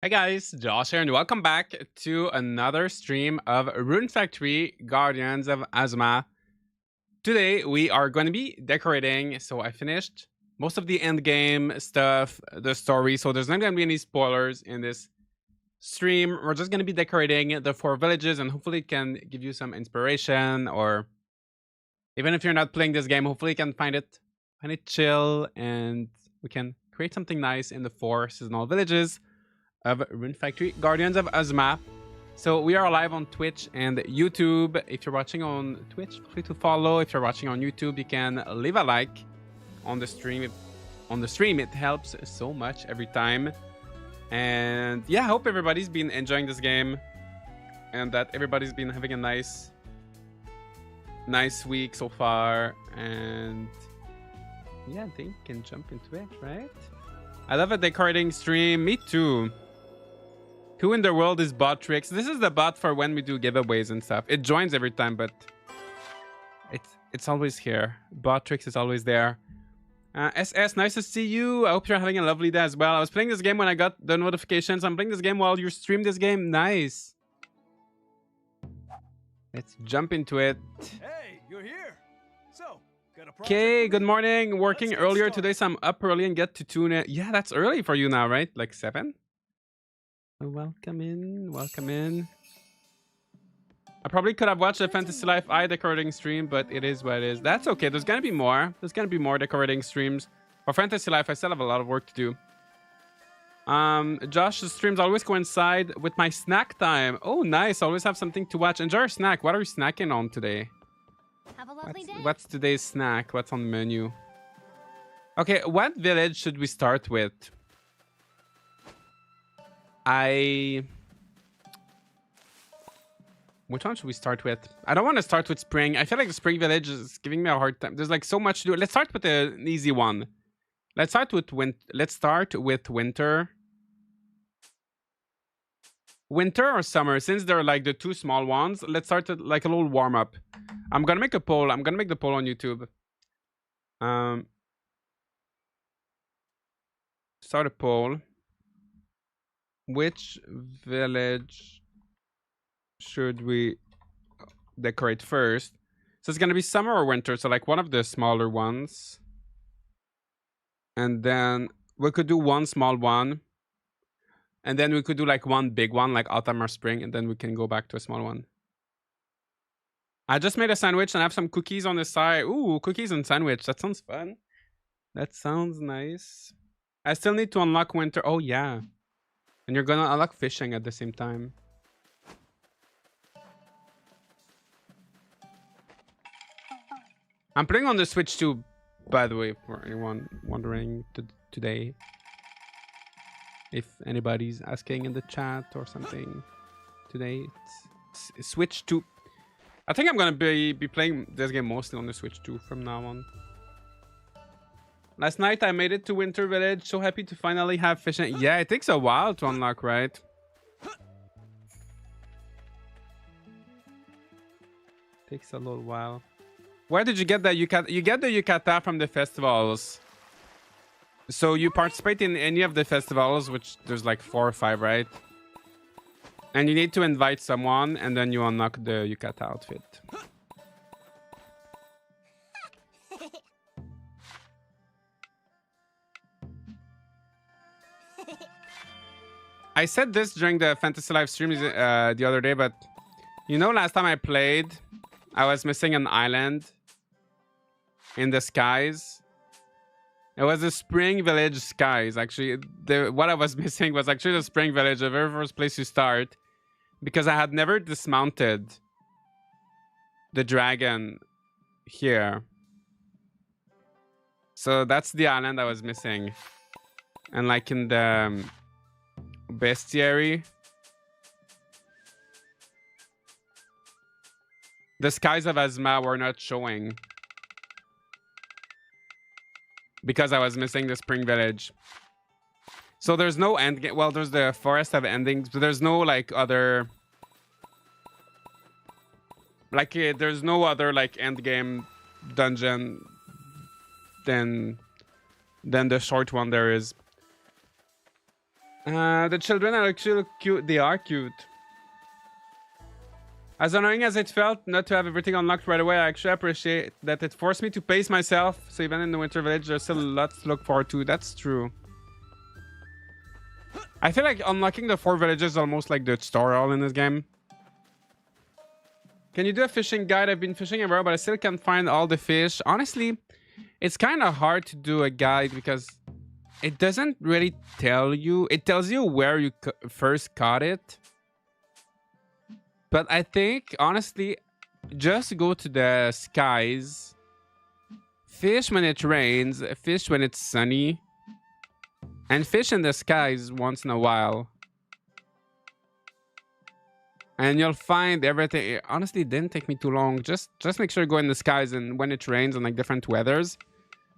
Hi guys, Josh here, and welcome back to another stream of Rune Factory Guardians of Azuma. Today we are going to be decorating, so I finished most of the end game stuff, the story, so there's not going to be any spoilers in this stream. We're just going to be decorating the 4 villages, and hopefully it can give you some inspiration, or even if you're not playing this game, hopefully you can find it chill, and we can create something nice in the 4 seasonal villages of Rune Factory Guardians of Azuma. So we are live on Twitch and YouTube. If you're watching on Twitch, feel free to follow. If you're watching on YouTube, you can leave a like on the stream. It helps so much every time. And yeah, I hope everybody's been enjoying this game and that everybody's been having a nice week so far. And yeah, I think we can jump into it, right? I love a decorating stream. Me too. Who in the world is bot tricks? This is the bot for when we do giveaways and stuff. It joins every time, but it's always here. Bot tricks is always there. SS, nice to see you. I hope you're having a lovely day as well. I was playing this game when I got the notifications. I'm playing this game while you stream this game. Nice. Let's jump into it. Hey, you're here. So, okay, good morning. Working earlier today, so I'm up early and get to tune it. Yeah, that's early for you now, right? Like 7? Welcome in. Welcome in. I probably could have watched a Fantasy Life I decorating stream, but it is what it is. That's okay. There's gonna be more. There's gonna be more decorating streams. For Fantasy Life, I still have a lot of work to do. Josh's streams always coincide with my snack time. Oh, nice. I always have something to watch. Enjoy your snack. What are you snacking on today? Have a lovely day. What's today's snack? What's on the menu? Okay, what village should we start with? Which one should we start with? I don't want to start with spring. I feel like the spring village is giving me a hard time. There's like so much to do. Let's start with an easy one. Let's start with winter. Winter or summer? Since they're like the 2 small ones, let's start with like a little warm up. I'm gonna make a poll. I'm gonna make the poll on YouTube. Start a poll. Which village should we decorate first? So it's gonna be summer or winter, so like one of the smaller ones. And then we could do one small one. And then we could do like one big one, like autumn or spring, and then we can go back to a small one. I just made a sandwich and I have some cookies on the side. Ooh, cookies and sandwich. That sounds fun. That sounds nice. I still need to unlock winter. Oh, yeah. And you're gonna unlock fishing at the same time. I'm playing on the Switch too, by the way, for anyone wondering today. If anybody's asking in the chat or something today, it's Switch 2. I think I'm gonna be playing this game mostly on the Switch 2 from now on. Last night I made it to Winter Village. So happy to finally have fishing. Yeah, it takes a while to unlock, right? Takes a little while. Where did you get that yukata? You get the yukata from the festivals. So you participate in any of the festivals, which there's like 4 or 5, right? And you need to invite someone, and then you unlock the yukata outfit. I said this during the Fantasy Live stream the other day, but you know, last time I played, I was missing an island in the skies. It was the Spring Village skies. Actually, what I was missing was actually the Spring Village, the very first place you start, because I had never dismounted the dragon here. So that's the island I was missing. And like in the bestiary, the skies of Azuma were not showing because I was missing the Spring Village. So there's no end game. Well, there's the Forest of Endings, but there's no like other, like there's no other like end game dungeon than the short one there is. The children are actually cute. They are cute. As annoying as it felt not to have everything unlocked right away, I actually appreciate that it forced me to pace myself. So even in the Winter Village, there's still lots to look forward to. That's true. I feel like unlocking the 4 villages is almost like the tutorial in this game. Can you do a fishing guide? I've been fishing everywhere, but I still can't find all the fish. Honestly, it's kind of hard to do a guide because it doesn't really tell you. It tells you where you first caught it. But I think, honestly, just go to the skies. Fish when it rains. Fish when it's sunny. And fish in the skies once in a while. And you'll find everything. It honestly didn't take me too long. Just make sure you go in the skies and when it rains and like different weathers.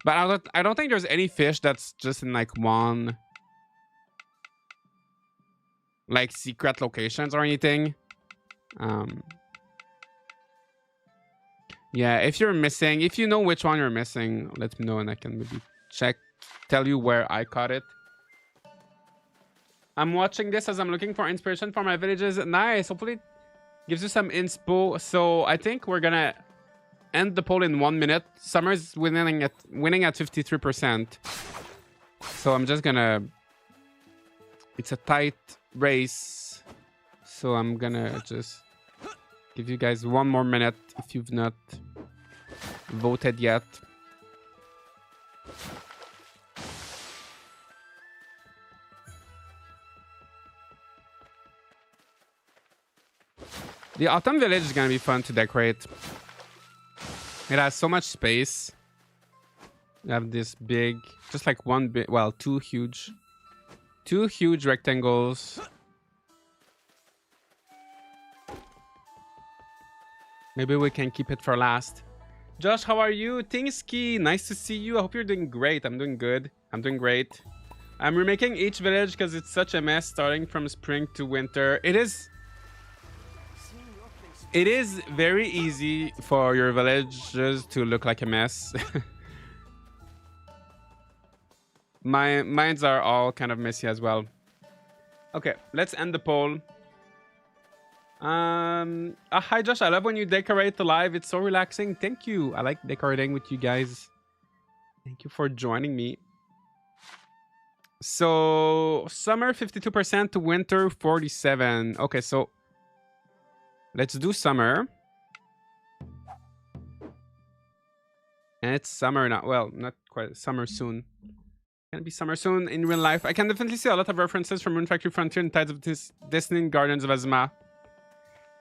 But I don't think there's any fish that's just in like one like secret locations or anything. Yeah, if you're missing, if you know which one you're missing, let me know and I can maybe tell you where I caught it. I'm watching this as I'm looking for inspiration for my villages. Nice. Hopefully it gives you some inspo. So I think we're gonna end the poll in 1 minute. Summer's winning at 53%. So I'm just gonna, it's a tight race. So I'm gonna just give you guys 1 more minute if you've not voted yet. The Autumn Village is gonna be fun to decorate. It has so much space. You have this big, just like one big, well, two huge rectangles. Maybe we can keep it for last. Josh, how are you? Tingsky, nice to see you. I hope you're doing great. I'm doing good. I'm doing great. I'm remaking each village because it's such a mess starting from spring to winter. It is very easy for your villages to look like a mess. Mines are all kind of messy as well. Okay, let's end the poll. Hi Josh, I love when you decorate the live. It's so relaxing. Thank you. I like decorating with you guys. Thank you for joining me. So summer 52% to winter 47. Okay, so let's do summer. And it's summer now. Well, not quite summer soon. Gonna be summer soon in real life. I can definitely see a lot of references from Rune Factory Frontier and Tides of Destiny and Guardians of Azuma.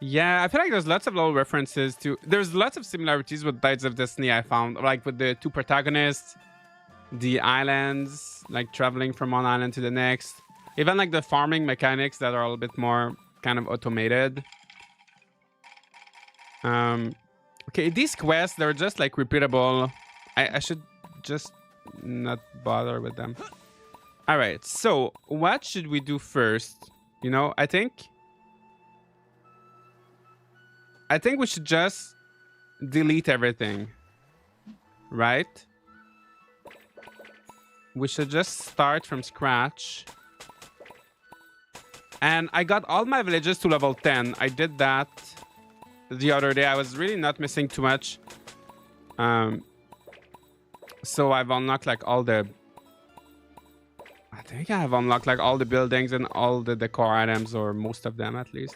Yeah, I feel like there's lots of little references to... There's lots of similarities with Tides of Destiny I found. Like with the 2 protagonists, the islands, like traveling from one island to the next. Even like the farming mechanics that are a little bit more kind of automated. Okay, these quests, they're just like repeatable. I should just not bother with them. All right, so what should we do first? You know, I think we should just delete everything, right? We should just start from scratch. And I got all my villages to level 10. I did that the other day. I was really not missing too much. So I've unlocked like all the... I think I have unlocked like all the buildings and all the decor items, or most of them at least.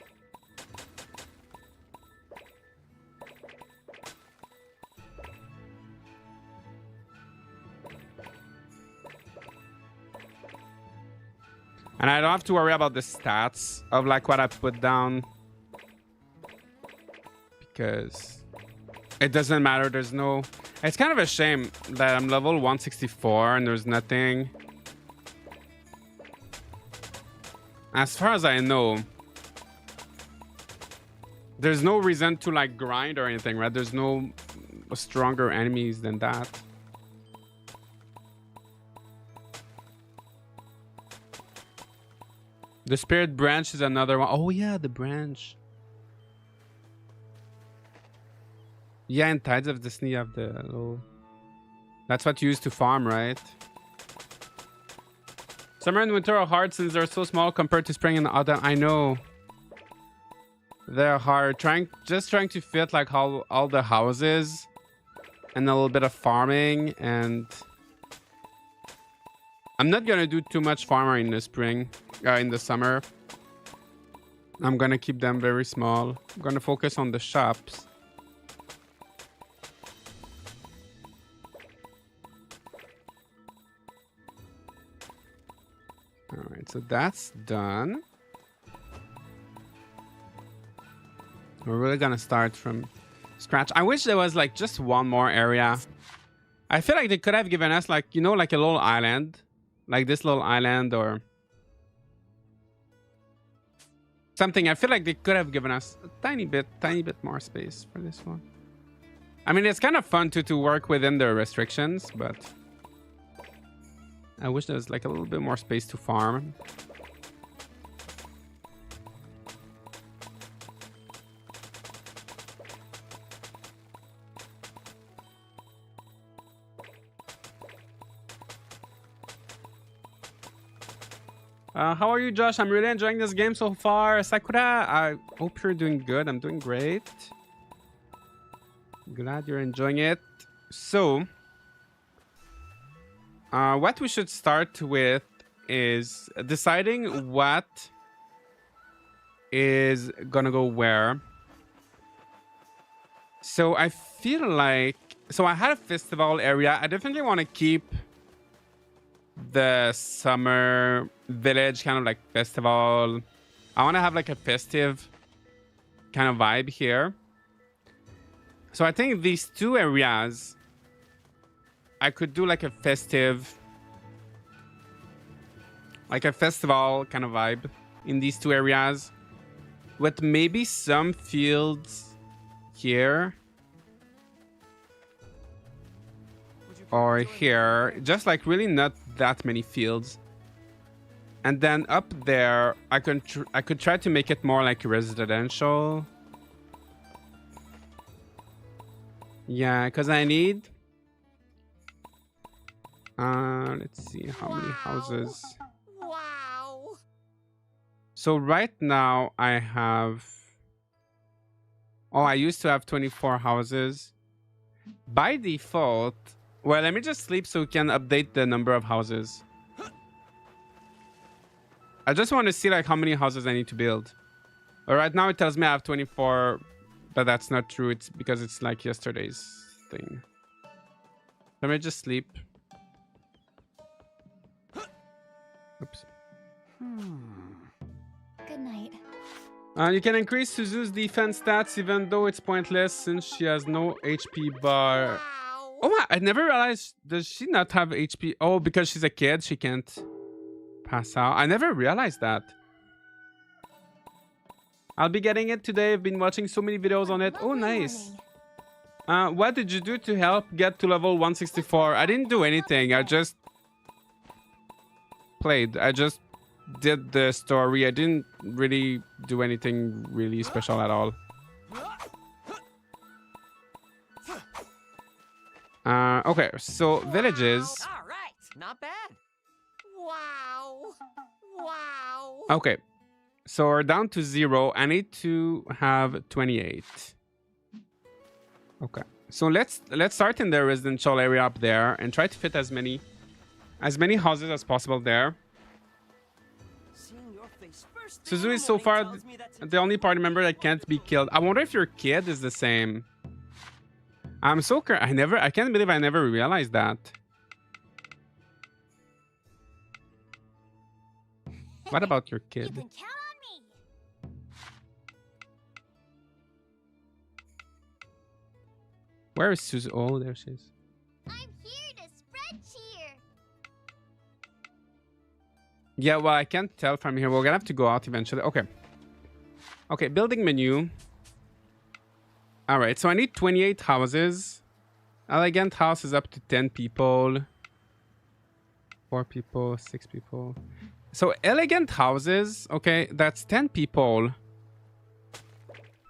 And I don't have to worry about the stats of like what I put down, because it doesn't matter. There's no... It's kind of a shame that I'm level 164 and there's nothing. As far as I know, there's no reason to like grind or anything, right? There's no stronger enemies than that. The spirit branch is another one. Oh yeah, the branch. Yeah, in Tides of Destiny you have the little... That's what you use to farm, right? Summer and winter are hard since they're so small compared to spring and autumn. I know. They're hard. Just trying to fit like all the houses and a little bit of farming, and I'm not gonna do too much farming in the spring, in the summer. I'm gonna keep them very small. I'm gonna focus on the shops. All right, so that's done. We're really gonna start from scratch. I wish there was like just one more area. I feel like they could have given us like, you know, like a little island, like this little island or something. I feel like they could have given us a tiny bit more space for this one. I mean, it's kind of fun to work within the restrictions, but I wish there was like a little bit more space to farm. How are you, Josh? I'm really enjoying this game so far. Sakura, I hope you're doing good. I'm doing great. Glad you're enjoying it. So, what we should start with is deciding what is gonna go where. So I feel like... So I had a festival area. I definitely want to keep the summer village kind of like festival. I want to have like a festive kind of vibe here. So I think these two areas, I could do like a festive, like a festival kind of vibe in these two areas with maybe some fields here or here, just like really not that many fields. And then up there I could try to make it more like residential. Yeah, because I need let's see how many houses. Wow. So right now I have, oh, I used to have 24 houses by default. Well, let me just sleep so we can update the number of houses. I just want to see like how many houses I need to build. But right now it tells me I have 24, but that's not true. It's because it's like yesterday's thing. Let me just sleep. Oops. Good night. You can increase Suzu's defense stats even though it's pointless since she has no HP bar. Oh, I never realized. Does she not have HP? Oh, because she's a kid, she can't pass out. I never realized that. I'll be getting it today. I've been watching so many videos on it. Oh, nice. What did you do to help get to level 164? I didn't do anything. I just played. I just did the story. I didn't really do anything really special at all. Okay, so villages. All right, not bad. Wow. Wow. Okay, so we're down to 0. I need to have 28. Okay, so let's start in the residential area up there and try to fit as many houses as possible there. Suzu is so far the only party member that can't be killed. I wonder if your kid is the same. I'm so I can't believe I never realized that. What about your kid? You can count on me. Where is Suzu? Oh, there she is. I'm here to spread cheer. Yeah, well, I can't tell from here. We're gonna have to go out eventually. Okay. Okay, building menu. All right, so I need 28 houses. Elegant house is up to 10 people. 4 people, 6 people. So elegant houses, okay, that's 10 people.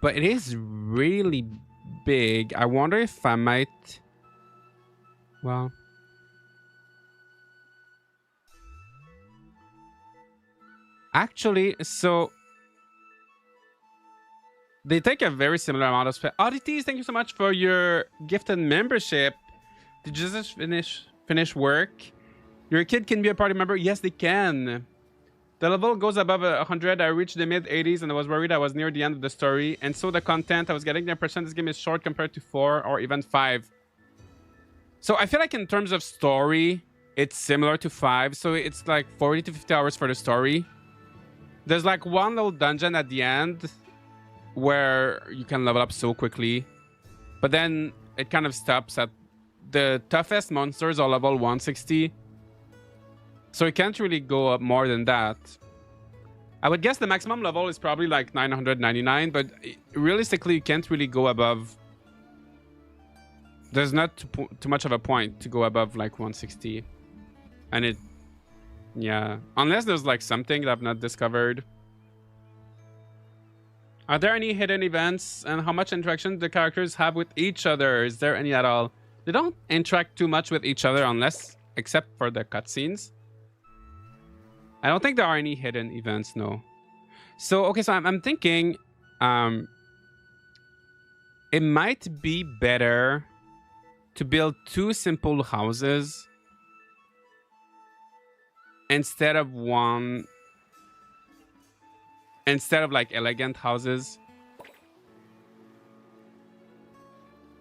But it is really big. I wonder if I might... Well... Actually, so... They take a very similar amount of space. Oddities, thank you so much for your gifted membership. Did you just finish work? Your kid can be a party member? Yes, they can. The level goes above 100. I reached the mid-80s and I was worried I was near the end of the story. And so the content, I was getting the impression this game is short compared to 4 or even 5. So I feel like in terms of story, it's similar to 5. So it's like 40 to 50 hours for the story. There's like one little dungeon at the end where you can level up so quickly. But then it kind of stops at the toughest monsters are level 160. So you can't really go up more than that. I would guess the maximum level is probably like 999, but realistically you can't really go above. There's not too much of a point to go above like 160. And it, yeah, unless there's like something that I've not discovered. Are there any hidden events and how much interaction the characters have with each other? Is there any at all? They don't interact too much with each other unless, except for the cutscenes. I don't think there are any hidden events, no. So, okay, so I'm thinking it might be better to build 2 simple houses instead of one. Instead of like elegant houses.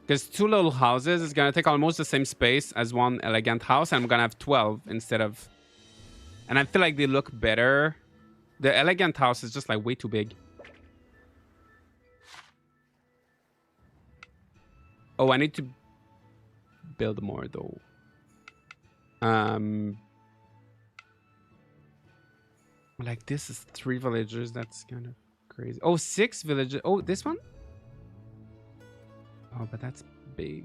Because 2 little houses is going to take almost the same space as one elegant house. And I'm going to have 12 instead of... And I feel like they look better. The elegant house is just like way too big. Oh, I need to build more though. Like this is 3 villagers. That's kind of crazy. Oh, 6 villagers. Oh, this one? Oh, but that's big.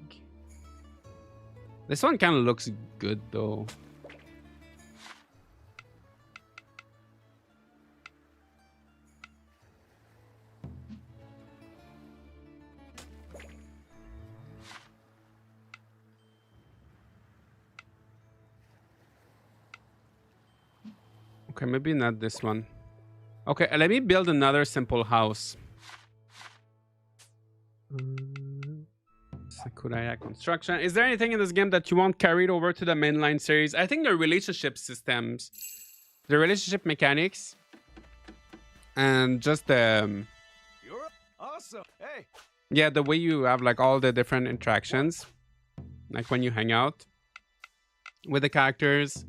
This one kind of looks good though. Okay, maybe not this one. Okay, let me build another simple house. Sakuraya construction. Is there anything in this game that you want carried over to the mainline series? I think the relationship systems, the relationship mechanics, and just the... You're awesome. Hey. Yeah, the way you have like all the different interactions. Like when you hang out with the characters.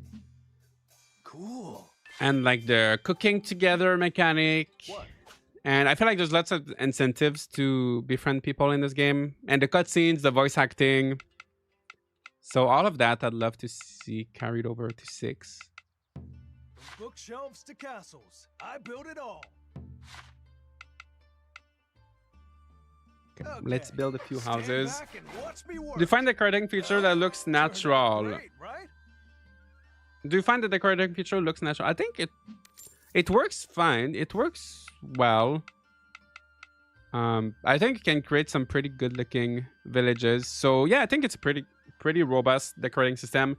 Cool. And like the cooking together mechanic. What? And I feel like there's lots of incentives to befriend people in this game. And the cutscenes, the voice acting. So all of that I'd love to see carried over to 6. From bookshelves to castles, I built it all. Okay, Okay, let's build a few stand houses. back and watch me work. Do you find the decorating feature that looks Turned out natural? great, right? Do you find the decorating feature looks natural? I think it works fine. It works well. I think it can create some pretty good looking villages. So yeah, I think it's pretty robust decorating system.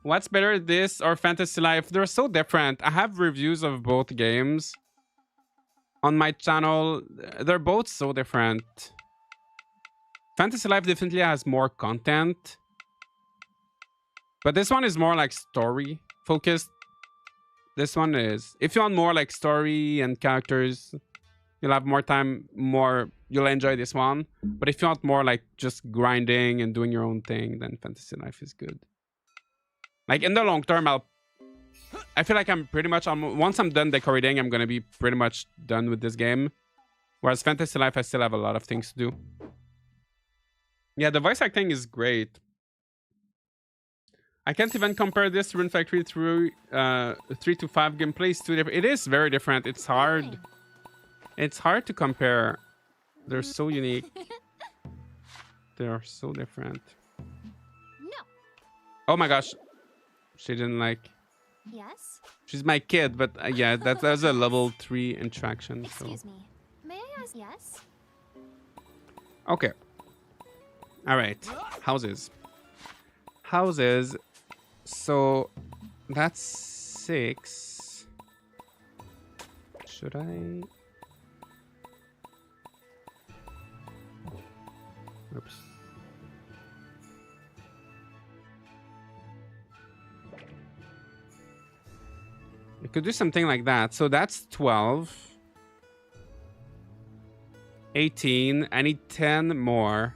What's better, this or Fantasy Life? They're so different. I have reviews of both games on my channel. They're both so different. Fantasy Life definitely has more content. But this one is more like story focused. This one is, if you want more like story and characters, you'll have more time, you'll enjoy this one. But if you want more like just grinding and doing your own thing, then Fantasy Life is good. Like in the long term, I feel like I'm pretty much, once I'm done decorating, I'm going to be pretty much done with this game. Whereas Fantasy Life, I still have a lot of things to do. Yeah, the voice acting is great. I can't even compare this to Rune Factory through 3 to 5 gameplay. Is too different. It is very different. It's hard. It's hard to compare. They're so unique. They are so different. No. Oh my gosh. She didn't like... Yes? She's my kid, but yeah, that was a level 3 interaction. So. Excuse me. May I ask? Yes? Okay. All right, houses. Houses. So that's 6. Should I? Oops. We could do something like that. So that's 12. 18. I need 10 more.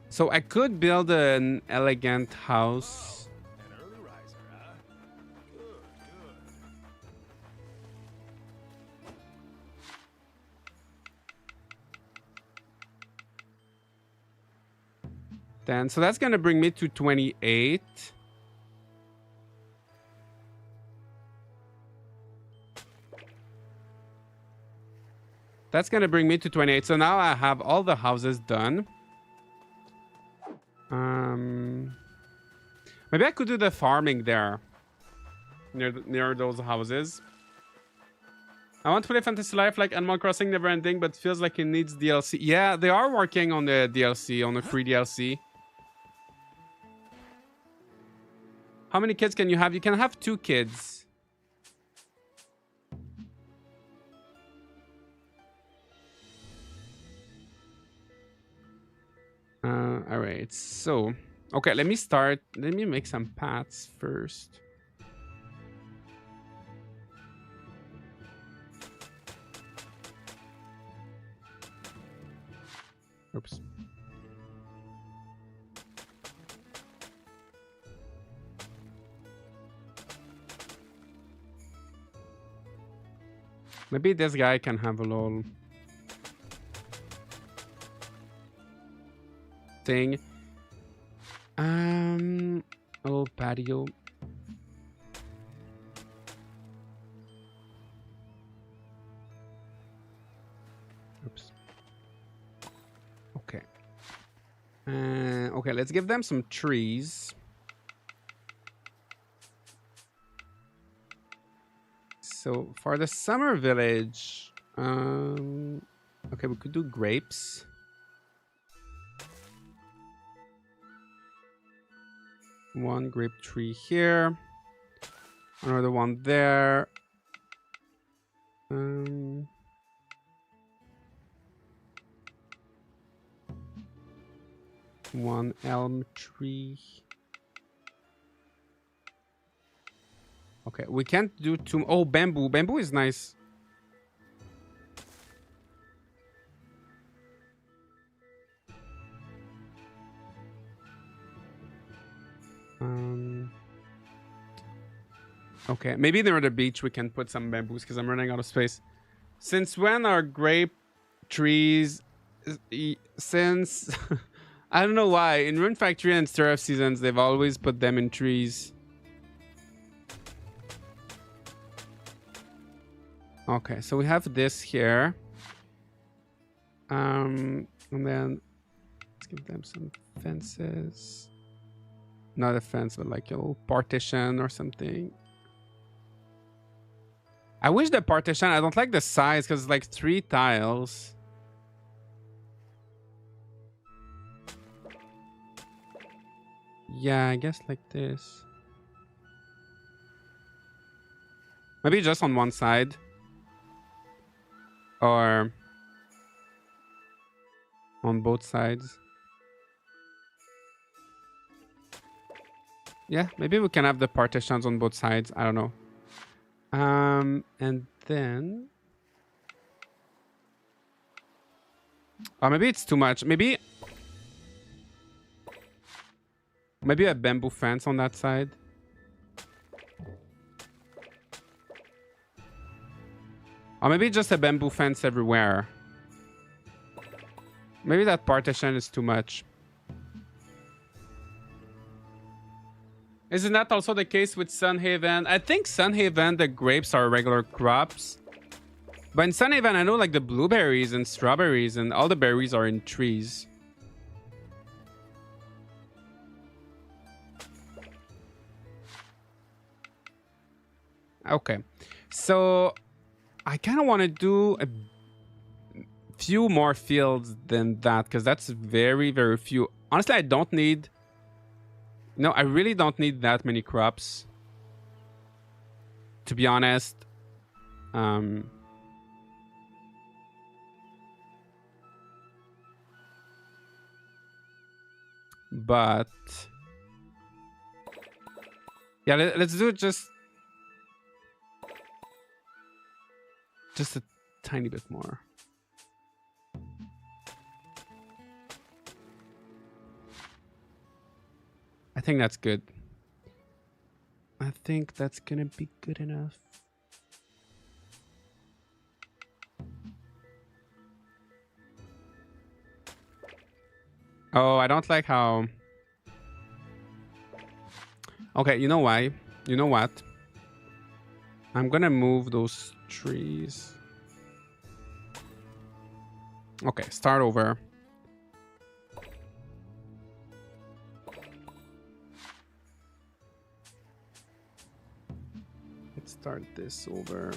So I could build an elegant house. An early riser, huh? Good, good. Then, so that's going to bring me to 28. That's going to bring me to 28. So now I have all the houses done. Maybe I could do the farming there. Near those houses. I want to play Fantasy Life like Animal Crossing Never Ending, but feels like it needs DLC. Yeah, they are working on the DLC, on the free DLC. How many kids can you have? You can have 2 kids. All right, so okay, let me make some paths first. Oops. Maybe this guy can have a little thing. A little patio. Oops. Okay. Okay, let's give them some trees. So for the summer village, okay, we could do grapes. One grape tree here. Another one there. One elm tree. Okay, we can't do too... Oh, bamboo. Bamboo is nice. Okay, maybe near the beach we can put some bamboos because I'm running out of space. Since when are grape trees... Since... I don't know why. In Rune Factory and Stir of Seasons, they've always put them in trees. Okay, so we have this here. And then let's give them some fences. Not a fence, but like a little partition or something. I wish the partition, I don't like the size because it's like 3 tiles. Yeah, I guess like this. Maybe just on one side. Or on both sides. Yeah, maybe we can have the partitions on both sides. I don't know. And then... Oh, maybe it's too much. Maybe a bamboo fence on that side. Or maybe just a bamboo fence everywhere. Maybe that partition is too much. Isn't that also the case with Sunhaven? I think Sunhaven, the grapes are regular crops. But in Sunhaven, I know like the blueberries and strawberries and all the berries are in trees. Okay. So I kind of want to do few more fields than that, because that's very, very few. Honestly, I don't need... No, I really don't need that many crops, to be honest. But yeah, let's do it just a tiny bit more. I think that's good. I think that's gonna be good enough. Oh, I don't like how... Okay, you know why? You know what? I'm gonna move those trees. Okay, start over. Let's start this over.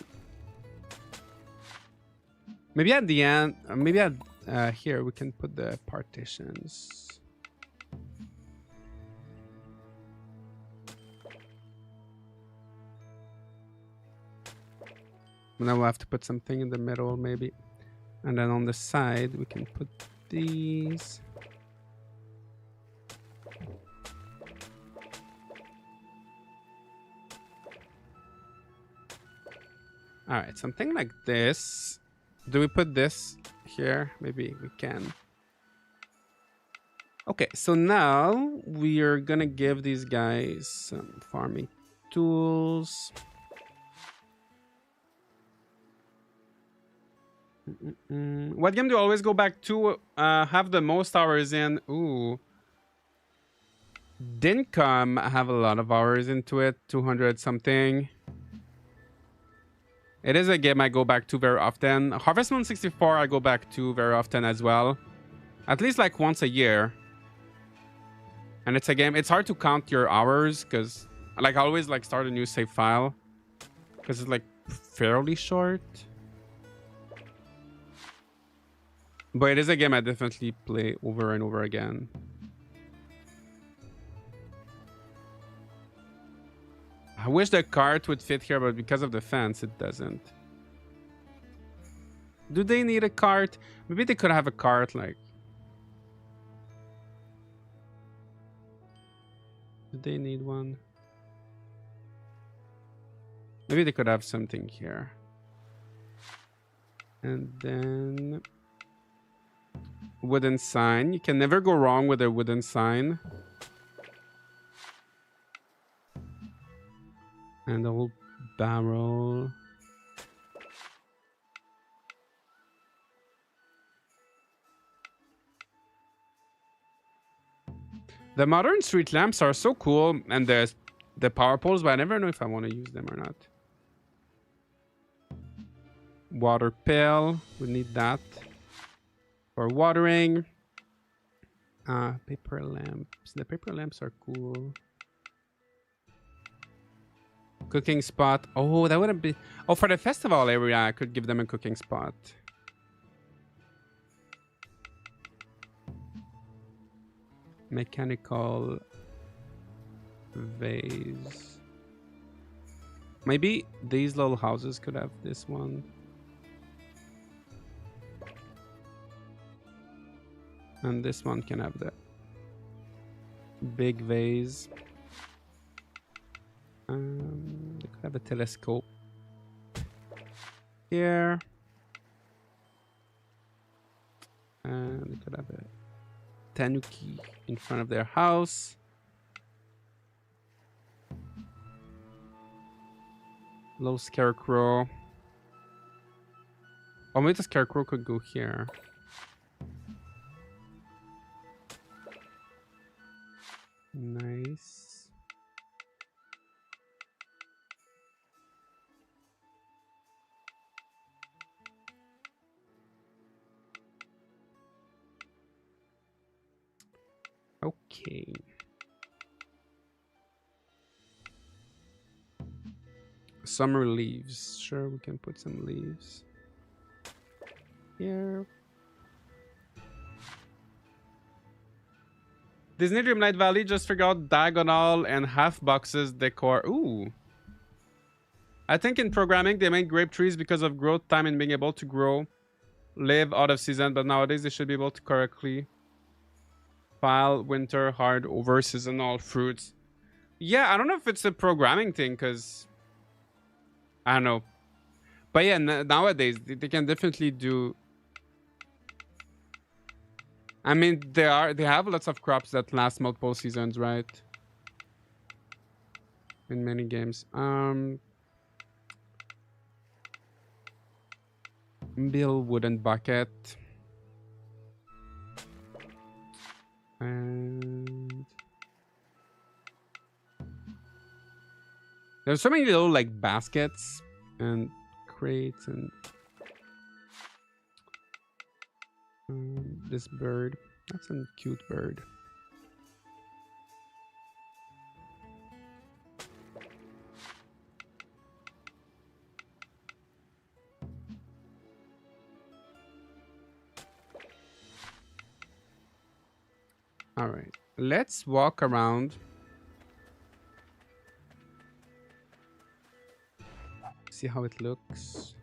Maybe at the end, maybe at here we can put the partitions. And then we'll have to put something in the middle, maybe. And then on the side, we can put these. All right, something like this. Do we put this here? Maybe we can. Okay, so now we are gonna give these guys some farming tools. What game do you always go back to? Have the most hours in? Ooh. Didn't come have a lot of hours into it. 200 something. It is a game I go back to very often. Harvest Moon 64 I go back to very often as well. At least like once a year. And it's a game. It's hard to count your hours because like I always like start a new save file. Because it's like fairly short. But it is a game I definitely play over and over again. I wish the cart would fit here, but because of the fence, it doesn't. Do they need a cart? Maybe they could have a cart, like... Do they need one? Maybe they could have something here. And then... Wooden sign. You can never go wrong with a wooden sign. And a whole barrel. The modern street lamps are so cool, and the power poles, but I never know if I want to use them or not. Water pail, we need that for watering. Paper lamps. The paper lamps are cool. Cooking spot. Oh, that wouldn't be... Oh, for the festival area, I could give them a cooking spot. Mechanical vase. Maybe these little houses could have this one. And this one can have the big vase. They could have a telescope here. And they could have a tanuki in front of their house. Little scarecrow. Oh, maybe the scarecrow could go here. Nice. Okay. Summer leaves. Sure, we can put some leaves here. Disney Dreamlight Valley just figured out diagonal and half boxes decor. Ooh. I think in programming they made grape trees because of growth time and being able to grow, live out of season, but nowadays they should be able to correctly file winter hard over seasonal fruits. Yeah, I don't know if it's a programming thing, because I don't know. But yeah, nowadays they can definitely do. I mean, they have lots of crops that last multiple seasons, right? In many games. Bill wooden bucket. And there's so many little like baskets and crates and this bird. That's a cute bird. All right, let's walk around. See how it looks.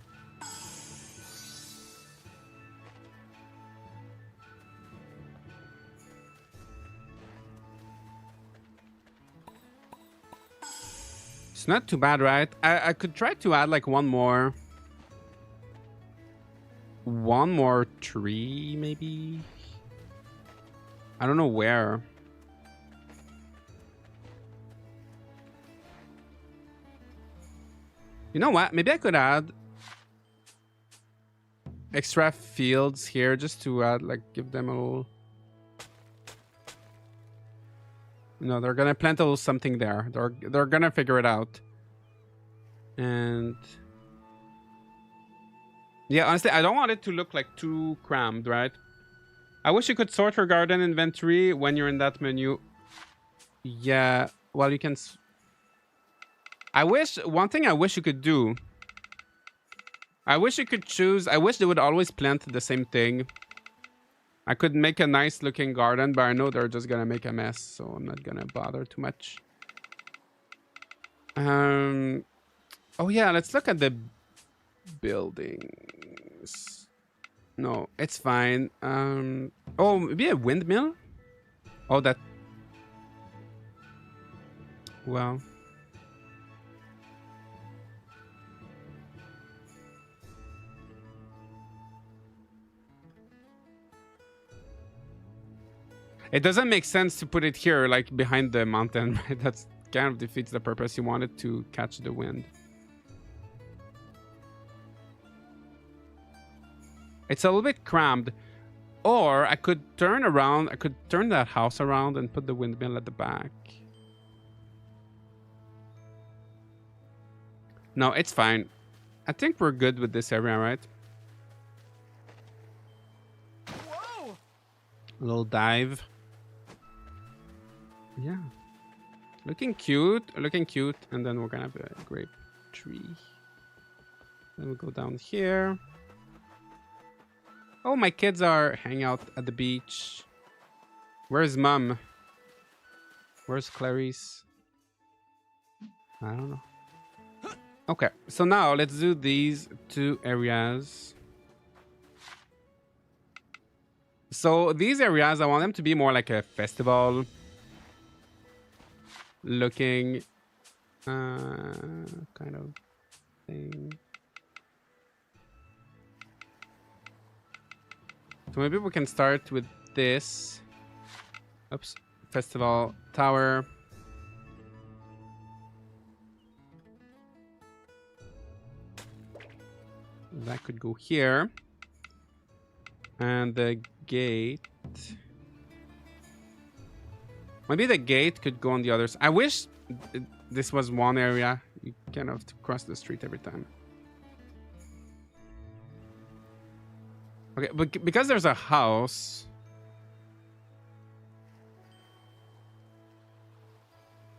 It's not too bad, right? I could try to add like one more tree, maybe. I don't know where. You know what? Maybe I could add extra fields here just to add, like, give them a little. No, they're gonna plant a little something there. They're gonna figure it out. And yeah, honestly, I don't want it to look like too crammed, right? I wish you could sort your garden inventory when you're in that menu. Yeah, well, you can. I wish one thing I wish you could do. I wish you could choose. I wish they would always plant the same thing. I could make a nice looking garden, but I know they're just gonna make a mess, so I'm not gonna bother too much. Oh yeah, let's look at the buildings. No, it's fine. Oh, maybe a windmill? Oh, that. Well. It doesn't make sense to put it here, like behind the mountain, right? That's kind of defeats the purpose. You want it to catch the wind. It's a little bit crammed. Or I could turn around. I could turn that house around and put the windmill at the back. No, it's fine. I think we're good with this area, right? Whoa! A little dive. Yeah. Looking cute. Looking cute. And then we're gonna have a grape tree. Then we'll go down here. Oh, my kids are hanging out at the beach. Where's Mom? Where's Clarice? I don't know. Okay, so now let's do these two areas. So these areas, I want them to be more like a festival looking kind of thing. So maybe we can start with this. Oops. Festival tower. That could go here. And the gate. Maybe the gate could go on the other side. I wish this was one area. You kind of have to cross the street every time. Okay, but because there's a house.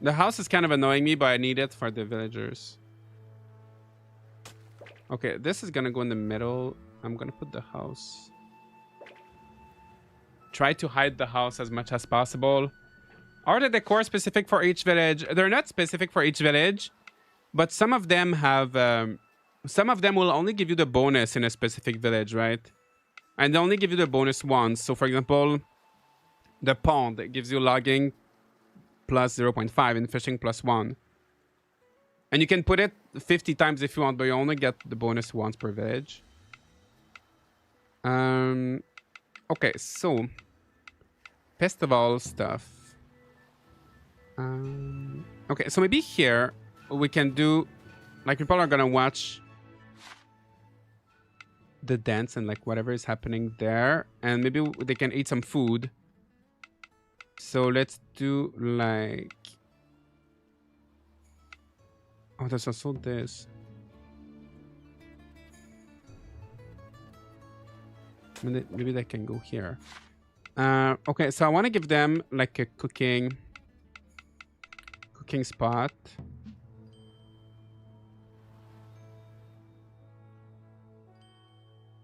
The house is kind of annoying me, but I need it for the villagers. Okay, this is gonna go in the middle. I'm gonna put the house. Try to hide the house as much as possible. Are the decor specific for each village? They're not specific for each village, but some of them have. Some of them will only give you the bonus in a specific village, right? And they only give you the bonus once. So, for example, the pond gives you logging plus 0.5 and fishing plus 1. And you can put it 50 times if you want, but you only get the bonus once per village. Okay, so festival stuff. Okay, so maybe here we can do, like, people are gonna watch the dance and like whatever is happening there, and maybe they can eat some food. So let's do like, oh, there's also this. Maybe they can go here. Okay, so I want to give them like a cooking spot.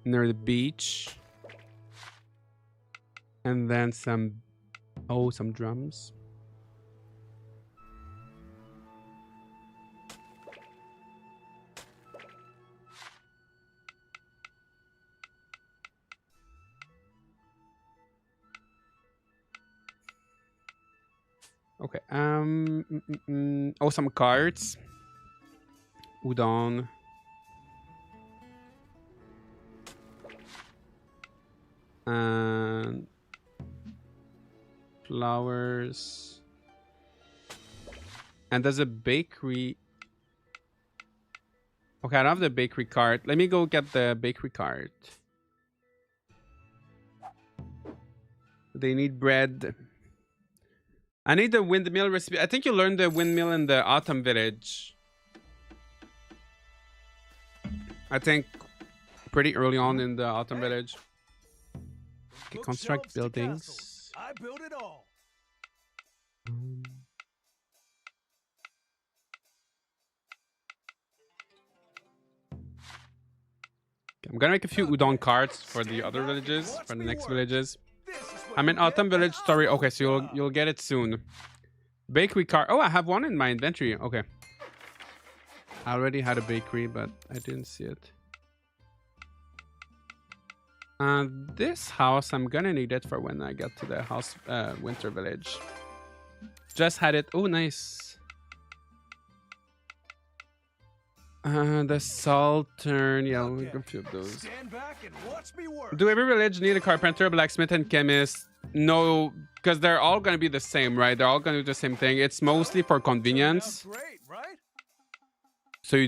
Near the beach. And then some drums. Okay. Oh, some cards. Udon. And flowers. And there's a bakery. Okay, I don't have the bakery cart. Let me go get the bakery cart. They need bread. I need the windmill recipe. I think you learned the windmill in the Autumn Village. I think pretty early on in the Autumn Village. Okay, construct buildings. I built it all. I'm gonna make a few udon carts for the other villages, for the next villages. I'm in Autumn Village story. Okay, so you'll get it soon. Bakery cart. Oh, I have one in my inventory. Okay. I already had a bakery, but I didn't see it. This house, I'm gonna need it for when I get to the house, Winter Village. Just had it. Oh, nice. The Saltern. Yeah, we'll make a few of those. Stand back and watch me work. Do every village need a carpenter, blacksmith, and chemist? No, because they're all gonna be the same, right? They're all gonna do the same thing. It's mostly for convenience. Great, right? So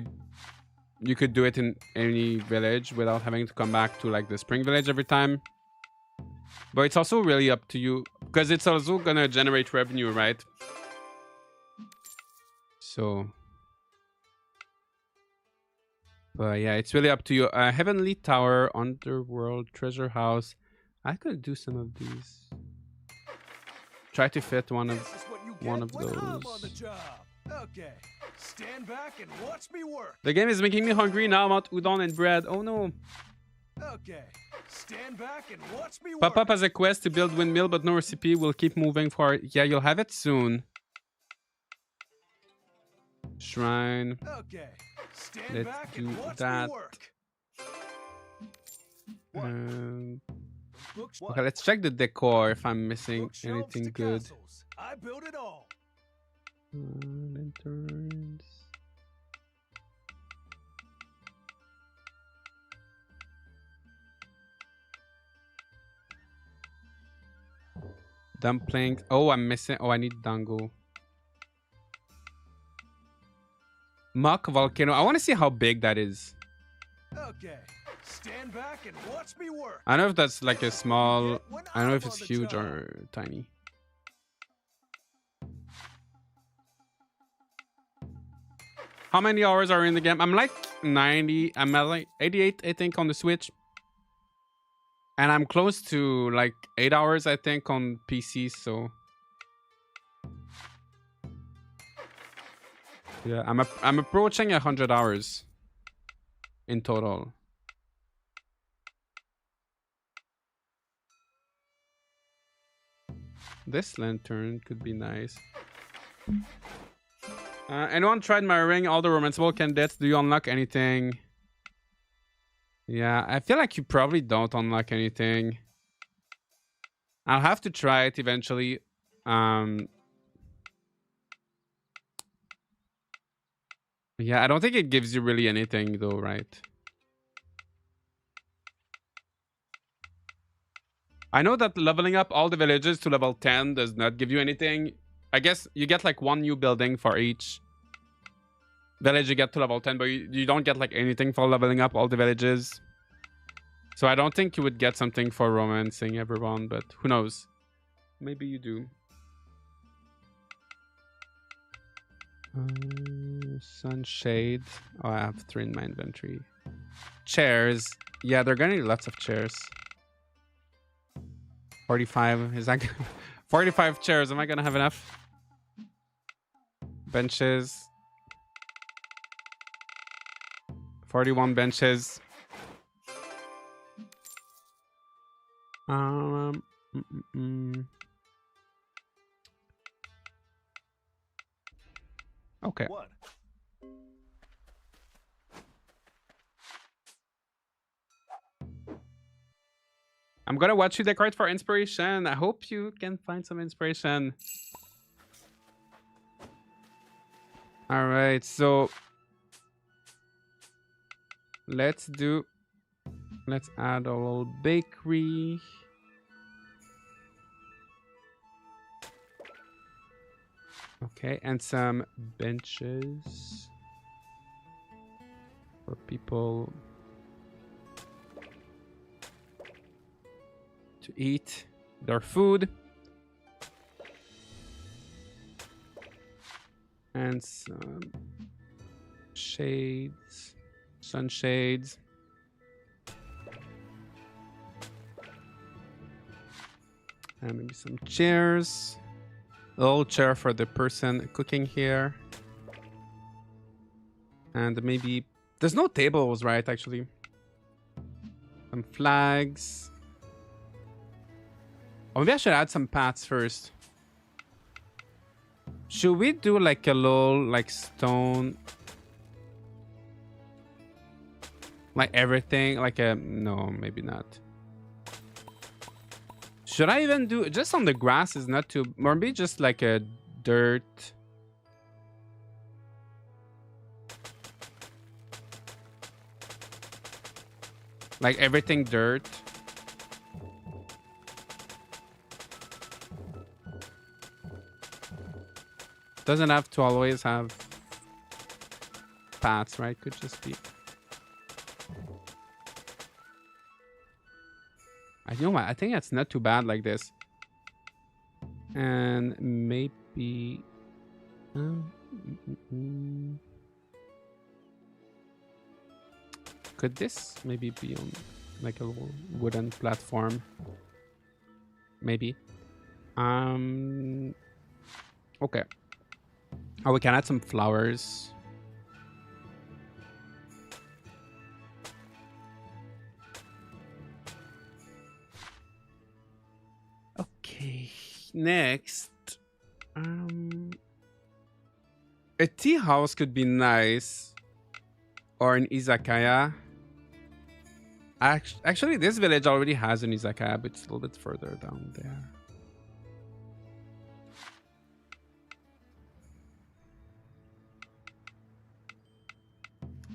you could do it in any village without having to come back to like the spring village every time. But it's also really up to you, because it's also gonna generate revenue, right? So, but yeah, it's really up to you. Heavenly Tower, Underworld, Treasure House. I could do some of these. Try to fit one of those. Okay. Stand back and watch me work. The game is making me hungry now. I want udon and bread. Oh no. Okay. Stand back and watch me work. Pop-up has a quest to build windmill, but no recipe. We'll keep moving for it. Yeah, you'll have it soon. Shrine. Okay. Stand Let's back do and watch that. me work. Okay, let's check the decor if I'm missing Bookshelves anything to good. castles. I built it all. Lanterns. Dumplings. Oh, I'm missing. Oh, I need dango. Mock volcano. I want to see how big that is. Okay. Stand back and watch me work. I don't know if that's like a small. I don't know if it's huge or tiny. How many hours are in the game? I'm like 90. I'm at like 88, I think, on the Switch. And I'm close to like 8 hours, I think, on PC. So yeah, I'm approaching 100 hours in total. This lantern could be nice. Anyone tried mirroring all the romanceable candidates? Do you unlock anything? Yeah, I feel like you probably don't unlock anything. I'll have to try it eventually. Yeah, I don't think it gives you really anything though, right? I know that leveling up all the villages to level 10 does not give you anything. I guess you get like one new building for each village you get to level 10, but you don't get like anything for leveling up all the villages. So I don't think you would get something for romancing everyone, but who knows? Maybe you do. Sunshade. Oh, I have 3 in my inventory. Chairs. Yeah, they're gonna need lots of chairs. 45. Is that 45 chairs? Am I gonna have enough? Benches. 41 benches. Okay. What? I'm gonna watch you decorate for inspiration. I hope you can find some inspiration. All right, so let's add a little bakery. Okay, and some benches for people to eat their food. And some shades, sunshades. And maybe some chairs. A little chair for the person cooking here. And maybe... There's no tables, right, actually? Some flags. Or maybe I should add some paths first. Should we do like a little like stone, like everything, like a no, maybe not. Should I even do just on the grass? Is not too, or maybe just like a dirt. Like everything dirt. Doesn't have to always have paths, right? Could just be. I know what. I think that's not too bad like this. And maybe. Could this maybe be on like a little wooden platform? Maybe. Okay. Oh, we can add some flowers. Okay, next. A tea house could be nice. Or an izakaya. Actually, this village already has an izakaya, but it's a little bit further down there.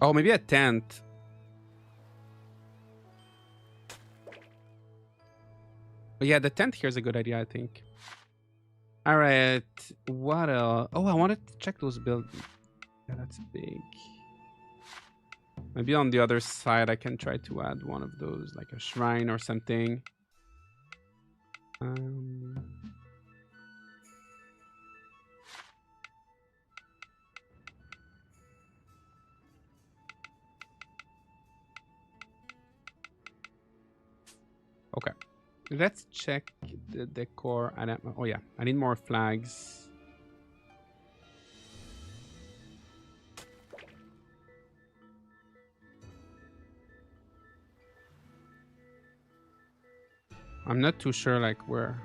Oh, maybe a tent. But yeah, the tent here is a good idea, I think. All right. What else? Oh, I wanted to check those buildings. Yeah, that's big. Maybe on the other side, I can try to add one of those, like a shrine or something. Okay, let's check the decor. Oh yeah, I need more flags. I'm not too sure like where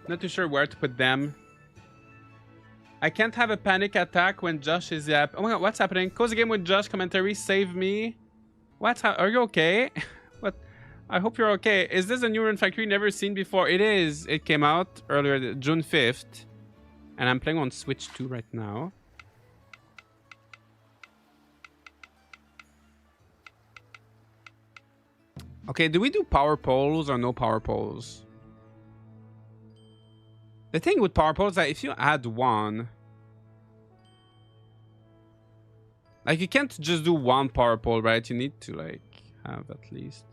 Not too sure where to put them. I can't have a panic attack when Josh is up. Oh my god, what's happening? Cozy game with Josh commentary. Save me. Are you okay? What? I hope you're okay. Is this a new Rune Factory never seen before? It is. It came out earlier, June 5th. And I'm playing on Switch 2 right now. Okay, do we do power poles or no power poles? The thing with power poles is that if you add one, like you can't just do one power pole, right? You need to like have at least.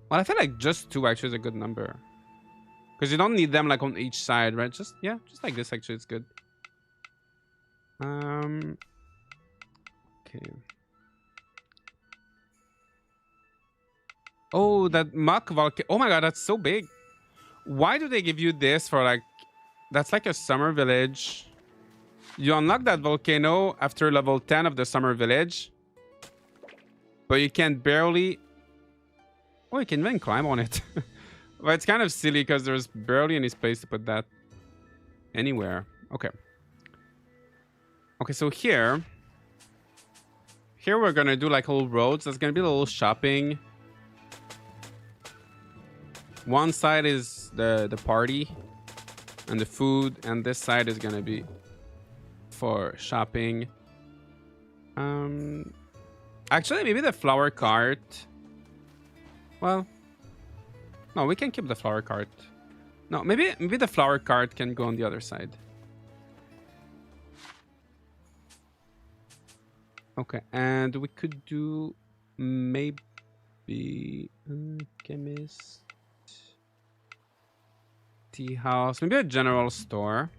Well, I feel like just two actually is a good number. Because you don't need them like on each side, right? Just like this actually it's good. Okay. Oh, that muck volcano. Oh my god, that's so big. Why do they give you this for like... That's like a summer village. You unlock that volcano after level 10 of the summer village. But you can barely... Oh, you can even climb on it. But it's kind of silly because there's barely any space to put that anywhere. Okay. Okay, so here... Here we're gonna do like little roads. There's gonna be a little shopping. One side is the party and the food, and this side is gonna be for shopping. Actually, maybe the flower cart. Well, no, we can keep the flower cart. No, maybe the flower cart can go on the other side. Okay, and we could do maybe chemist, tea house, maybe a general store.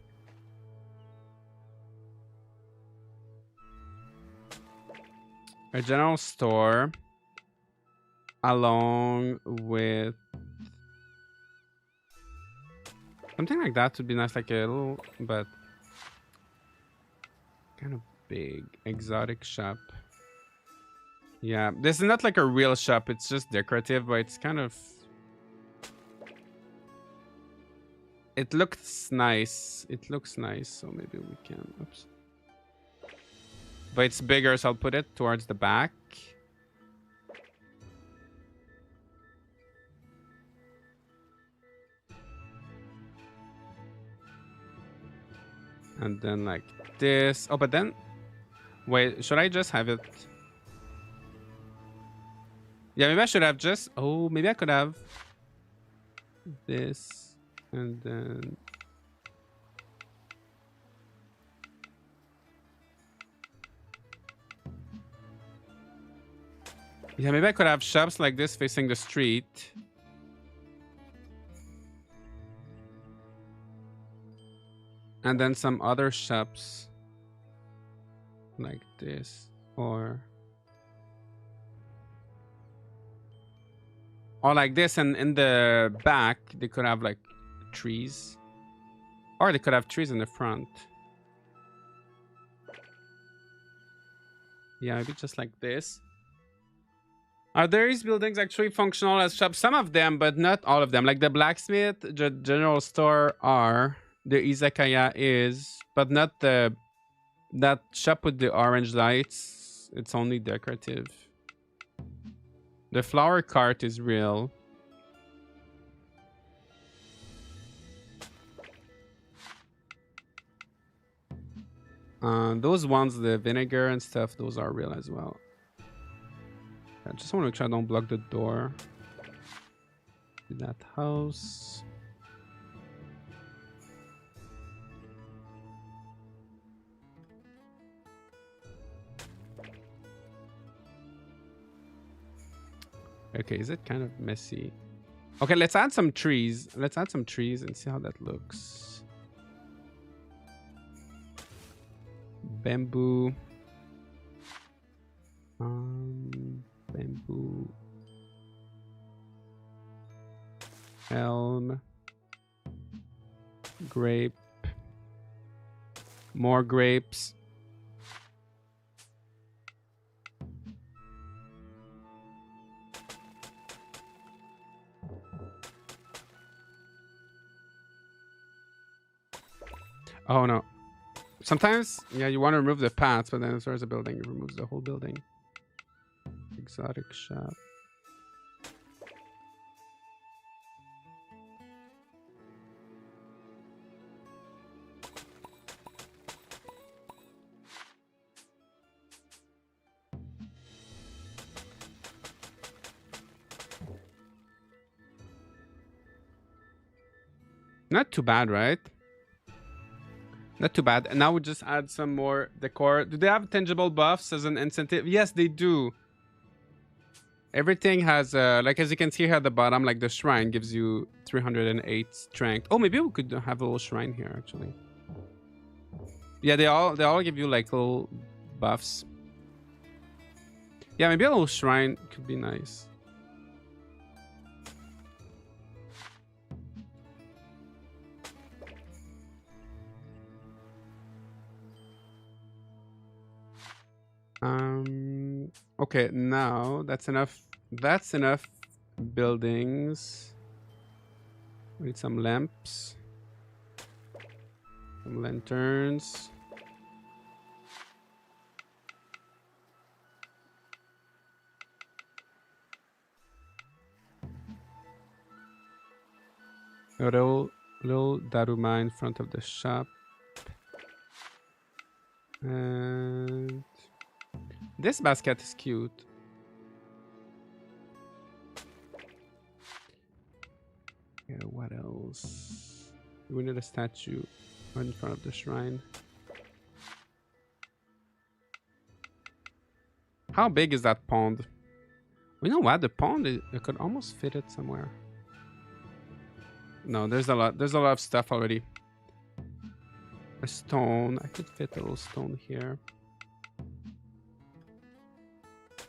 A general store along with something like that would be nice, like a little, but kind of big exotic shop. Yeah, this is not like a real shop, it's just decorative, but it's kind of, it looks nice. It looks nice, so maybe we can, oops. But it's bigger, so I'll put it towards the back. And then like this. Oh, but then... Wait, should I just have it? Yeah, maybe I should have just... Oh, maybe I could have this. And then... Yeah, maybe I could have shops like this facing the street. And then some other shops like this, or like this, and in the back they could have like trees, or they could have trees in the front. Yeah, maybe just like this. Are these buildings actually functional as shops? Some of them, but not all of them. Like the blacksmith, the general store are. The izakaya is, but not the... That shop with the orange lights. It's only decorative. The flower cart is real. Those ones, the vinegar and stuff, those are real as well. I just want to make sure I don't block the door. That house. Okay, is it kind of messy? Okay, let's add some trees. Let's add some trees and see how that looks. Bamboo. Bamboo. Elm. Grape. More grapes. Oh no. Sometimes, yeah, you want to remove the paths, but then as there's a building, it removes the whole building. Exotic shop. Not too bad, right? Not too bad. And now we just add some more decor. Do they have tangible buffs as an incentive? Yes, they do. Everything has, like as you can see here at the bottom, like the shrine gives you 308 strength. Oh, maybe we could have a little shrine here, actually. Yeah, they all give you like little buffs. Yeah, maybe a little shrine could be nice. Okay, now that's enough. That's enough buildings. We need some lamps. Some lanterns. A little daruma in front of the shop. And this basket is cute. Yeah, what else? We need a statue right in front of the shrine. How big is that pond? You know what? The pond, I could almost fit it somewhere. No, there's a lot. There's a lot of stuff already. A stone. I could fit a little stone here.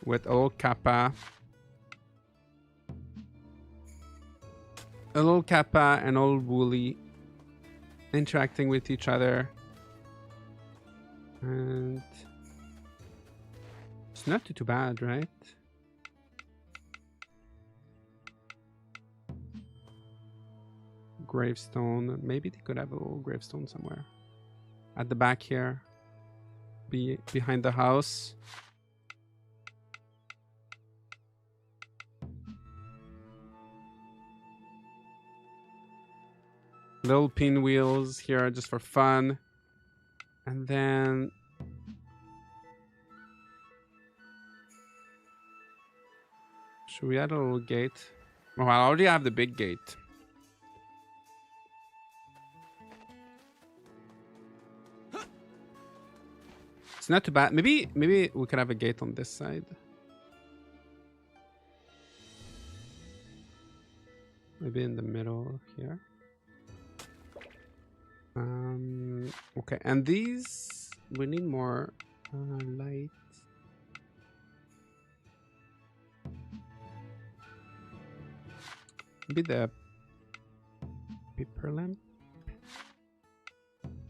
With a little kappa. A little kappa and old woolly interacting with each other. And it's not too bad, right? Gravestone. Maybe they could have a little gravestone somewhere. At the back here. Behind the house. Little pinwheels here just for fun. And then should we add a little gate? Oh, I already have the big gate. It's not too bad. Maybe we could have a gate on this side. Maybe in the middle here. Okay, and these we need more light. Maybe the paper lamp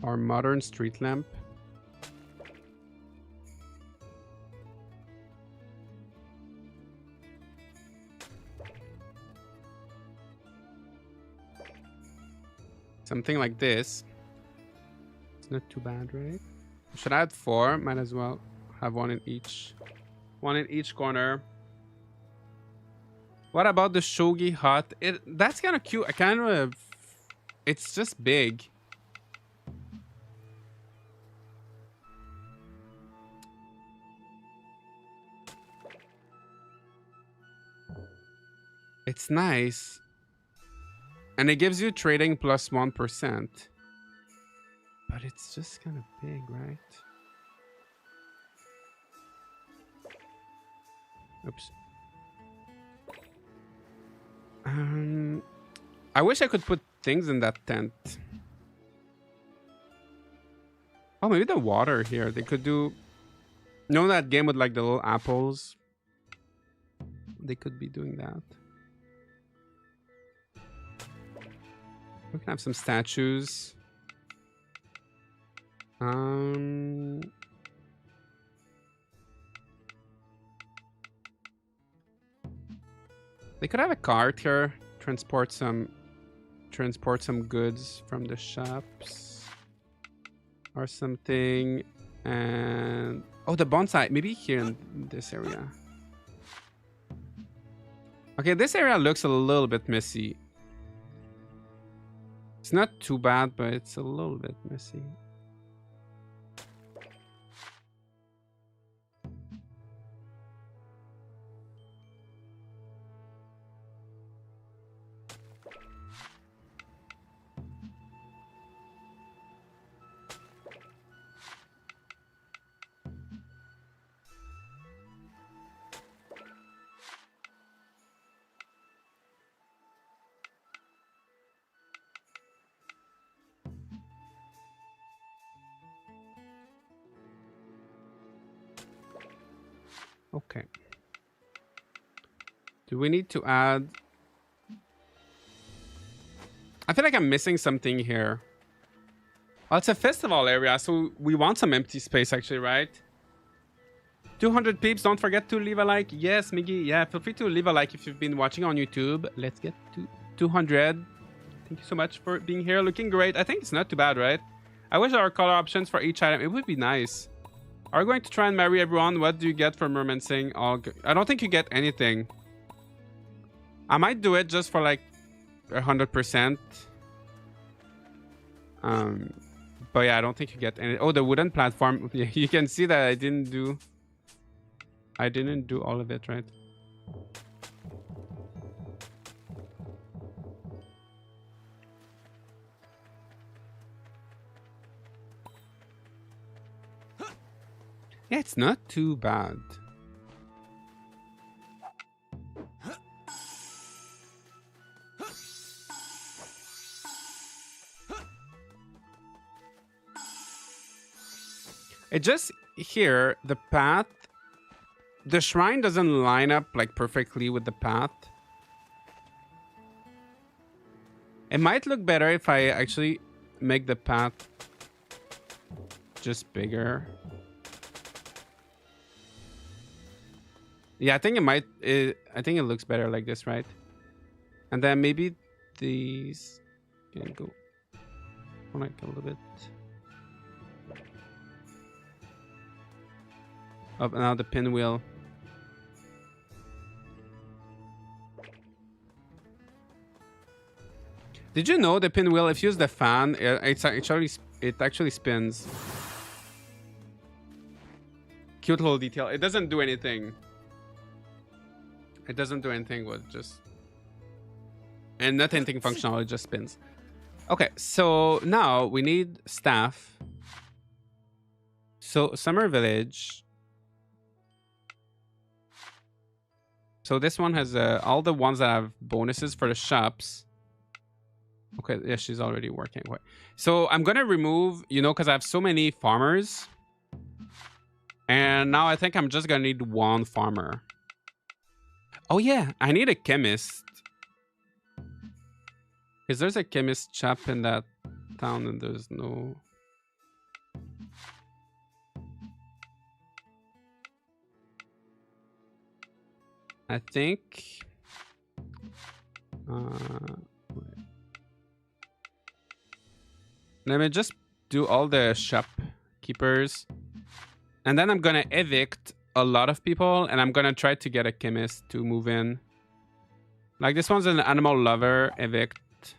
or modern street lamp. Something like this. It's not too bad, right? Should I add 4? Might as well have one in each. One in each corner. What about the shogi hut? That's kind of cute. I kind of. It's just big. It's nice. And it gives you trading plus 1%. But it's just kind of big, right? Oops. I wish I could put things in that tent. Oh, maybe the water here. They could do... You know that game with like the little apples? They could be doing that. We can have some statues. They could have a cart here. Transport some goods from the shops. or something. And oh, the bonsai, maybe here in this area. Okay, this area looks a little bit messy. It's not too bad, but it's a little bit messy. Okay. Do we need to add? I feel like I'm missing something here. Well, it's a festival area, so we want some empty space actually, right? 200 peeps, don't forget to leave a like. Yes, Miggy, yeah, feel free to leave a like if you've been watching on YouTube. Let's get to 200. Thank you so much for being here. Looking great. I think it's not too bad, right? I wish there were color options for each item. It would be nice. Are we going to try and marry everyone? What do you get for mermancing? I don't think you get anything. I might do it just for like 100%. But yeah, I don't think you get any. Oh, the wooden platform. You can see that I didn't do all of it, right? Yeah, it's not too bad. It just here, the path, the shrine doesn't line up like perfectly with the path. It might look better if I actually make the path just bigger. Yeah, I think it might. I think it looks better like this, right? And then maybe these can go like a little bit. Oh, now the pinwheel. Did you know the pinwheel? If you use the fan, it actually spins. Cute little detail. It doesn't do anything. It doesn't do anything with just... And not anything functional, it just spins. Okay, so now we need staff. So, Summer Village. So this one has all the ones that have bonuses for the shops. Okay, yeah, she's already working. Wait. So I'm going to remove, you know, because I have so many farmers. And now I think I'm just going to need one farmer. Oh, yeah. I need a chemist. Because there's a chemist shop in that town and there's no... I think... Let me just do all the shopkeepers. And then I'm going to evict a lot of people. And I'm going to try to get a chemist to move in. Like this one's an animal lover. Evict.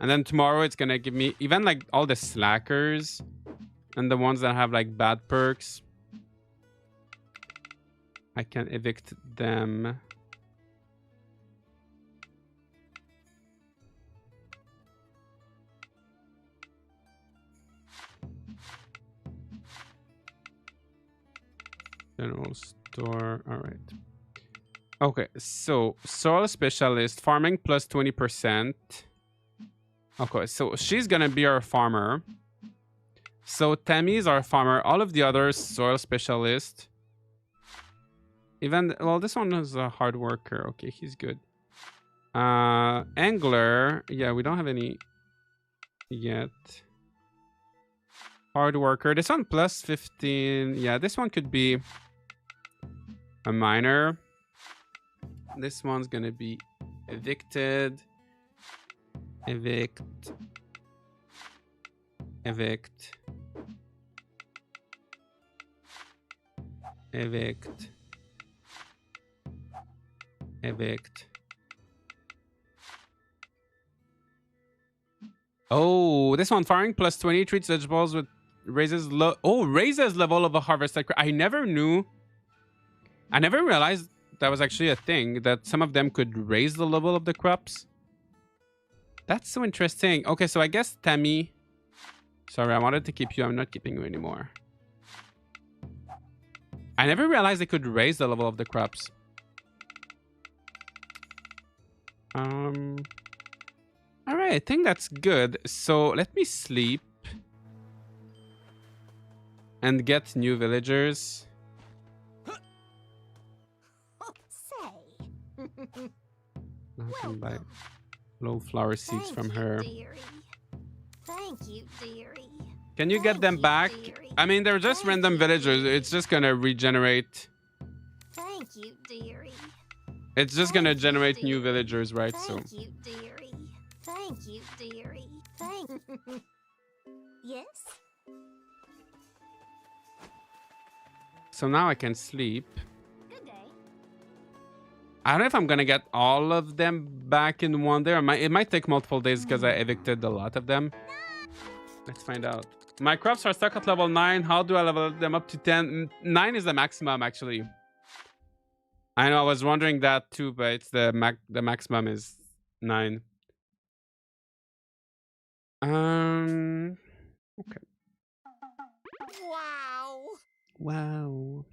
And then tomorrow it's going to give me even like all the slackers. And the ones that have like bad perks. I can evict them. General store. All right. Okay, so soil specialist, farming plus 20%. Okay, so she's gonna be our farmer. So Tammy's our farmer. All of the others, soil specialist. Even, well, this one is a hard worker. Okay, he's good. Angler. Yeah, we don't have any yet. Hard worker. This one plus 15. Yeah, this one could be a miner. This one's gonna be evicted. Evict. Evict. Evict. Evict. Oh, this one, firing plus 20 treats vegetables with raises raises level of a harvested crop. I never realized that was actually a thing, that some of them could raise the level of the crops. That's so interesting. Okay, so I guess Tammy. Sorry, I wanted to keep you. I'm not keeping you anymore. I never realized they could raise the level of the crops. All right, I think that's good. So let me sleep and get new villagers. Say. I can buy low flower seeds from her. Dearie. Thank you, dearie. Can you get them back? Dearie. I mean, they're just random villagers. It's just gonna regenerate. Thank you, dearie. It's just gonna generate new villagers, right? So. Thank you, dearie. Thank you, dearie. Thank. Yes. So now I can sleep. Good day. I don't know if I'm gonna get all of them back in one day. It might take multiple days because I evicted a lot of them. Let's find out. My crops are stuck at level 9. How do I level them up to 10? 9 is the maximum, actually. I know, I was wondering that too, but it's the maximum is 9. Okay. Wow. Wow.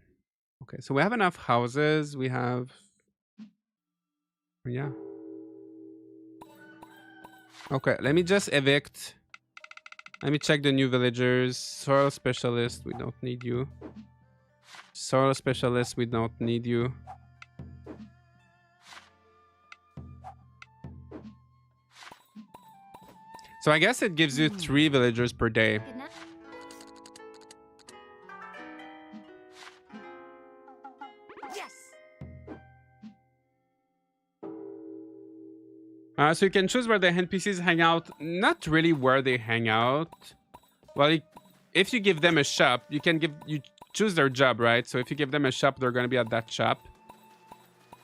Okay, so we have enough houses. We have... Yeah. Okay, let me just evict. Let me check the new villagers. Soil specialist, we don't need you. Soil specialist, we don't need you. So I guess it gives you 3 villagers per day. Good night. Yes. So you can choose where the NPCs hang out. Not really where they hang out. Well, if you give them a shop, you choose their job, right? So if you give them a shop, they're going to be at that shop.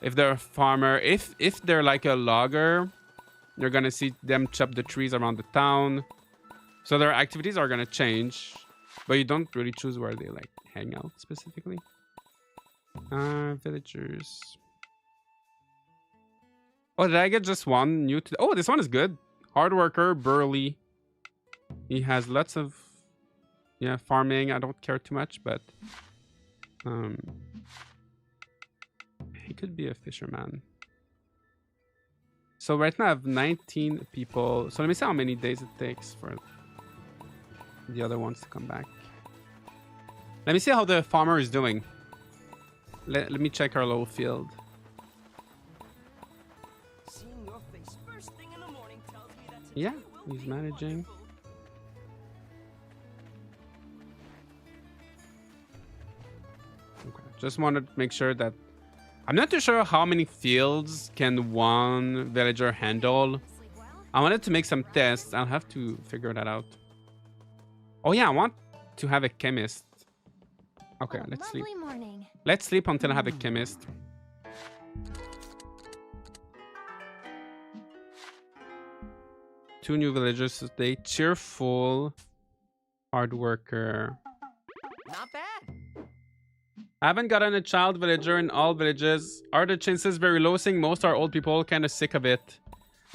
If they're a farmer, if they're like a logger, you're going to see them chop the trees around the town. So their activities are going to change, but you don't really choose where they like hang out specifically. Villagers. Oh, did I get just one new? Oh, this one is good. Hard worker, burly. He has lots of, yeah, farming. I don't care too much, but he could be a fisherman. So right now I have 19 people. So let me see how many days it takes for the other ones to come back. Let me see how the farmer is doing. Let me check our little field. Seeing your face first thing in the morning tells me that Yeah, today will he's be managing. wonderful. Okay. Just wanted to make sure that I'm not too sure how many fields can one villager handle. Sleep well? I wanted to make some tests. I'll have to figure that out. Oh yeah, I want to have a chemist. Okay, A let's sleep. lovely morning. Let's sleep until I have a chemist. Two new villagers today. Cheerful, hard worker. Not bad. I haven't gotten a child villager in all villages. Are the chances very low, seeing most are old people, kind of sick of it?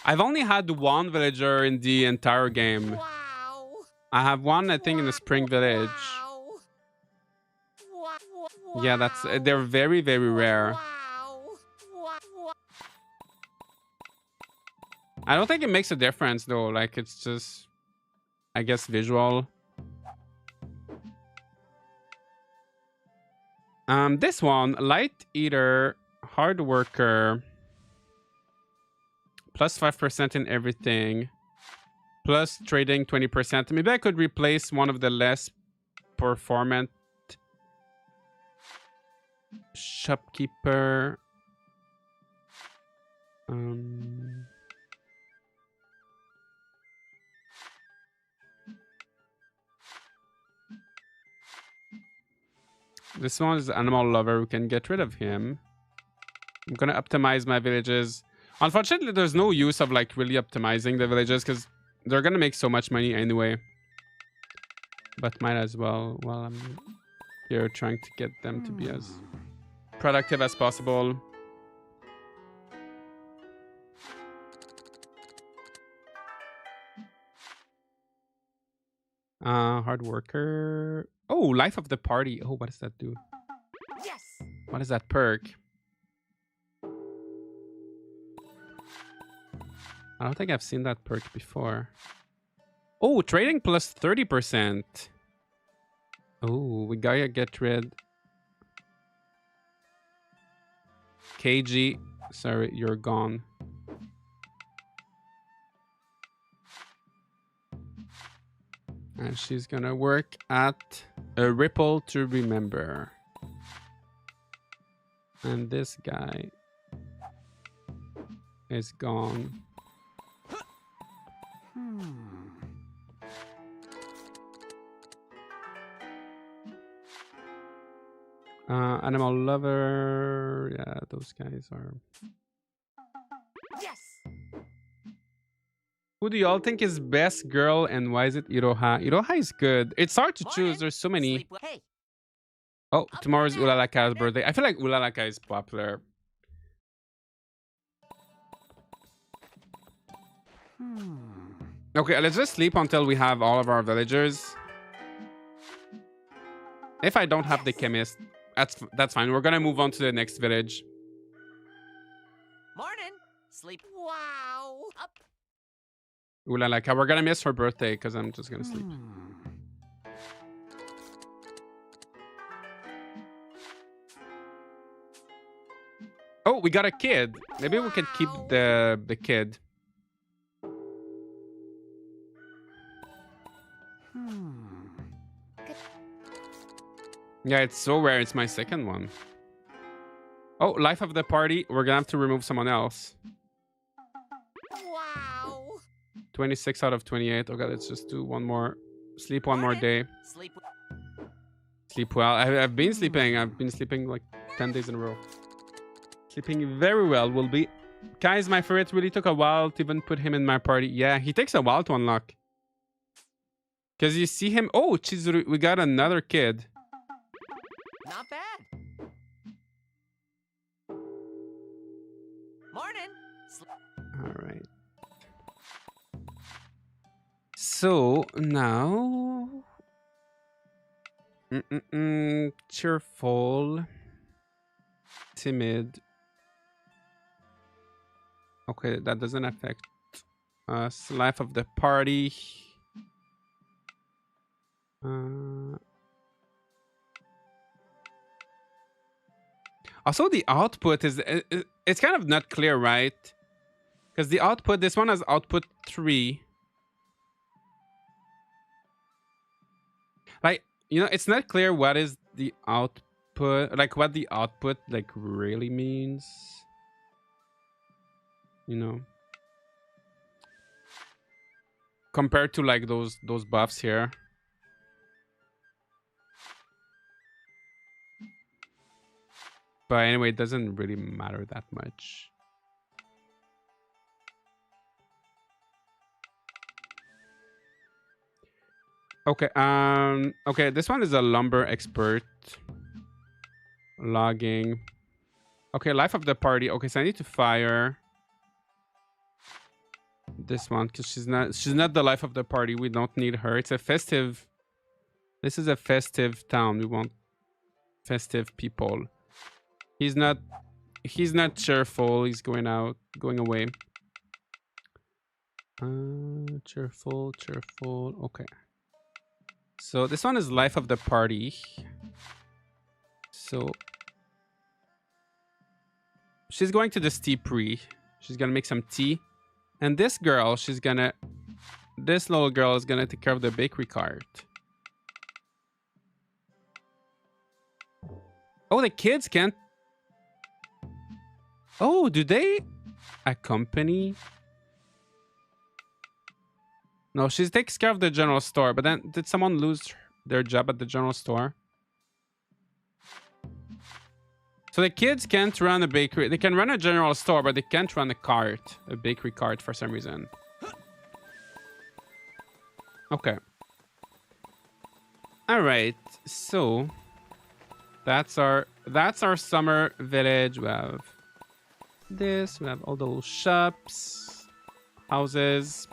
I've only had one villager in the entire game. Wow. I have one, I think, in the spring village. Wow. Wow. Yeah, that's they're very, very rare. Wow. Wow. I don't think it makes a difference though. Like, it's just, I guess, visual. This one, light eater, hard worker, plus 5% in everything, plus trading 20%. Maybe I could replace one of the less performant shopkeeper. This one is animal lover. We can get rid of him. I'm gonna optimize my villages. Unfortunately, there's no use of like really optimizing the villages because they're gonna make so much money anyway. But might as well while I'm here trying to get them to be as productive as possible. Hard worker. Oh, life of the party. Oh, what does that do? Yes. What is that perk? I don't think I've seen that perk before. Oh, trading plus 30%. Oh, we gotta get rid. KG, sorry, you're gone. And she's gonna work at a ripple to remember. And this guy is gone. Animal lover. Yeah, those guys are. Yes. Who do y'all think is best girl and why is it Iroha? Iroha is good. It's hard to choose. Morning. There's so many. Sleep well. Hey. Oh, Up tomorrow's for that. Ulalaka's birthday. I feel like Ulalaka is popular. Okay, let's just sleep until we have all of our villagers. If I don't have the chemist, that's fine. We're gonna move on to the next village. Morning. Sleep. Wow. Up. Ulalaka, we're gonna miss her birthday because I'm just gonna sleep. Oh, we got a kid. Maybe we could keep the kid. Yeah, it's so rare. It's my second one. Oh, life of the party. We're gonna have to remove someone else. Wow. 26 out of 28. Okay, let's just do one more. Sleep one more day. Sleep. Sleep well. I've been sleeping. I've been sleeping like 10 days in a row. Sleeping very well will be. Kai is my favorite. Really took a while to even put him in my party. Yeah, he takes a while to unlock. Because you see him. Oh, Chizuru. We got another kid. Not bad. Morning. All right. So now, cheerful, timid. Okay, that doesn't affect us. Life of the party. Also, the output is it's kind of not clear, right? Because the output, this one has output 3. Like, you know, it's not clear what is the output, like what the output like really means. You know, compared to like those buffs here. But anyway, it doesn't really matter that much. Okay, okay, this one is a lumber expert. Logging. Okay, life of the party. Okay, so I need to fire this one because she's not the life of the party. We don't need her. It's a festive. This is a festive town. We want festive people. He's not cheerful. He's going away. Cheerful. Okay. So this one is life of the party. So she's going to the steepery. She's gonna make some tea. And this little girl is gonna take care of the bakery cart. Oh, the kids can't. Oh, do they accompany? No, she takes care of the general store. But then, did someone lose their job at the general store? So the kids can't run a bakery. They can run a general store, but they can't run a cart, a bakery cart for some reason. Okay. All right. So that's our summer village. We have this. We have all the little shops, houses,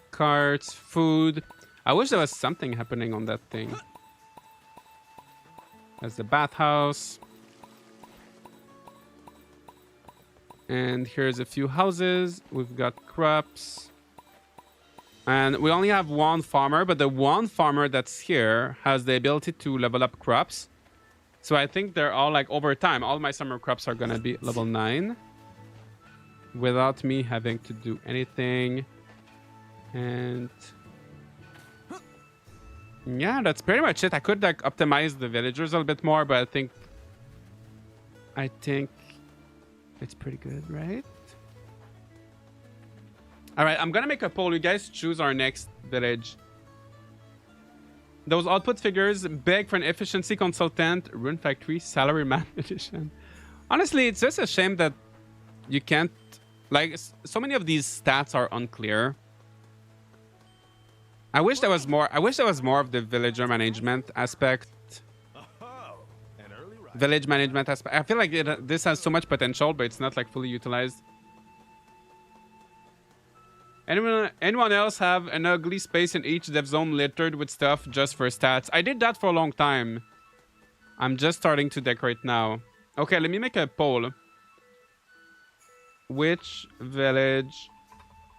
carts, food. I wish there was something happening on that thing. There's the bathhouse. And here's a few houses. We've got crops. And we only have one farmer, but the one farmer that's here has the ability to level up crops. So I think they're all like over time. All my summer crops are gonna be level 9 without me having to do anything. And yeah, that's pretty much it. I could like optimize the villagers a little bit more, but I think it's pretty good, right? All right, I'm gonna make a poll. You guys choose our next village. Those output figures beg for an efficiency consultant, Rune Factory, Salaryman edition. Honestly, it's just a shame that you can't, like, so many of these stats are unclear. I wish there was more. I wish there was more of the villager management aspect. Village management aspect. I feel like this has so much potential, but it's not like fully utilized. Anyone else have an ugly space in each dev zone littered with stuff just for stats? I did that for a long time. I'm just starting to decorate now. Okay, let me make a poll. Which village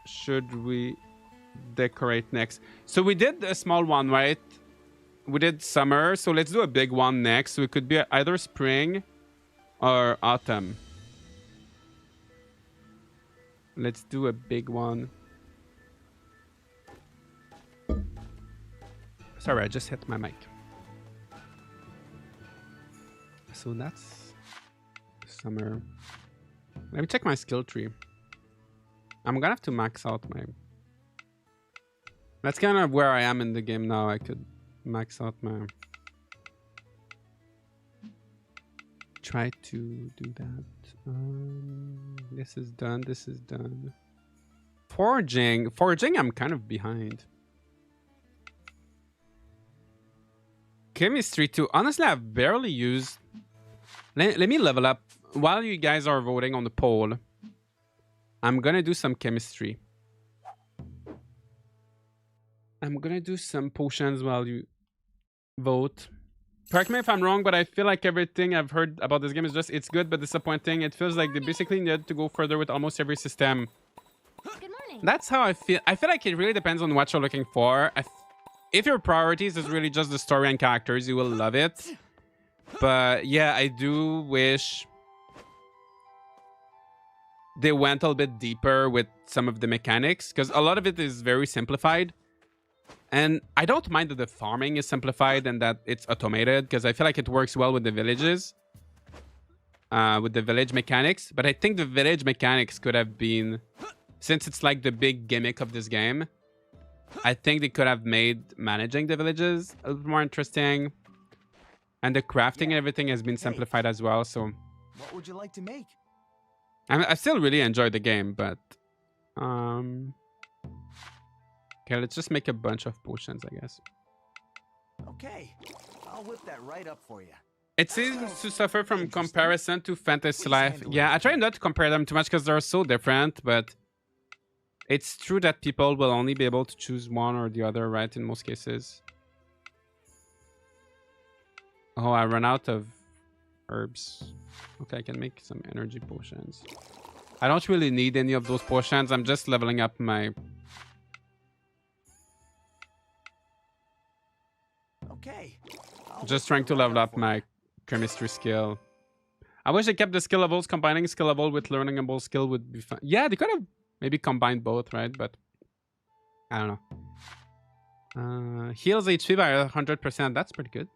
should we decorate next? So we did a small one, right? We did summer, so let's do a big one next. So it could be either spring or autumn. Let's do a big one. Sorry, I just hit my mic. So that's summer. Let me check my skill tree. I'm gonna have to max out my... That's kind of where I am in the game now. I could max out my... Try to do that. This is done. This is done. Foraging. Foraging, I'm kind of behind. Chemistry too. Honestly, I've barely used... Let me level up. While you guys are voting on the poll, I'm gonna do some chemistry. I'm gonna do some potions while you vote. Correct me if I'm wrong, but I feel like everything I've heard about this game is just, it's good but disappointing. It feels like they basically need to go further with almost every system. Good morning. That's how I feel. I feel like it really depends on what you're looking for. If your priorities is really just the story and characters, you will love it. But yeah, I do wish they went a little bit deeper with some of the mechanics, because a lot of it is very simplified. And I don't mind that the farming is simplified and that it's automated, because I feel like it works well with the villages, with the village mechanics. But I think the village mechanics could have been, since it's like the big gimmick of this game, I think they could have made managing the villages a little more interesting. And the crafting and everything has been simplified as well. So What would you like to make? I still really enjoy the game, but okay, let's just make a bunch of potions, I guess. Okay, I'll whip that right up for you. It seems to suffer from comparison to Fantasy Life. Yeah, I try not to compare them too much because they're so different, but it's true that people will only be able to choose one or the other, right, in most cases. Oh, I ran out of herbs. Okay, I can make some energy potions. I don't really need any of those potions. I'm just leveling up my... Okay. Just trying to level up my chemistry skill. I wish they kept the skill levels. Combining skill level with learnable skill would be fun. Yeah, they could have maybe combined both, right? But I don't know. Heals HP by 100%. That's pretty good.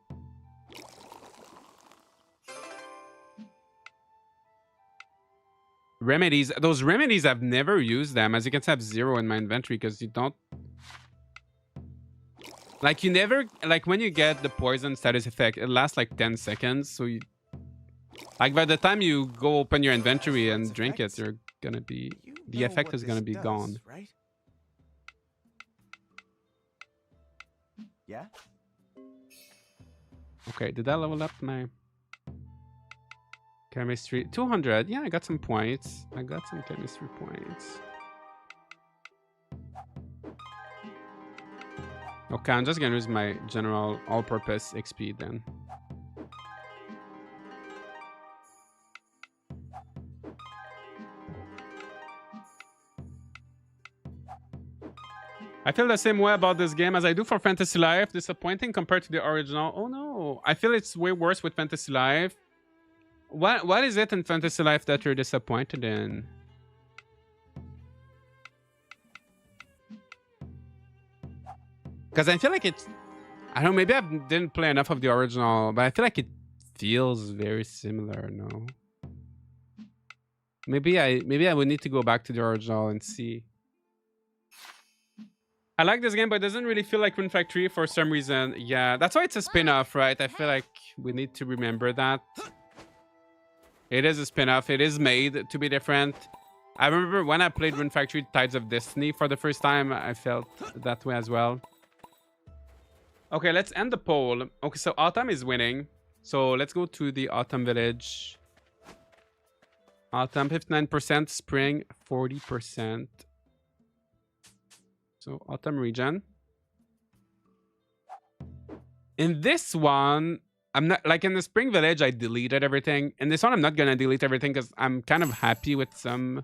Remedies. Those remedies, I've never used them. As you can see, I have 0 in my inventory because you don't... Like you never, like when you get the poison status effect, it lasts like 10 seconds. So you, like by the time you go open your inventory and drink it, you're gonna be, the effect is gonna be gone. Right? Yeah? Okay, did I level up my chemistry? 200. Yeah, I got some points. I got some chemistry points. Okay, I'm just gonna use my general all-purpose XP then. I feel the same way about this game as I do for Fantasy Life. Disappointing compared to the original. Oh no, I feel it's way worse with Fantasy Life. What is it in Fantasy Life that you're disappointed in? Because I feel like it's, I don't know, maybe I didn't play enough of the original, but I feel like it feels very similar, no? Maybe I would need to go back to the original and see. I like this game, but it doesn't really feel like Rune Factory for some reason. Yeah, that's why it's a spin-off, right? I feel like we need to remember that. It is a spin-off. It is made to be different. I remember when I played Rune Factory Tides of Destiny for the first time, I felt that way as well. Okay, let's end the poll. Okay, so Autumn is winning. So let's go to the Autumn Village. Autumn 59%, Spring 40%. So Autumn region. In this one, I'm not, like in the Spring Village, I deleted everything. In this one, I'm not gonna delete everything because I'm kind of happy with some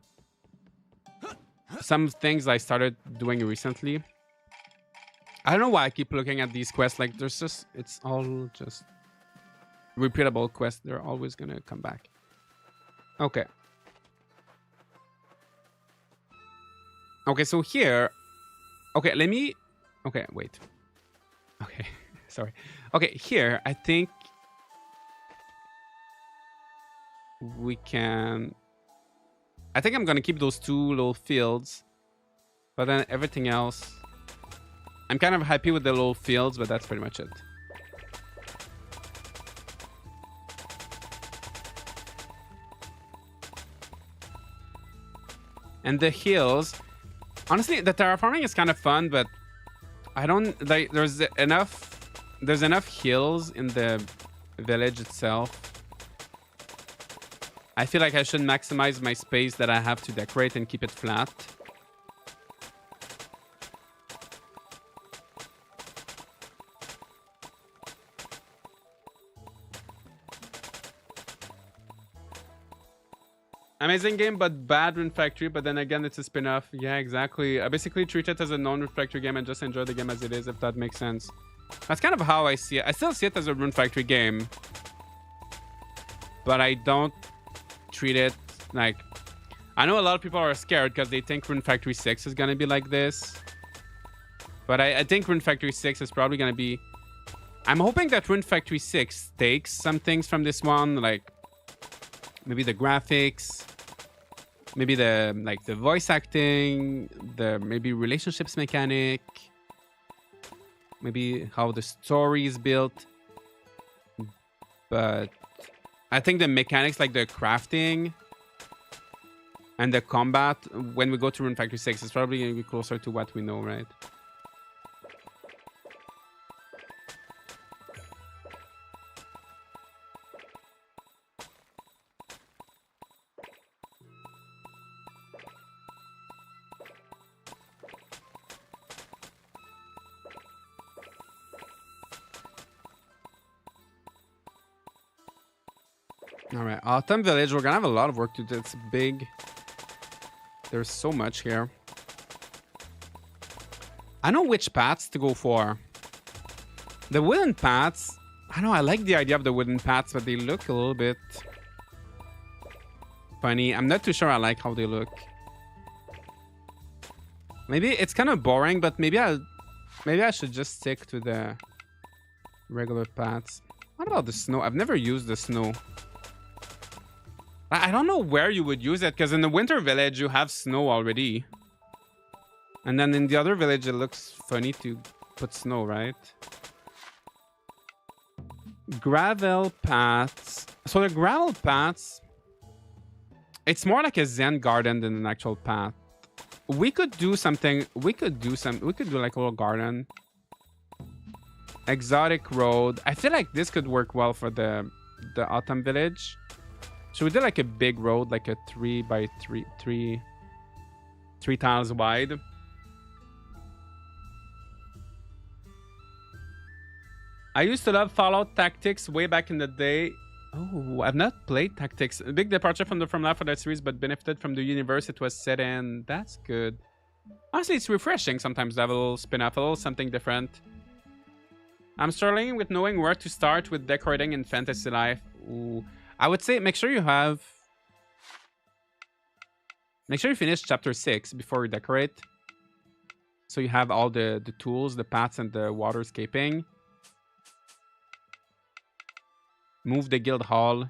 things I started doing recently. I don't know why I keep looking at these quests. Like there's just, it's all just repeatable quests. They're always gonna come back. Okay. Okay, so here, okay, let me, okay, wait. Okay, sorry. Okay, here, I think we can, I think I'm gonna keep those two little fields, but then everything else, I'm kind of happy with the little fields, but that's pretty much it. And the hills, honestly, the terraforming is kind of fun, but I don't like, there's enough hills in the village itself. I feel like I should maximize my space that I have to decorate and keep it flat. Amazing game, but bad Rune Factory. But then again, it's a spin-off. Yeah, exactly. I basically treat it as a non-Rune Factory game and just enjoy the game as it is, if that makes sense. That's kind of how I see it. I still see it as a Rune Factory game, but I don't treat it like... I know a lot of people are scared because they think Rune Factory 6 is going to be like this. But I think Rune Factory 6 is probably going to be... I'm hoping that Rune Factory 6 takes some things from this one, like maybe the graphics, maybe the like the voice acting, the maybe relationships mechanic, maybe how the story is built. But I think the mechanics, like the crafting and the combat, when we go to Rune Factory 6, is probably going to be closer to what we know, right? All right, Autumn Village. We're gonna have a lot of work to do. It's big. There's so much here. I know which paths to go for. The wooden paths. I know I like the idea of the wooden paths, but they look a little bit funny. I'm not too sure I like how they look. Maybe it's kind of boring, but maybe I should just stick to the regular paths. What about the snow? I've never used the snow. I don't know where you would use it, because in the winter village you have snow already, and then in the other village it looks funny to put snow, right? Gravel paths. So the gravel paths, it's more like a Zen garden than an actual path. We could do something. We could do like a little garden. Exotic road. I feel like this could work well for the autumn village. So we did like a big road, like a 3 by 3 tiles wide. I used to love Fallout Tactics way back in the day. Oh, I've not played Tactics. A big departure from the Left 4 Dead series, but benefited from the universe it was set in. That's good. Honestly, it's refreshing sometimes to have a little spin-off, a little something different. I'm struggling with knowing where to start with decorating in fantasy life. Ooh. I would say make sure you finish chapter 6 before you decorate. So you have all the tools, the paths, and the waterscaping. Move the guild hall.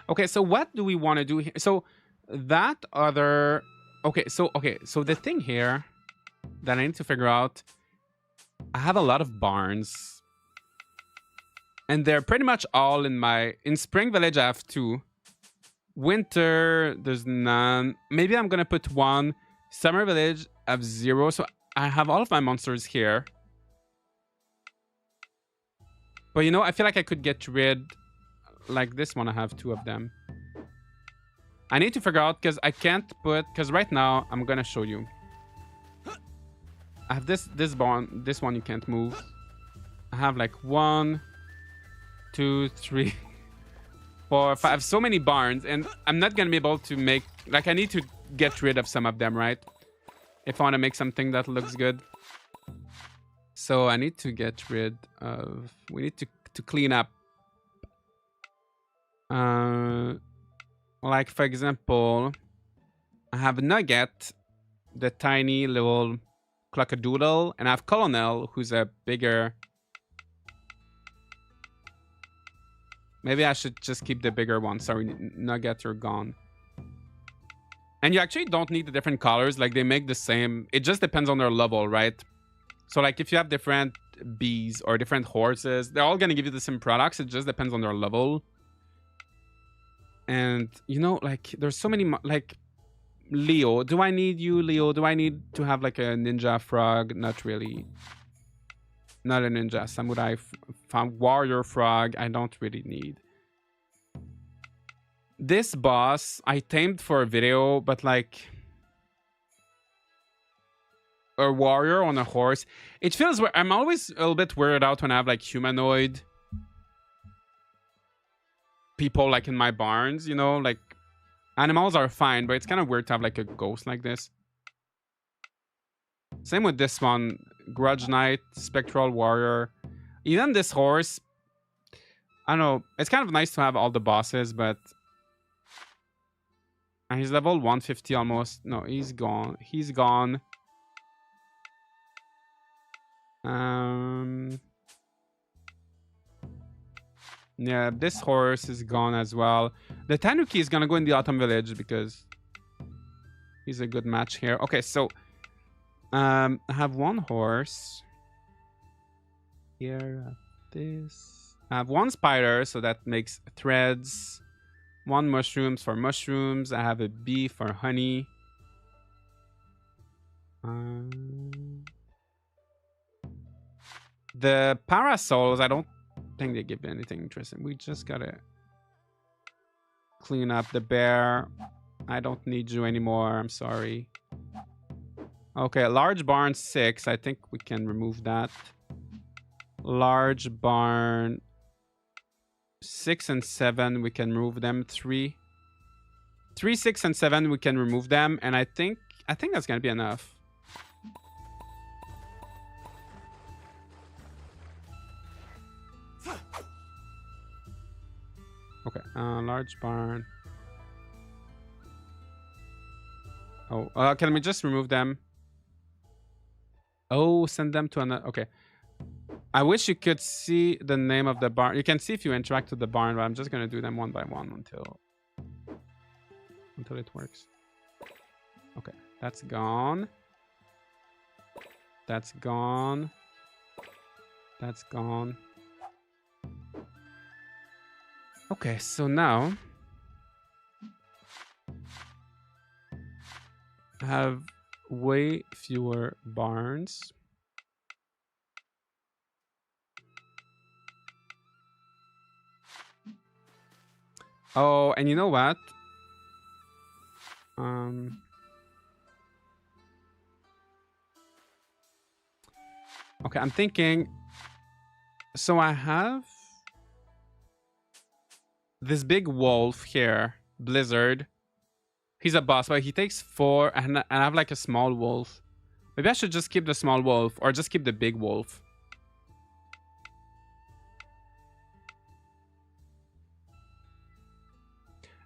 Okay, so what do we want to do here? So that other... Okay, so the thing here that I need to figure out, I have a lot of barns. And they're pretty much all in my... In Spring Village, I have 2. Winter, there's none. Maybe I'm going to put 1. Summer Village, I have 0. So I have all of my monsters here. But you know, I feel like I could get rid... Like this one, I have 2 of them. I need to figure out, because I can't put... Because right now, I'm going to show you. I have this barn. This one you can't move. I have like 1, 2, 3, 4, 5. So many barns. And I'm not going to be able to make... Like, I need to get rid of some of them, right? If I want to make something that looks good. So I need to get rid of... We need to clean up. Like, for example, I have Nugget, the tiny little Cluckadoodle, and I have Colonel, who's a bigger... Maybe I should just keep the bigger one. Sorry, Nuggets are gone. And you actually don't need the different colors. Like, they make the same. It just depends on their level, right? So, like, if you have different bees or different horses, they're all going to give you the same products. It just depends on their level. And, you know, like, there's so many... Like, Leo. Do I need you, Leo? Do I need to have, like, a ninja frog? Not really. Not a ninja. Samurai warrior frog. I don't really need. This boss, I tamed for a video, but, like... A warrior on a horse. It feels... I'm always a little bit weirded out when I have, like, humanoid... people, like, in my barns, you know? Like, animals are fine, but it's kind of weird to have, like, a ghost like this. Same with this one. Grudge Knight, Spectral Warrior. Even this horse, I don't know. It's kind of nice to have all the bosses, but... And he's level 150 almost. No, he's gone. He's gone. Yeah, this horse is gone as well. The Tanuki is gonna go in the Autumn Village because he's a good match here. Okay, so I have 1 horse here. This I have 1 spider, so that makes threads. 1 mushrooms for mushrooms. I have a bee for honey. The parasols, I don't think they give anything interesting. We just gotta clean up the bear. I don't need you anymore. I'm sorry. Okay, large barn 6. I think we can remove that. Large barn 6 and 7. We can remove them. 3, 6, and 7. We can remove them. And I think that's gonna be enough. Okay, large barn. Oh, can we just remove them? Oh, send them to another... Okay. I wish you could see the name of the barn. You can see if you interact with the barn, but I'm just going to do them one by one until it works. Okay, that's gone. That's gone. That's gone. Okay, so now I have way fewer barns. Oh, and you know what? Okay, I'm thinking. So I have this big wolf here, Blizzard. He's a boss, but he takes 4, and I have like a small wolf. Maybe I should just keep the small wolf, or just keep the big wolf.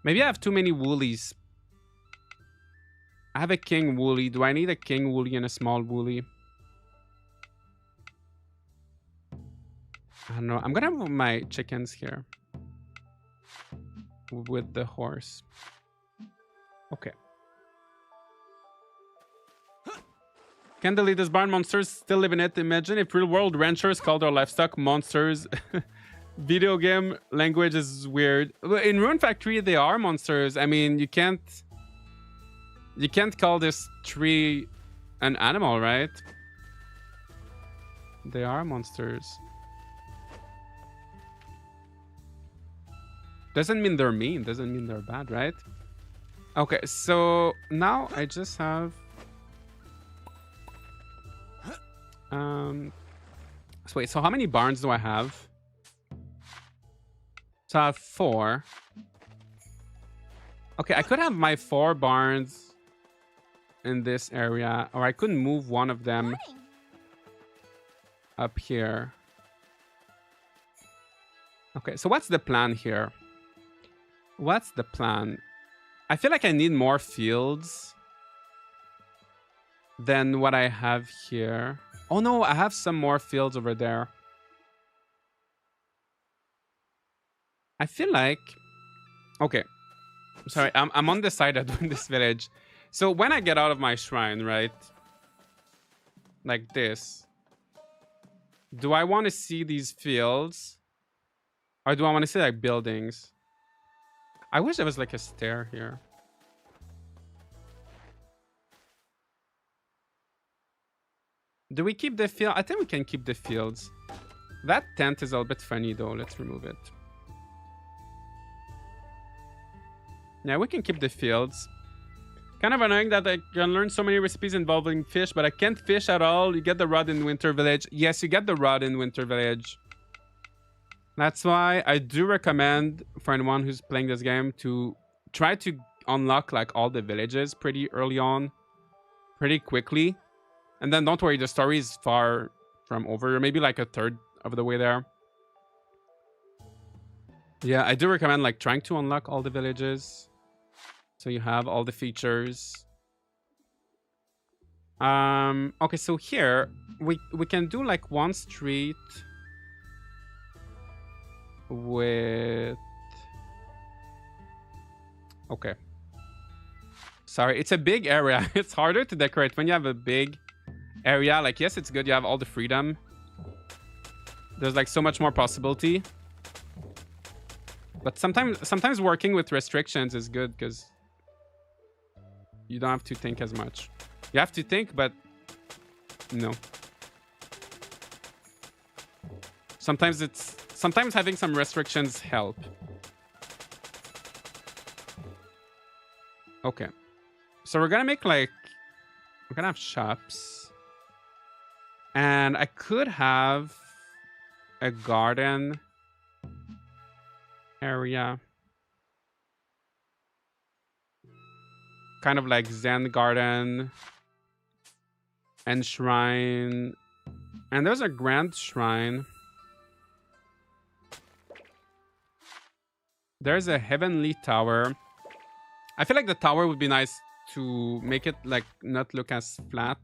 Maybe I have too many woolies. I have a king woolly. Do I need a king woolly and a small woolly? I don't know. I'm gonna move my chickens here with the horse. Okay. Can't delete this barn. Monsters still live in it. Imagine if real world ranchers called their livestock monsters. Video game language is weird. In Rune Factory, they are monsters. I mean, you can't call this tree an animal, right? They are monsters. Doesn't mean they're mean. Doesn't mean they're bad, right? Okay, so now I just have so wait, so how many barns do I have? So I have 4. Okay, I could have my 4 barns in this area, or I could move one of them up here. Okay, so what's the plan here? What's the plan? I feel like I need more fields than what I have here. Oh no, I have some more fields over there. I feel like... Okay. Sorry, I'm undecided on this village. So when I get out of my shrine, right? Like this. Do I want to see these fields? Or do I want to see like buildings? I wish there was like a stair here. Do we keep the field? I think we can keep the fields. That tent is a little bit funny though. Let's remove it. Yeah, we can keep the fields. Kind of annoying that I can learn so many recipes involving fish, but I can't fish at all. You get the rod in Winter Village. Yes, you get the rod in Winter Village. That's why I do recommend for anyone who's playing this game to try to unlock like all the villages pretty early on. Pretty quickly. And then don't worry, the story is far from over. Maybe like a third of the way there. Yeah, I do recommend like trying to unlock all the villages. So you have all the features. Okay, so here we can do like one street with... Okay. Sorry, it's a big area. It's harder to decorate when you have a big area. Like, yes, it's good. You have all the freedom. There's like so much more possibility. But sometimes working with restrictions is good because you don't have to think as much. You have to think, but no. Sometimes having some restrictions help. Okay. So we're gonna make like... We're gonna have shops. And I could have a garden area. Kind of like Zen garden and shrine. And there's a grand shrine. There's a heavenly tower. I feel like the tower would be nice to make it like not look as flat.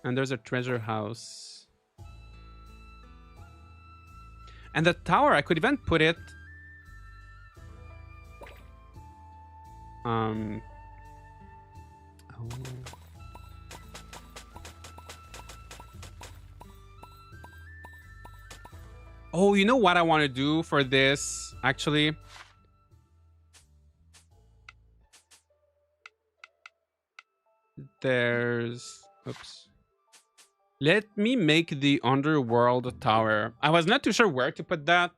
And there's a treasure house. And the tower, I could even put it... Oh. Oh, you know what I want to do for this, actually? There's... Oops. Let me make the underworld tower. I was not too sure where to put that.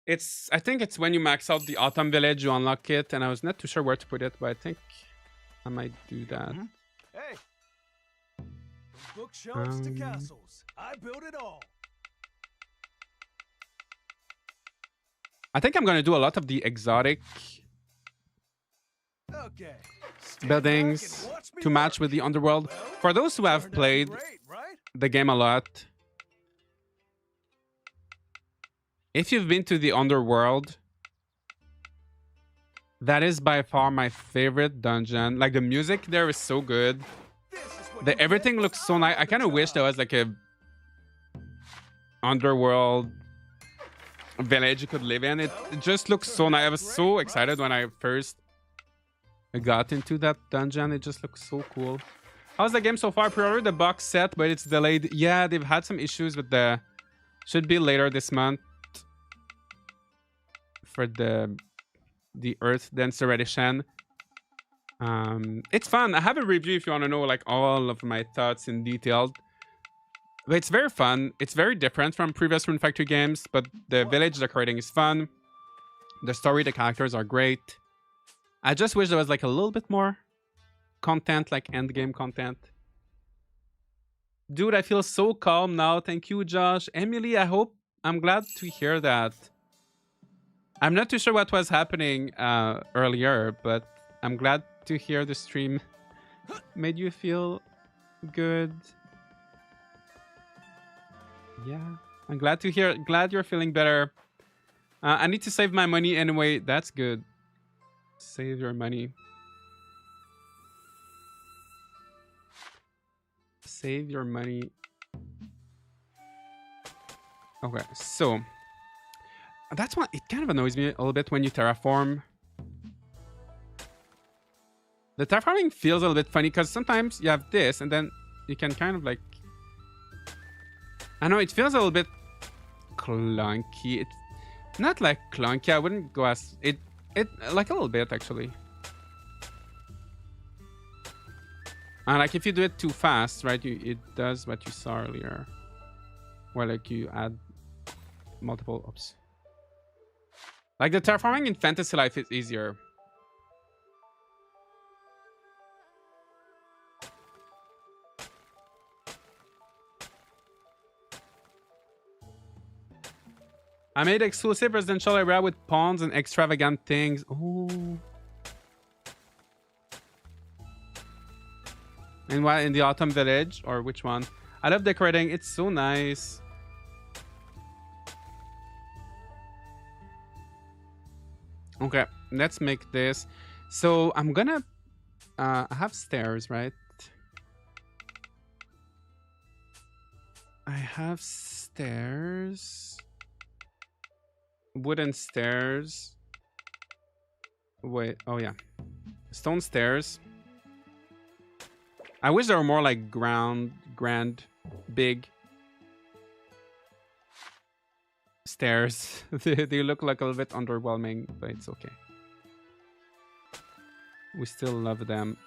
I think it's when you max out the autumn village, you unlock it, and I was not too sure where to put it, but I think I might do that. Hey, from bookshelves to castles, I built it all. I think I'm gonna do a lot of the exotic Okay. buildings to match with the underworld. For those who have played the game a lot, if you've been to the underworld, that is by far my favorite dungeon. Like, the music there is so good. Everything looks so nice. I kind of wish there was like a underworld village you could live in. It just looks so nice. I was so excited when I first got into that dungeon. It just looks so cool. How's the game so far? Pre-ordered the box set, but it's delayed. Yeah, they've had some issues with the... Should be later this month for the Earth Dancer edition. It's fun. I have a review if you want to know like all of my thoughts in detail. But it's very fun. It's very different from previous Rune Factory games, but the village decorating is fun. The story, the characters are great. I just wish there was like a little bit more content, like end game content. Dude, I feel so calm now. Thank you, Josh. Emily, I'm glad to hear that. I'm not too sure what was happening earlier, but I'm glad to hear the stream made you feel good. Yeah, I'm glad to hear. Glad you're feeling better. I need to save my money anyway. That's good. Save your money. Save your money. Okay, so that's why it kind of annoys me a little bit when you terraform. The terraforming feels a little bit funny because sometimes you have this and then you can kind of like... I know it feels a little bit clunky. It's not like clunky. I wouldn't go as... It like a little bit actually. And like if you do it too fast, right? It does what you saw earlier. Where like you add multiple... Oops. Like the terraforming in Fantasy Life is easier. I made exclusive residential area with ponds and extravagant things. Oh. And what, in the Autumn Village? Or which one? I love decorating. It's so nice. Okay, let's make this. So I'm gonna... I have stairs, right? I have stairs... Wooden stairs. Wait, oh yeah. Stone stairs. I wish there were more like grand, big stairs. They look like a little bit underwhelming, but it's okay. We still love them.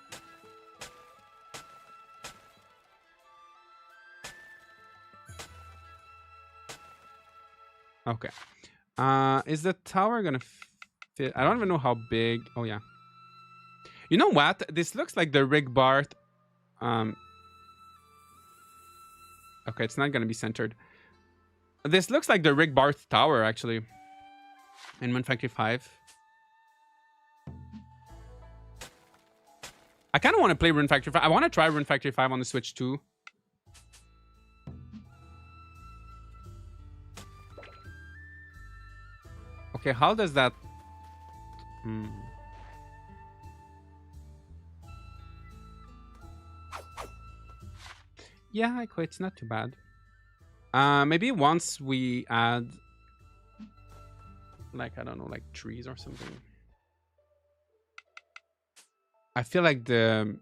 Okay. Is the tower gonna fit? I don't even know how big. Oh yeah. You know what? This looks like the Rig Bart. Okay, it's not gonna be centered. This looks like the Rig Barth Tower actually. In Rune Factory 5. I kind of want to play Rune Factory 5. I want to try Rune Factory 5 on the Switch too. Okay, how does that... Yeah, I quit. It's not too bad. Maybe once we add... Like, I don't know, like trees or something. I feel like the...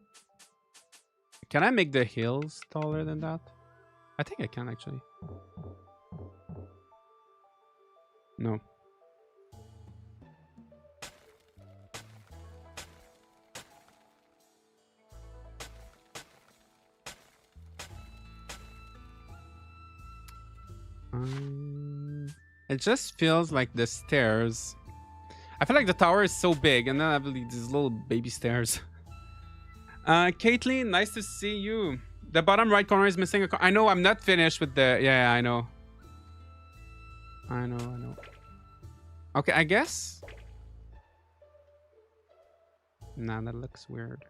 Can I make the hills taller than that? I think I can, actually. No. It just feels like the stairs. I feel like the tower is so big, and then I have these little baby stairs. Caitlin, nice to see you. The bottom right corner is missing a. I know I'm not finished with the. Yeah, I know. I know. Okay, I guess. Nah, that looks weird.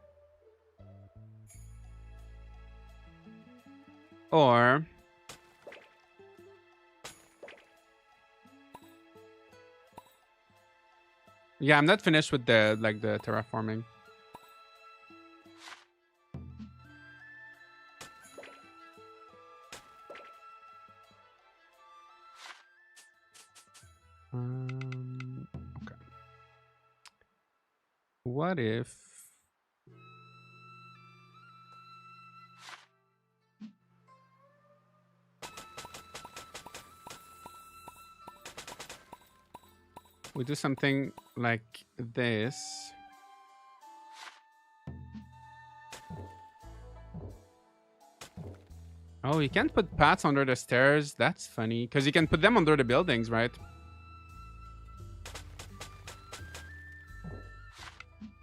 Or. Yeah, I'm not finished with the the terraforming. Okay. What if we do something like this? Oh, you can't put paths under the stairs. That's funny, because you can put them under the buildings, right?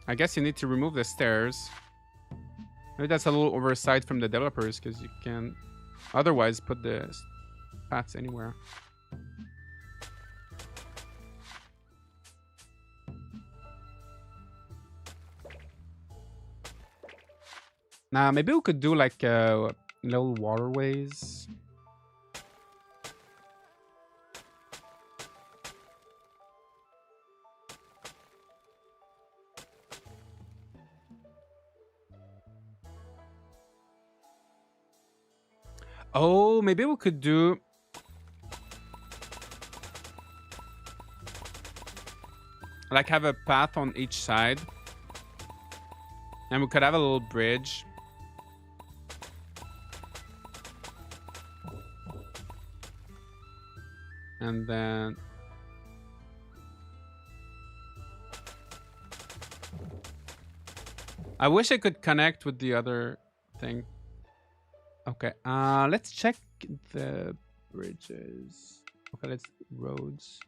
I guess you need to remove the stairs. Maybe that's a little oversight from the developers, because you can otherwise put the paths anywhere. Nah, maybe we could do like little waterways. Oh, maybe we could do like have a path on each side, and we could have a little bridge. And then I wish I could connect with the other thing. Okay, let's check the bridges. Okay, let's roads.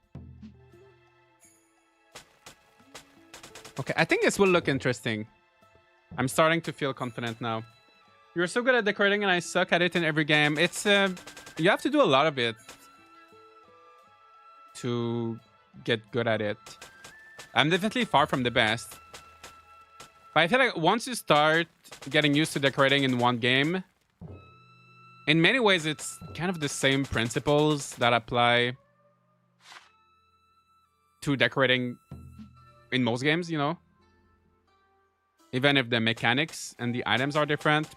Okay, I think this will look interesting. I'm starting to feel confident now. You're so good at decorating and I suck at it in every game. It's you have to do a lot of it to get good at it. I'm definitely far from the best. But I feel like once you start getting used to decorating in one game, in many ways it's kind of the same principles that apply to decorating in most games, you know? Even if the mechanics and the items are different.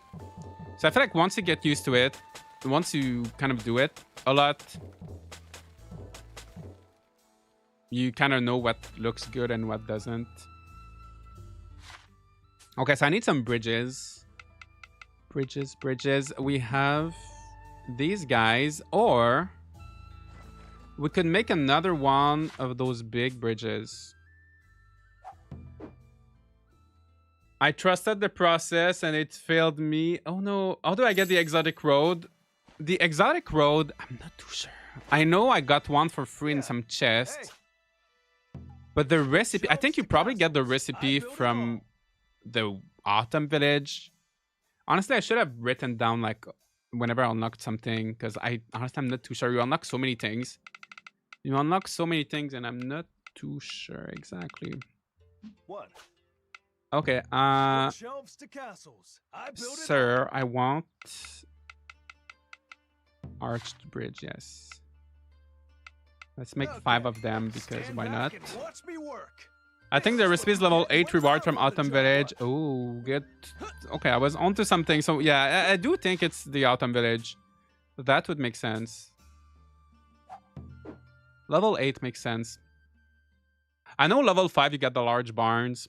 So I feel like once you get used to it, once you kind of do it a lot, you kind of know what looks good and what doesn't. Okay, so I need some bridges. Bridges. We have these guys, or we could make another one of those big bridges. I trusted the process and it failed me. Oh no, how do I get the exotic road? The exotic road, I'm not too sure. I know I got one for free in some chest. But the recipe, I think you probably get the recipe from the Autumn Village. Honestly, I should have written down like whenever I unlocked something, because honestly I'm not too sure. You unlock so many things. You unlock so many things and I'm not too sure exactly. One. Okay, Shelves to castles. I built it sir, I want arched bridge, yes. Let's make 5 of them, because why not? Watch me work. I think the recipe is level 8 reward from Autumn Village. Oh, good. Okay, I was onto something. So yeah, I do think it's the Autumn Village. That would make sense. Level 8 makes sense. I know level 5 you get the large barns.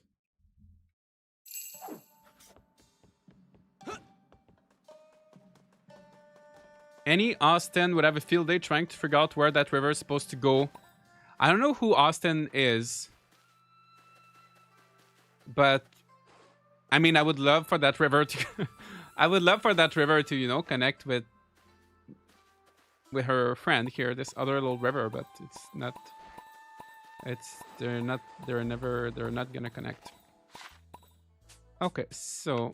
Any Austin would have a field day trying to figure out where that river is supposed to go. I don't know who Austin is. But I mean, I would love for that river to I would love for that river to, you know, connect with her friend here, this other little river, but it's not. They're not gonna connect. Okay, so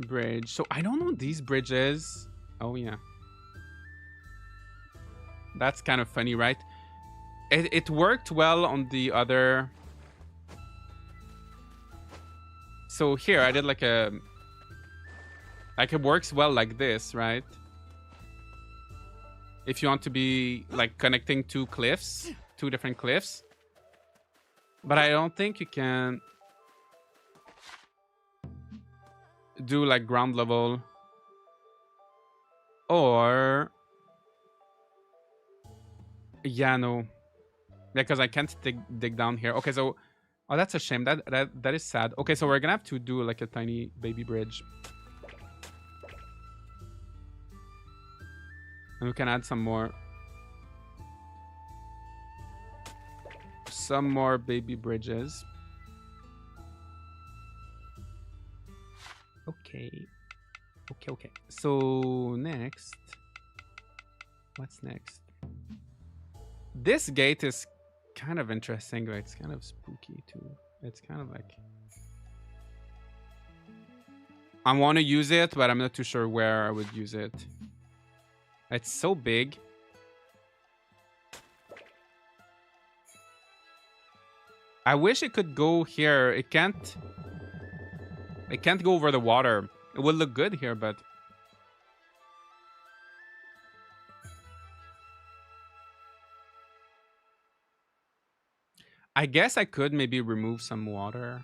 bridge. So I don't know these bridges. Oh yeah. That's kind of funny, right? It worked well on the other. So here I did like it works well like this, right? If you want to be like connecting two different cliffs. But I don't think you can do like ground level or yeah, no. Because I can't dig down here. Okay, so oh, that's a shame. That is sad. Okay, so we're gonna have to do like a tiny baby bridge. And we can add some more baby bridges. Okay. So next, what's next? This gate is kind of interesting, but it's kind of spooky too. It's kind of like I want to use it, but I'm not too sure where I would use it. It's so big. I wish it could go here. It can't go over the water. It would look good here, but I guess I could maybe remove some water.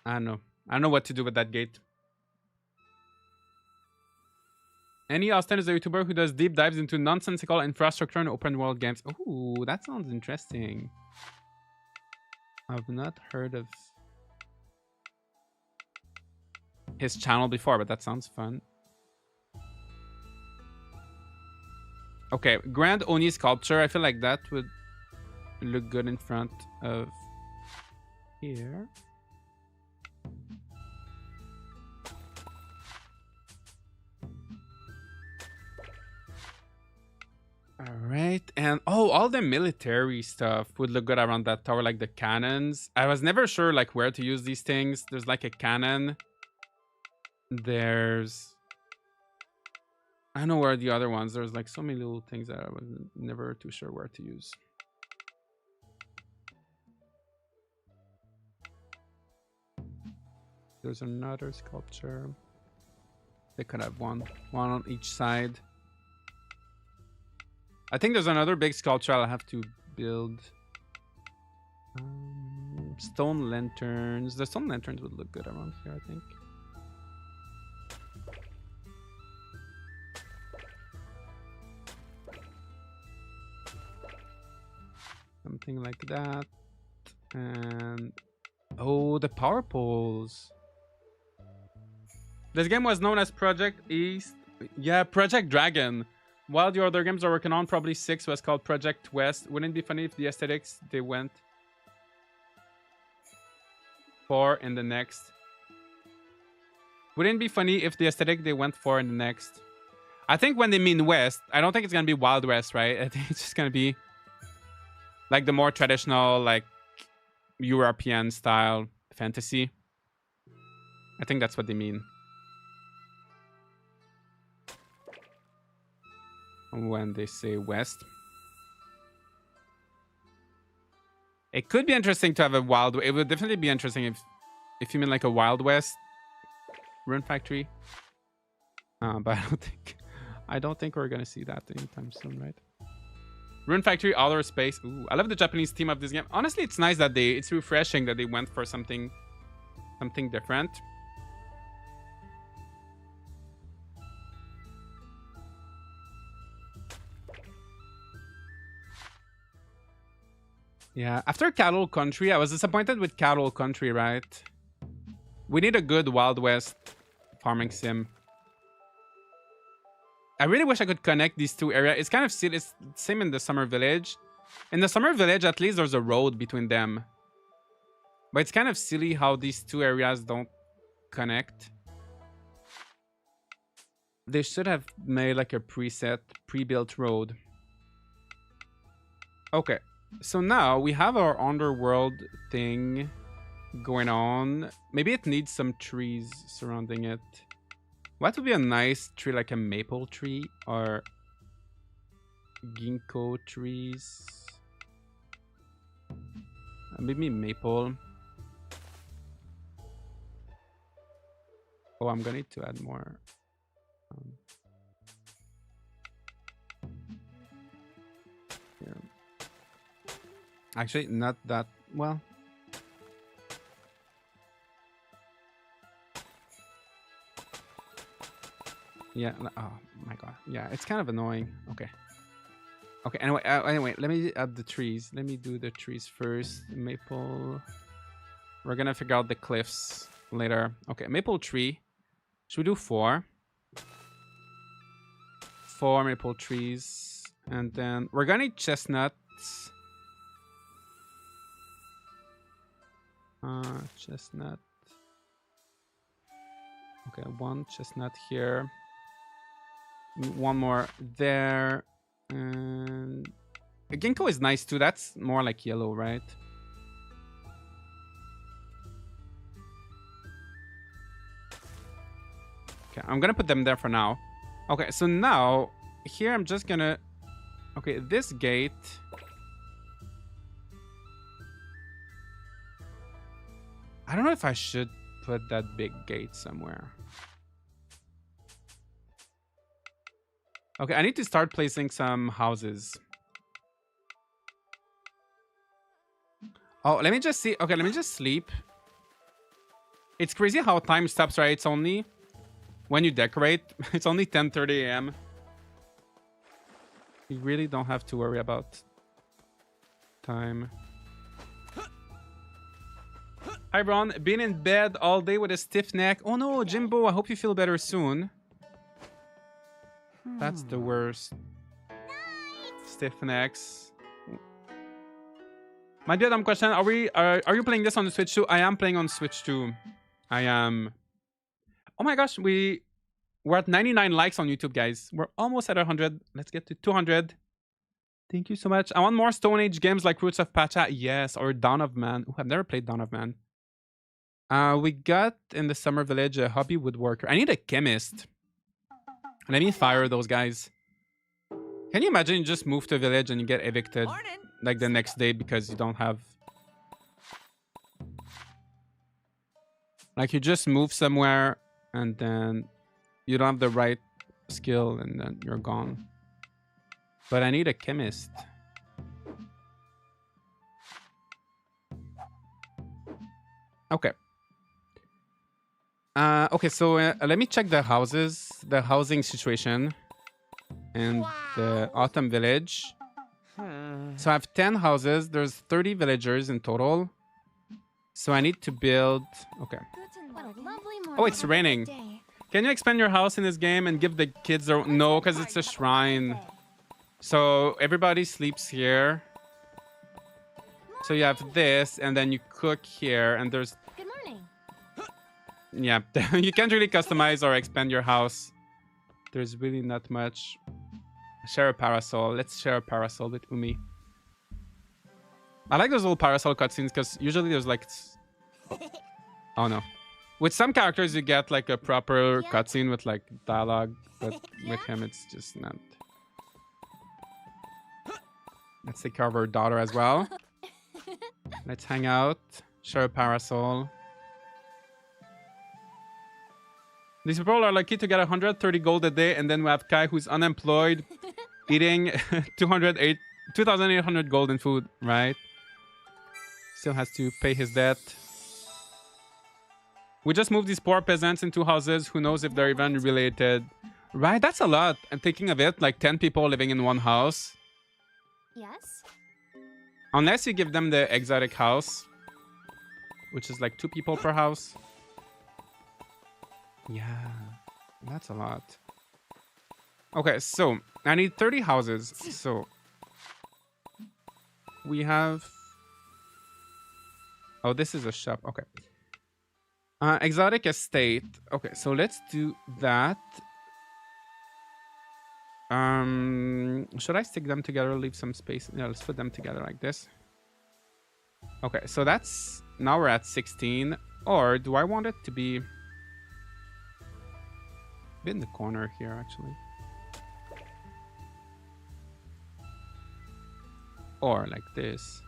I don't know. I don't know what to do with that gate. Any Austin is a YouTuber who does deep dives into nonsensical infrastructure and open world games. Ooh, that sounds interesting. I've not heard of his channel before, but that sounds fun. Okay, Grand Oni sculpture. I feel like that would look good in front of here. All right, and oh, all the military stuff would look good around that tower, like the cannons. I was never sure like where to use these things. There's like a cannon. There's I don't know where are the other ones. There's like so many little things that I was never too sure where to use. There's another sculpture. They could have one on each side. I think there's another big sculpture I'll have to build. Stone lanterns. The stone lanterns would look good around here, I think. Something like that. And oh, the power poles. This game was known as Project East. Yeah, Project Dragon. While the other games are working on, probably 6 was called Project West. Wouldn't it be funny if the aesthetics they went for in the next? Wouldn't it be funny if the aesthetic they went for in the next? I think when they mean West, I don't think it's gonna be Wild West, right? I think it's just gonna be like the more traditional, like European style fantasy. I think that's what they mean. When they say West. It could be interesting to have a Wild... It would definitely be interesting if you mean like a Wild West Rune Factory. But I don't think we're gonna see that anytime soon, right? Rune Factory, Outer Space. Ooh, I love the Japanese theme of this game. Honestly, it's nice that it's refreshing that they went for something different. Yeah, after Cattle Country, I was disappointed with Cattle Country, right? We need a good Wild West farming sim. I really wish I could connect these two areas. It's kind of silly. It's same in the summer village. In the summer village, at least there's a road between them. But it's kind of silly how these two areas don't connect. They should have made like a preset, pre-built road. Okay, so now we have our underworld thing going on. Maybe it needs some trees surrounding it. What would be a nice tree, like a maple tree or ginkgo trees? Maybe maple. Oh, I'm gonna need to add more. Here. Actually, not that well. Yeah. Oh my god. Yeah, it's kind of annoying. Okay. Okay. Anyway, let me add the trees. Let me do the trees first. Maple. We're gonna figure out the cliffs later. Okay, maple tree. Should we do 4? 4 maple trees, and then we're gonna need chestnuts. Chestnut. Okay, 1 chestnut here. 1 more there, and a ginkgo is nice too. That's more like yellow, right? Okay, I'm gonna put them there for now. Okay, so now here I'm just gonna... Okay, this gate... I don't know if I should put that big gate somewhere. Okay, I need to start placing some houses. Oh, let me just see. Okay, let me just sleep. It's crazy how time stops, right? It's only... When you decorate, it's only 10:30 a.m. You really don't have to worry about time. Hi, Ron. Been in bed all day with a stiff neck. Oh no, Jimbo, I hope you feel better soon. That's the worst. Stiff necks. My dear dumb question, are you playing this on the Switch too? I am playing on Switch too. I am. Oh my gosh, we're at 99 likes on YouTube, guys. We're almost at 100. Let's get to 200. Thank you so much. I want more Stone Age games like Roots of Pacha. Yes, or Dawn of Man. Ooh, I've never played Dawn of Man. We got in the Summer Village a hobby woodworker. I need a chemist. Let me fire those guys. Can you imagine you just move to a village and you get evicted like the next day because you don't have... Like you just move somewhere and then you don't have the right skill and then you're gone. But I need a chemist. Okay. Okay, so let me check the houses, the housing situation in the Autumn Village. So I have 10 houses. There's 30 villagers in total. So I need to build... Okay. Oh, it's raining. Can you expand your house in this game and give the kids their... No, because it's a shrine. So everybody sleeps here. So you have this, and then you cook here, and there's... Good morning. Yeah, you can't really customize or expand your house. There's really not much. Share a parasol. Let's share a parasol with Umi. I like those little parasol cutscenes because usually there's like... Oh no. With some characters you get like a proper cutscene with like dialogue, but with him it's just not. Let's take care of our daughter as well. Let's hang out. Share a parasol. These people are lucky to get 130 gold a day, and then we have Kai who's unemployed, eating 2,800 gold in food, right? Still has to pay his debt. We just moved these poor peasants into houses. Who knows if they're even related? Right, that's a lot. And thinking of it, like 10 people living in one house. Yes? Unless you give them the exotic house, which is like 2 people per house. Yeah, that's a lot. Okay, so I need 30 houses. So we have. Oh, this is a shop. Okay. Exotic estate. Okay, so let's do that. Should I stick them together? Leave some space. Yeah, let's put them together like this. Okay, so that's now we're at 16. Or do I want it to be a bit in the corner here, actually? Or like this.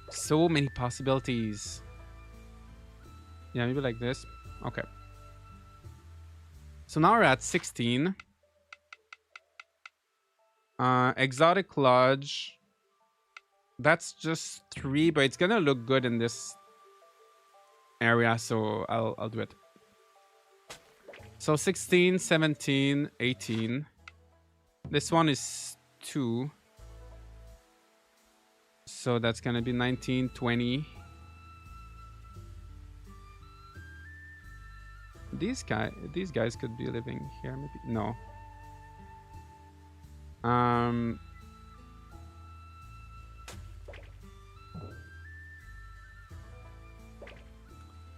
So many possibilities. Yeah, maybe like this. Okay. So now we're at 16. Exotic lodge. That's just 3, but it's gonna look good in this area, so I'll do it. So 16, 17, 18. This one is 2. So that's gonna be 19, 20. These guys could be living here, maybe. No.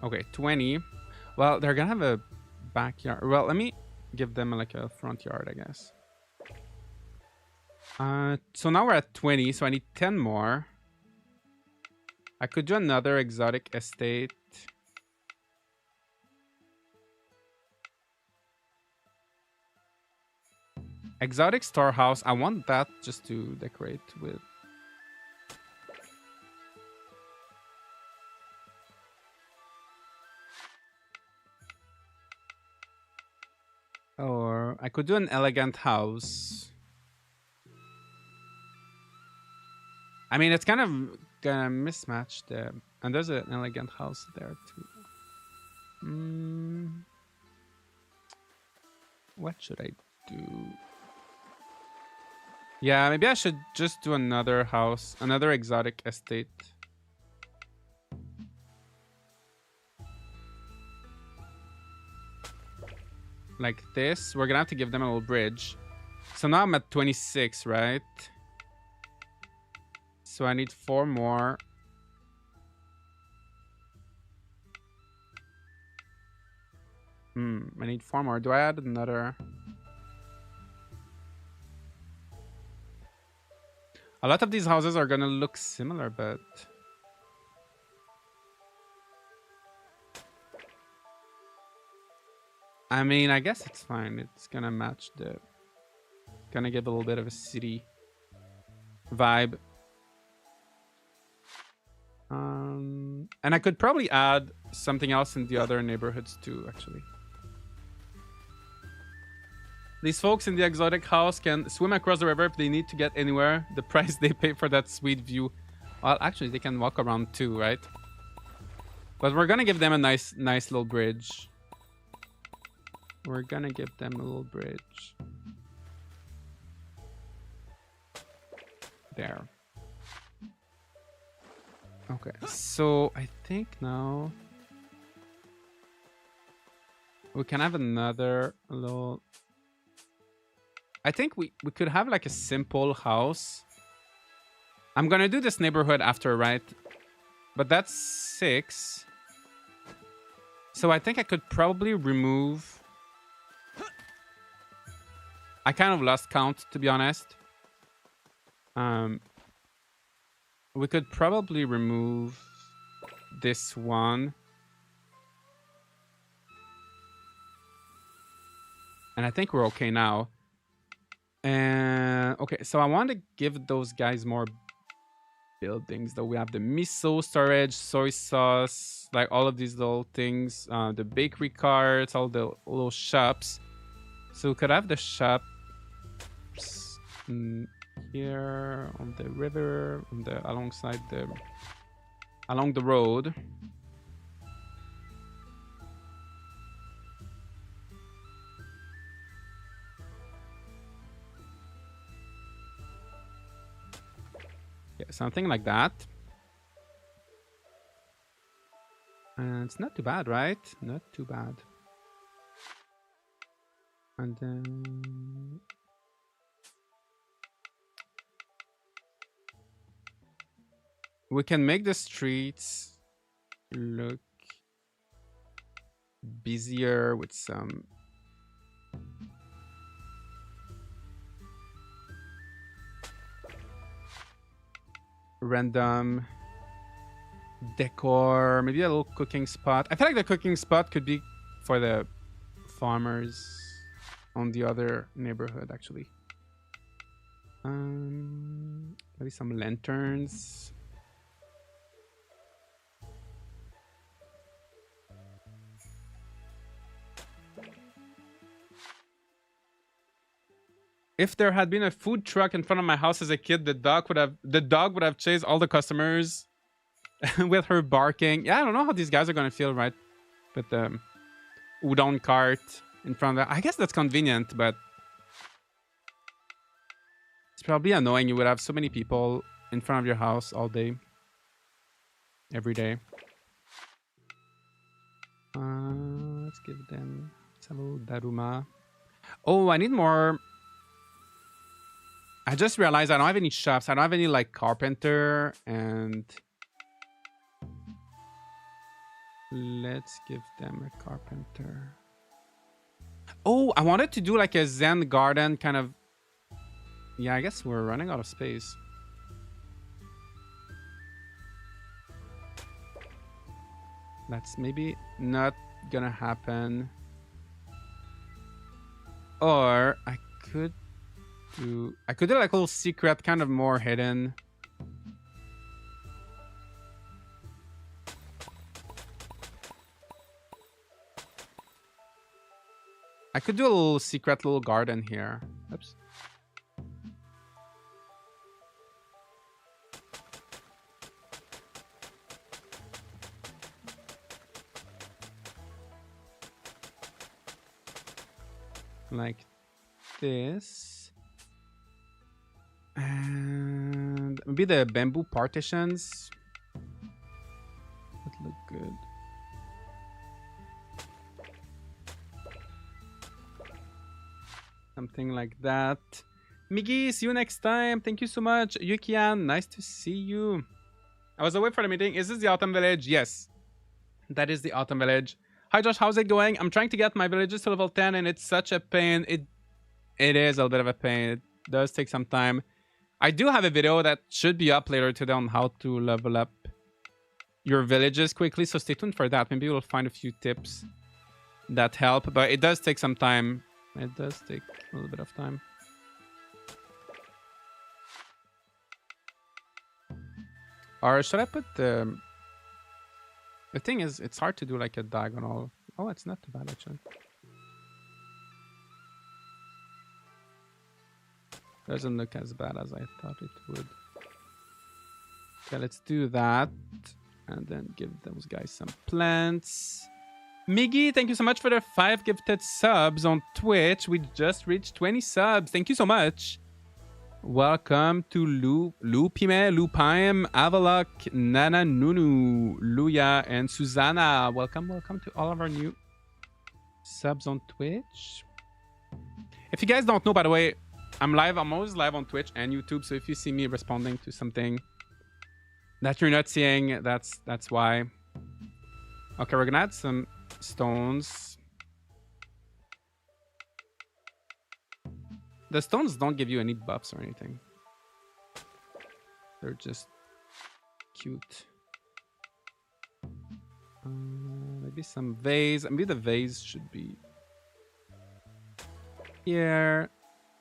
Okay, 20. Well, they're gonna have a backyard. Well, let me give them like a front yard, I guess. So now we're at 20, so I need 10 more. I could do another exotic estate. Exotic storehouse. I want that just to decorate with. Or I could do an elegant house. I mean, it's kind of gonna mismatch the... And there's an elegant house there too. What should I do? Yeah, maybe I should just do another house, another exotic estate. Like this. We're gonna have to give them a little bridge. So now I'm at 26, right? So I need 4 more. I need 4 more. Do I add another? A lot of these houses are gonna look similar, but... I mean, I guess it's fine. It's gonna match the... Gonna give a little bit of a city vibe. And I could probably add something else in the other neighborhoods too, actually. These folks in the exotic house can swim across the river if they need to get anywhere. The price they pay for that sweet view. Well, actually, they can walk around too, right? But we're gonna give them a nice little bridge. We're gonna give them a little bridge. There. Okay, so I think now we can have another little... I think we could have like a simple house. I'm gonna do this neighborhood after, right? But that's 6. So I think I could probably remove... I kind of lost count, to be honest. We could probably remove this one. And I think we're okay now. And okay, so I want to give those guys more buildings. Though we have the miso storage, soy sauce, like all of these little things. The bakery carts, all the little shops. So we could have the shops here on the river, on the along the road. Yeah, something like that. And it's not too bad, right? Not too bad. And then we can make the streets look busier with some random decor, maybe a little cooking spot. I feel like the cooking spot could be for the farmers on the other neighborhood, actually. Maybe some lanterns. If there had been a food truck in front of my house as a kid, the dog would have chased all the customers with her barking. Yeah, I don't know how these guys are gonna feel, right? With the udon cart in front of them. I guess that's convenient, but it's probably annoying. You would have so many people in front of your house all day, every day. Let's give them a little daruma. Oh, I need more. I just realized I don't have any shops. I don't have any like carpenter, and let's give them a carpenter. Oh, I wanted to do like a Zen garden kind of. Yeah, I guess we're running out of space. That's maybe not gonna happen. Or I could do like a little secret, kind of more hidden. I could do a little secret little garden here. Oops. Like this. And maybe the bamboo partitions would look good. Something like that. Miggy, see you next time. Thank you so much. Yukian, nice to see you. I was away for the meeting. Is this the Autumn Village? Yes. That is the Autumn Village. Hi Josh, how's it going? I'm trying to get my villages to level 10 and it's such a pain. It is a little bit of a pain. It does take some time. I do have a video that should be up later today on how to level up your villages quickly, so stay tuned for that. Maybe we'll find a few tips that help, but it does take some time. It does take a little bit of time. Or should I put the... The thing is, it's hard to do like a diagonal. Oh, it's not too bad actually. Doesn't look as bad as I thought it would. Okay, let's do that. And then give those guys some plants. Miggy, thank you so much for the 5 gifted subs on Twitch. We just reached 20 subs. Thank you so much. Welcome to Lupime, Lupime, Avalok, Nana Nunu, Luya, and Susanna. Welcome to all of our new subs on Twitch. If you guys don't know, by the way, I'm always live on Twitch and YouTube. So if you see me responding to something that you're not seeing, that's why. Okay, we're gonna add some stones. The stones don't give you any buffs or anything. They're just cute. Maybe some vase. Maybe the vase should be here.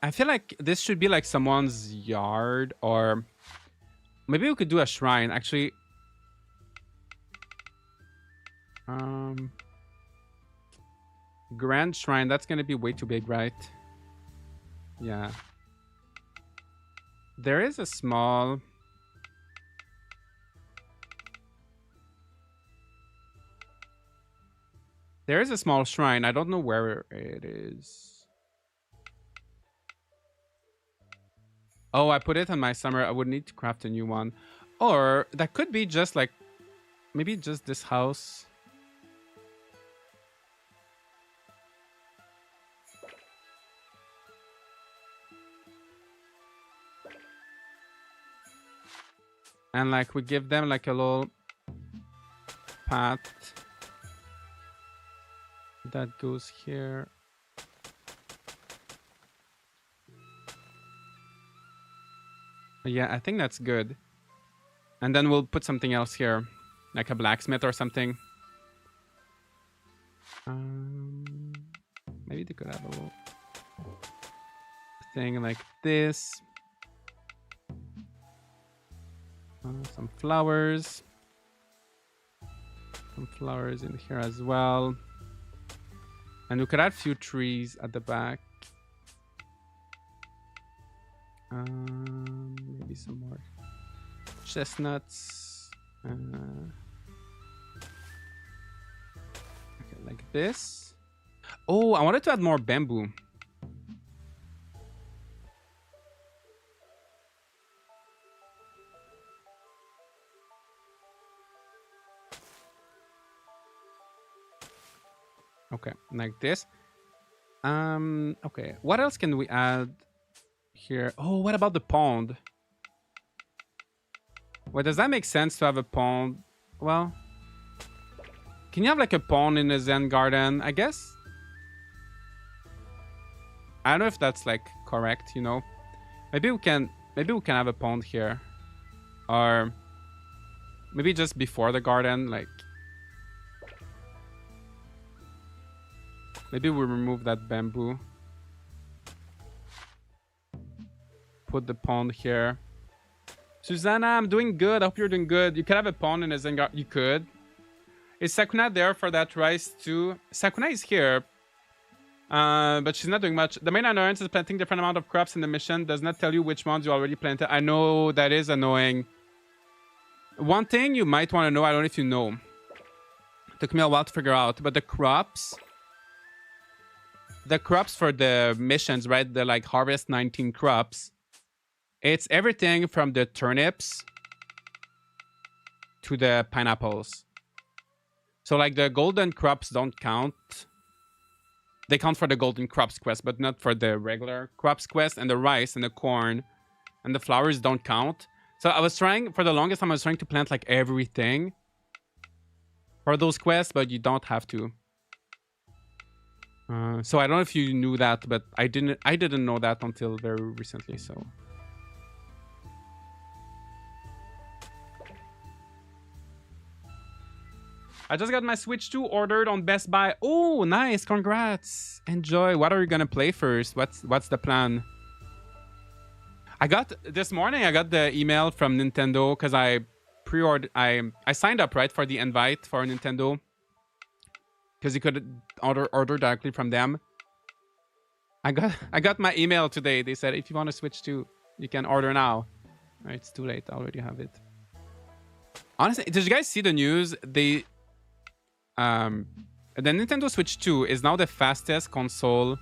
I feel like this should be like someone's yard, or maybe we could do a shrine. Actually, grand shrine. That's gonna be way too big, right? Yeah. There is a small... There is a small shrine. I don't know where it is. Oh, I put it on my summer. I would need to craft a new one. Or that could be just like... Maybe just this house. And like we give them like a little path that goes here. Yeah, I think that's good. And then we'll put something else here, like a blacksmith or something. Maybe they could have a little thing like this. Some flowers. Some flowers in here as well. And we could add a few trees at the back. Maybe some more chestnuts. Okay, like this. Oh, I wanted to add more bamboo. Okay, like this. Okay, what else can we add here? Oh, what about the pond? Well, does that make sense to have a pond? Well, can you have like a pond in a Zen garden? I guess. I don't know if that's like correct, you know. Maybe we can have a pond here. Or maybe just before the garden, like maybe we remove that bamboo. Put the pond here. Susanna, I'm doing good. I hope you're doing good. You could have a pond in a Zen garden. You could. Is Sakuna there for that rice too? Sakuna is here. But she's not doing much. The main annoyance is planting different amount of crops in the mission. Does not tell you which ones you already planted. I know that is annoying. One thing you might want to know, I don't know if you know. Took me a while to figure out, but the crops for the missions, right? The like harvest 19 crops. It's everything from the turnips to the pineapples. So like the golden crops don't count. They count for the golden crops quest, but not for the regular crops quest. And the rice and the corn and the flowers don't count. So I was trying, for the longest time, I was trying to plant like everything for those quests, but you don't have to. So I don't know if you knew that, but I didn't know that until very recently, so. I just got my Switch 2 ordered on Best Buy. Oh, nice. Congrats. Enjoy. What are you going to play first? What's the plan? This morning, I got the email from Nintendo because I pre-ordered. I signed up, right, for the invite for Nintendo. Because you could order directly from them. I got my email today. They said, if you want to Switch 2, you can order now. All right, it's too late. I already have it. Honestly, did you guys see the news? The Nintendo Switch 2 is now the fastest console.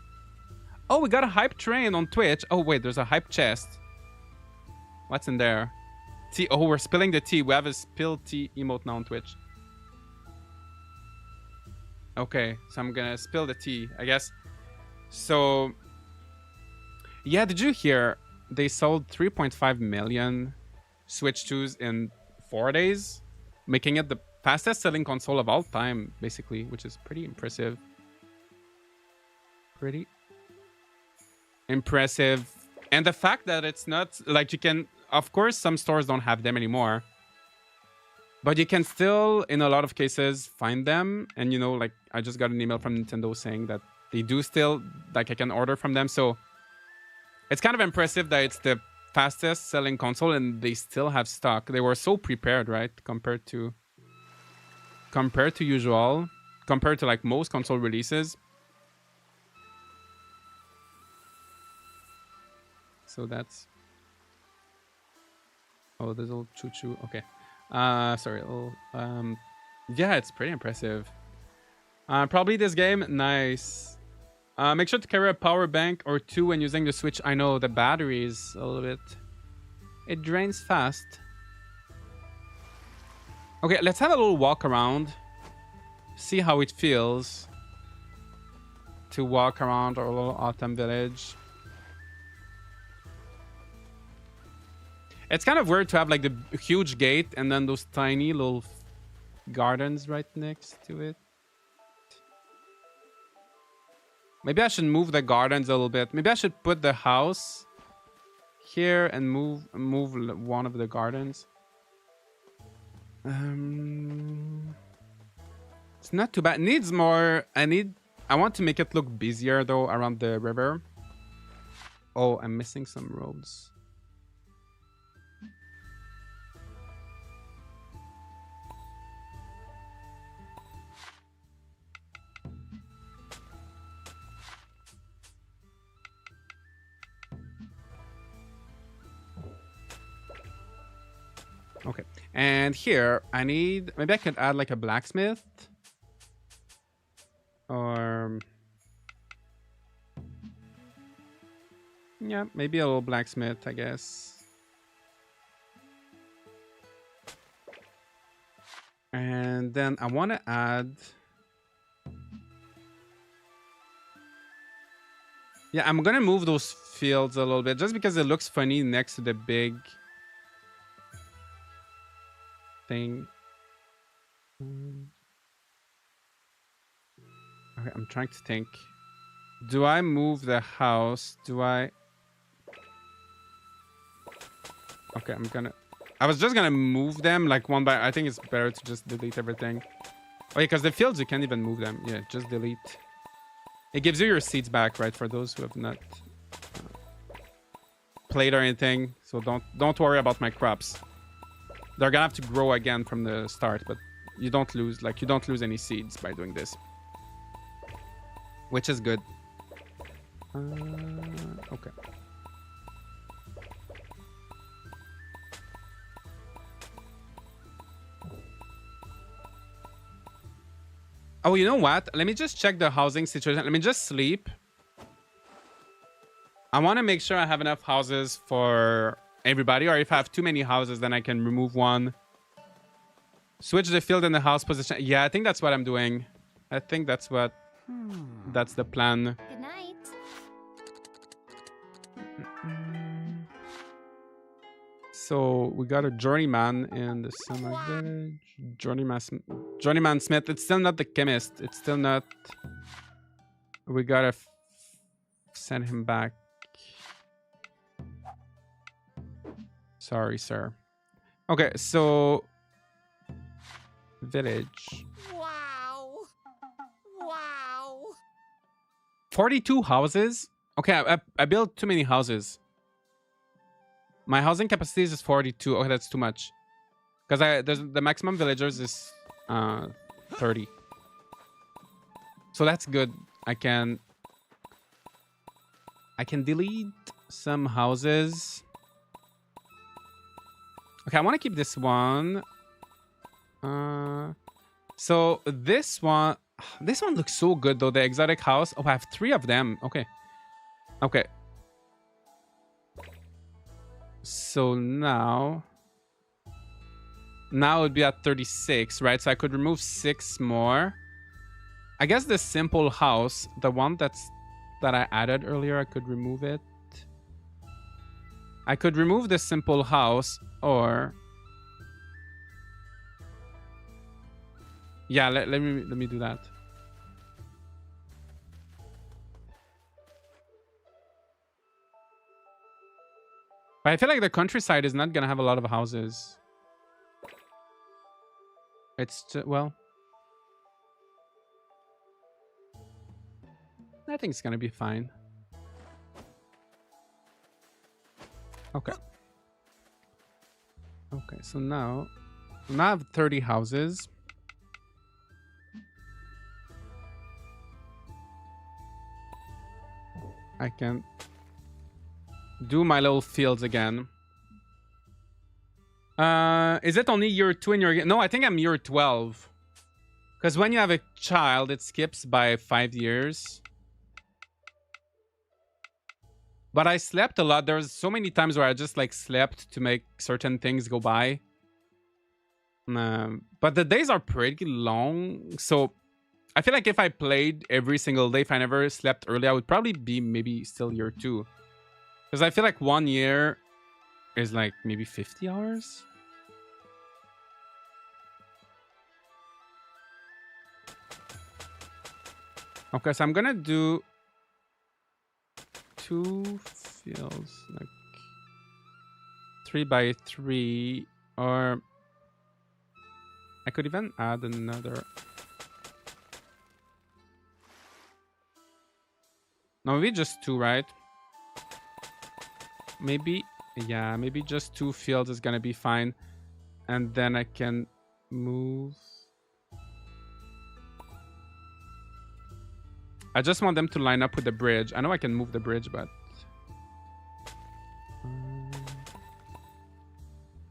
Oh, we got a hype train on Twitch. Oh, wait, there's a hype chest. What's in there? Tea. Oh, we're spilling the tea. We have a spill tea emote now on Twitch. Okay, so I'm gonna spill the tea, I guess. So, yeah, did you hear they sold 3.5 million Switch 2s in 4 days? Making it the fastest selling console of all time, basically, which is pretty impressive. Pretty impressive. And the fact that it's not like you can, of course, some stores don't have them anymore, but you can still, in a lot of cases, find them. And, you know, like I just got an email from Nintendo saying that they do still, like I can order from them. So it's kind of impressive that it's the fastest selling console and they still have stock. They were so prepared, right? Compared to usual, compared to like most console releases. So that's, oh, there's a little choo-choo. Okay. Sorry. Yeah, it's pretty impressive. Probably this game. Nice. Make sure to carry a power bank or two when using the Switch. I know the batteries a little bit. It drains fast. Okay, let's have a little walk around. See how it feels to walk around our little autumn village. It's kind of weird to have like the huge gate and then those tiny little gardens right next to it. Maybe I should move the gardens a little bit. Maybe I should put the house here and move one of the gardens. It's not too bad. Needs more. I want to make it look busier though around the river. Oh, I'm missing some roads. Okay, and here I need, maybe I could add like a blacksmith, or yeah, maybe a little blacksmith, I guess. And then I want to add, yeah, I'm gonna move those fields a little bit just because it looks funny next to the big thing. Okay, I'm trying to think. Do I move the house? Do I? Okay, I was just gonna move them like one by. I think it's better to just delete everything. Oh yeah, because the fields you can't even move them. Yeah, just delete. It gives you your seeds back, right? For those who have not played or anything. So don't worry about my crops. They're gonna have to grow again from the start, but you don't lose any seeds by doing this, which is good. Okay. Oh, you know what? Let me just check the housing situation. Let me just sleep. I want to make sure I have enough houses for everybody, or if I have too many houses, then I can remove one. Switch the field and the house position. Yeah, I think that's what I'm doing. I think that's what... That's the plan. Good night. So we got a journeyman in the summer village. Journeyman Smith. It's still not the chemist. It's still not... We gotta send him back. Sorry, sir. Okay, so... Village. Wow. Wow. 42 houses? Okay, I built too many houses. My housing capacity is 42. Okay, that's too much. Because the maximum villagers is 30. So that's good. I can delete some houses. Okay, I want to keep this one. So this one looks so good though. The exotic house. Oh, I have 3 of them. Okay. Okay. So now it would be at 36, right? So I could remove 6 more. I guess the simple house, the one that I added earlier, I could remove it. I could remove the simple house, or yeah, let me do that. But I feel like the countryside is not gonna have a lot of houses. It's well, I think it's gonna be fine. Okay. Okay, so now I have 30 houses. I can do my little fields again. Is it only year 2 in your game? No, I think I'm year 12. Because when you have a child, it skips by 5 years. But I slept a lot. There's so many times where I just like slept to make certain things go by. But the days are pretty long. So I feel like if I played every single day, if I never slept early, I would probably be maybe still year 2. Because I feel like 1 year is like maybe 50 hours. Okay, so I'm gonna do 2 fields, like 3 by 3, or I could even add another. No, maybe just 2, right? Maybe, yeah, maybe just 2 fields is gonna be fine. And then I can move. I just want them to line up with the bridge. I know I can move the bridge, but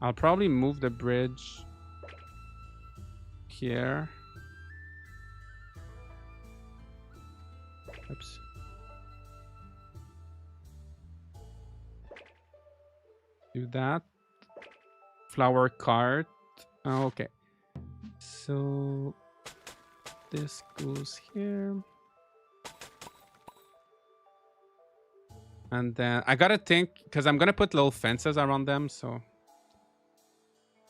I'll probably move the bridge here. Oops. Do that. Flower cart. Oh, okay. So this goes here. And then I gotta think, because I'm gonna put little fences around them, so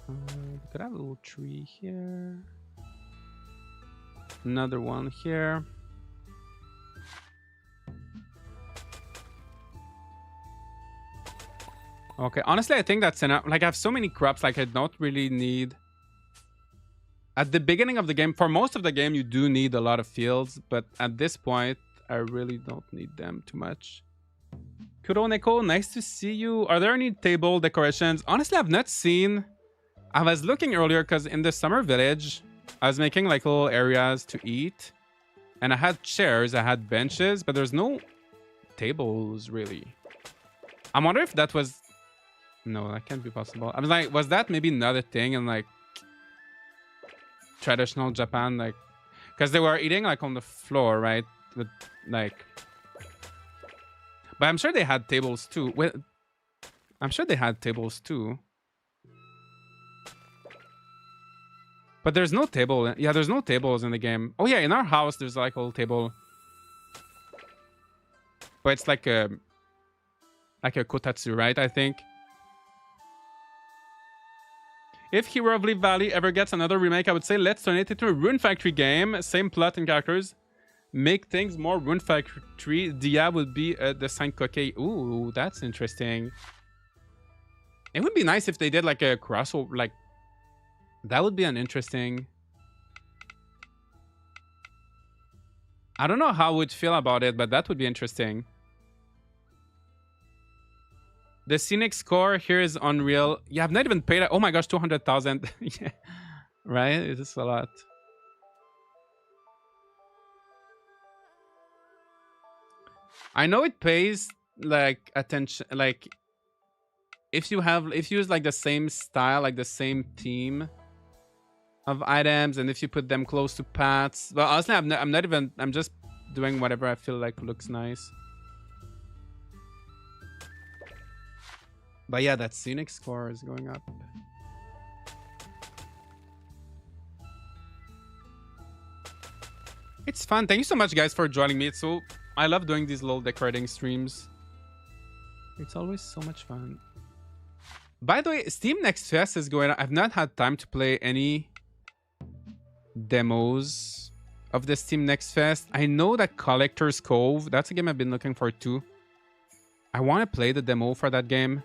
we could have a little tree here. Another one here. Okay, honestly, I think that's enough. Like, I have so many crops, like, I don't really need... At the beginning of the game, for most of the game, you do need a lot of fields, but at this point, I really don't need them too much. Kuroneko, nice to see you. Are there any table decorations? Honestly, I've not seen... I was looking earlier, because in the summer village, I was making, like, little areas to eat. And I had chairs, I had benches, but there's no tables, really. I wonder if that was... No, that can't be possible. I was like, was that maybe not a thing in like traditional Japan? Like, because they were eating like on the floor, right? With like, but I'm sure they had tables too. Well, I'm sure they had tables too. But there's no table. Yeah, there's no tables in the game. Oh yeah, in our house there's like a little table, but it's like a kotatsu, right? I think. If Hero of Leaf Valley ever gets another remake, I would say let's turn it into a Rune Factory game. Same plot and characters. Make things more Rune Factory. Dia would be the Saint Coquet. Ooh, that's interesting. It would be nice if they did like a crossover. Like, that would be an interesting... I don't know how I would feel about it, but that would be interesting. The scenic score here is unreal. Yeah, I've not even paid it. Oh my gosh, 200,000. Yeah, right? It is a lot. I know it pays like attention, like if you use like the same style, like the same theme of items, and if you put them close to paths. Well, honestly, I'm just doing whatever I feel like looks nice. But yeah, that scenic score is going up. It's fun. Thank you so much, guys, for joining me. I love doing these little decorating streams. It's always so much fun. By the way, Steam Next Fest is going on. I've not had time to play any demos of the Steam Next Fest. I know that Collector's Cove, that's a game I've been looking for too. I want to play the demo for that game.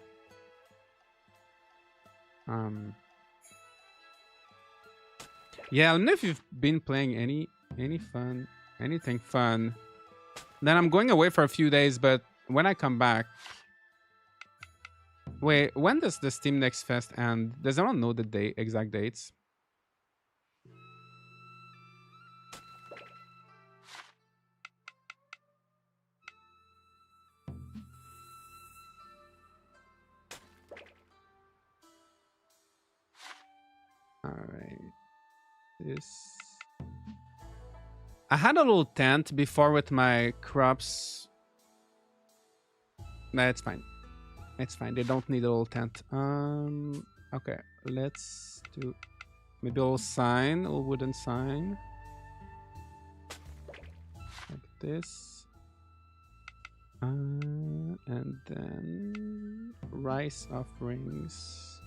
Yeah, I don't know if you've been playing anything fun. Then I'm going away for a few days, but when I come back... Wait, when does the Steam Next Fest end? Does anyone know the exact dates? Alright. I had a little tent before with my crops. Nah, it's fine. It's fine. They don't need a little tent. Okay. Let's do maybe a little sign, a little wooden sign. Like this. And then rice offerings.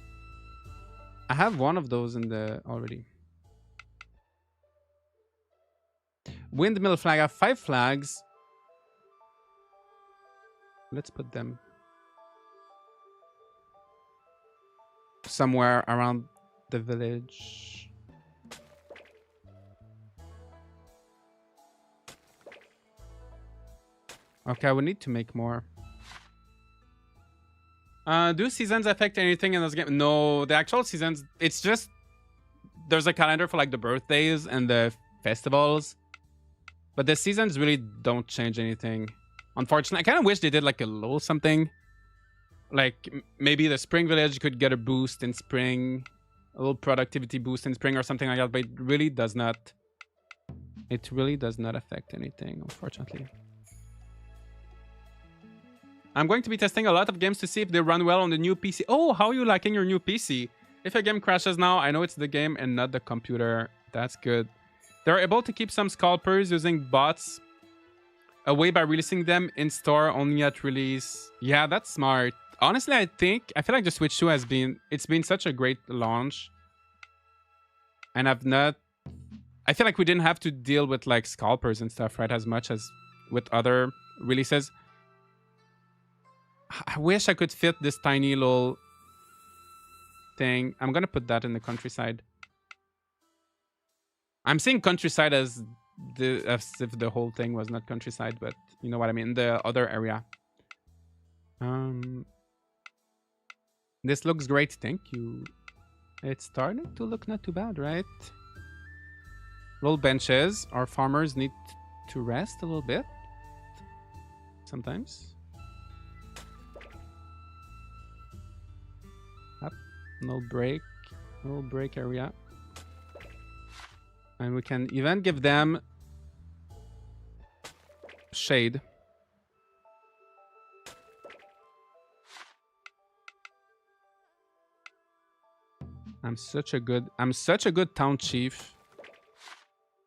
I have one of those in the already. Windmill flag. I have 5 flags. Let's put them somewhere around the village. Okay, we need to make more. Do seasons affect anything in this game? No, the actual seasons, it's just there's a calendar for like the birthdays and the festivals, but the seasons really don't change anything. Unfortunately, I kind of wish they did like a little something. Like maybe the spring village could get a boost in spring, a little productivity boost in spring or something like that, but it really does not. It really does not affect anything, unfortunately. I'm going to be testing a lot of games to see if they run well on the new PC. Oh, how are you liking your new PC? If a game crashes now, I know it's the game and not the computer. That's good. They're able to keep some scalpers using bots away by releasing them in store only at release. Yeah, that's smart. Honestly, I feel like the Switch 2 it's been such a great launch. And I feel like we didn't have to deal with like scalpers and stuff, right? As much as with other releases. I wish I could fit this tiny little thing. I'm gonna put that in the countryside. I'm saying countryside as if the whole thing was not countryside, but you know what I mean. The other area. This looks great. Thank you. It's starting to look not too bad, right? Little benches. Our farmers need to rest a little bit. Sometimes. No break area. And we can even give them shade. I'm such a good town chief.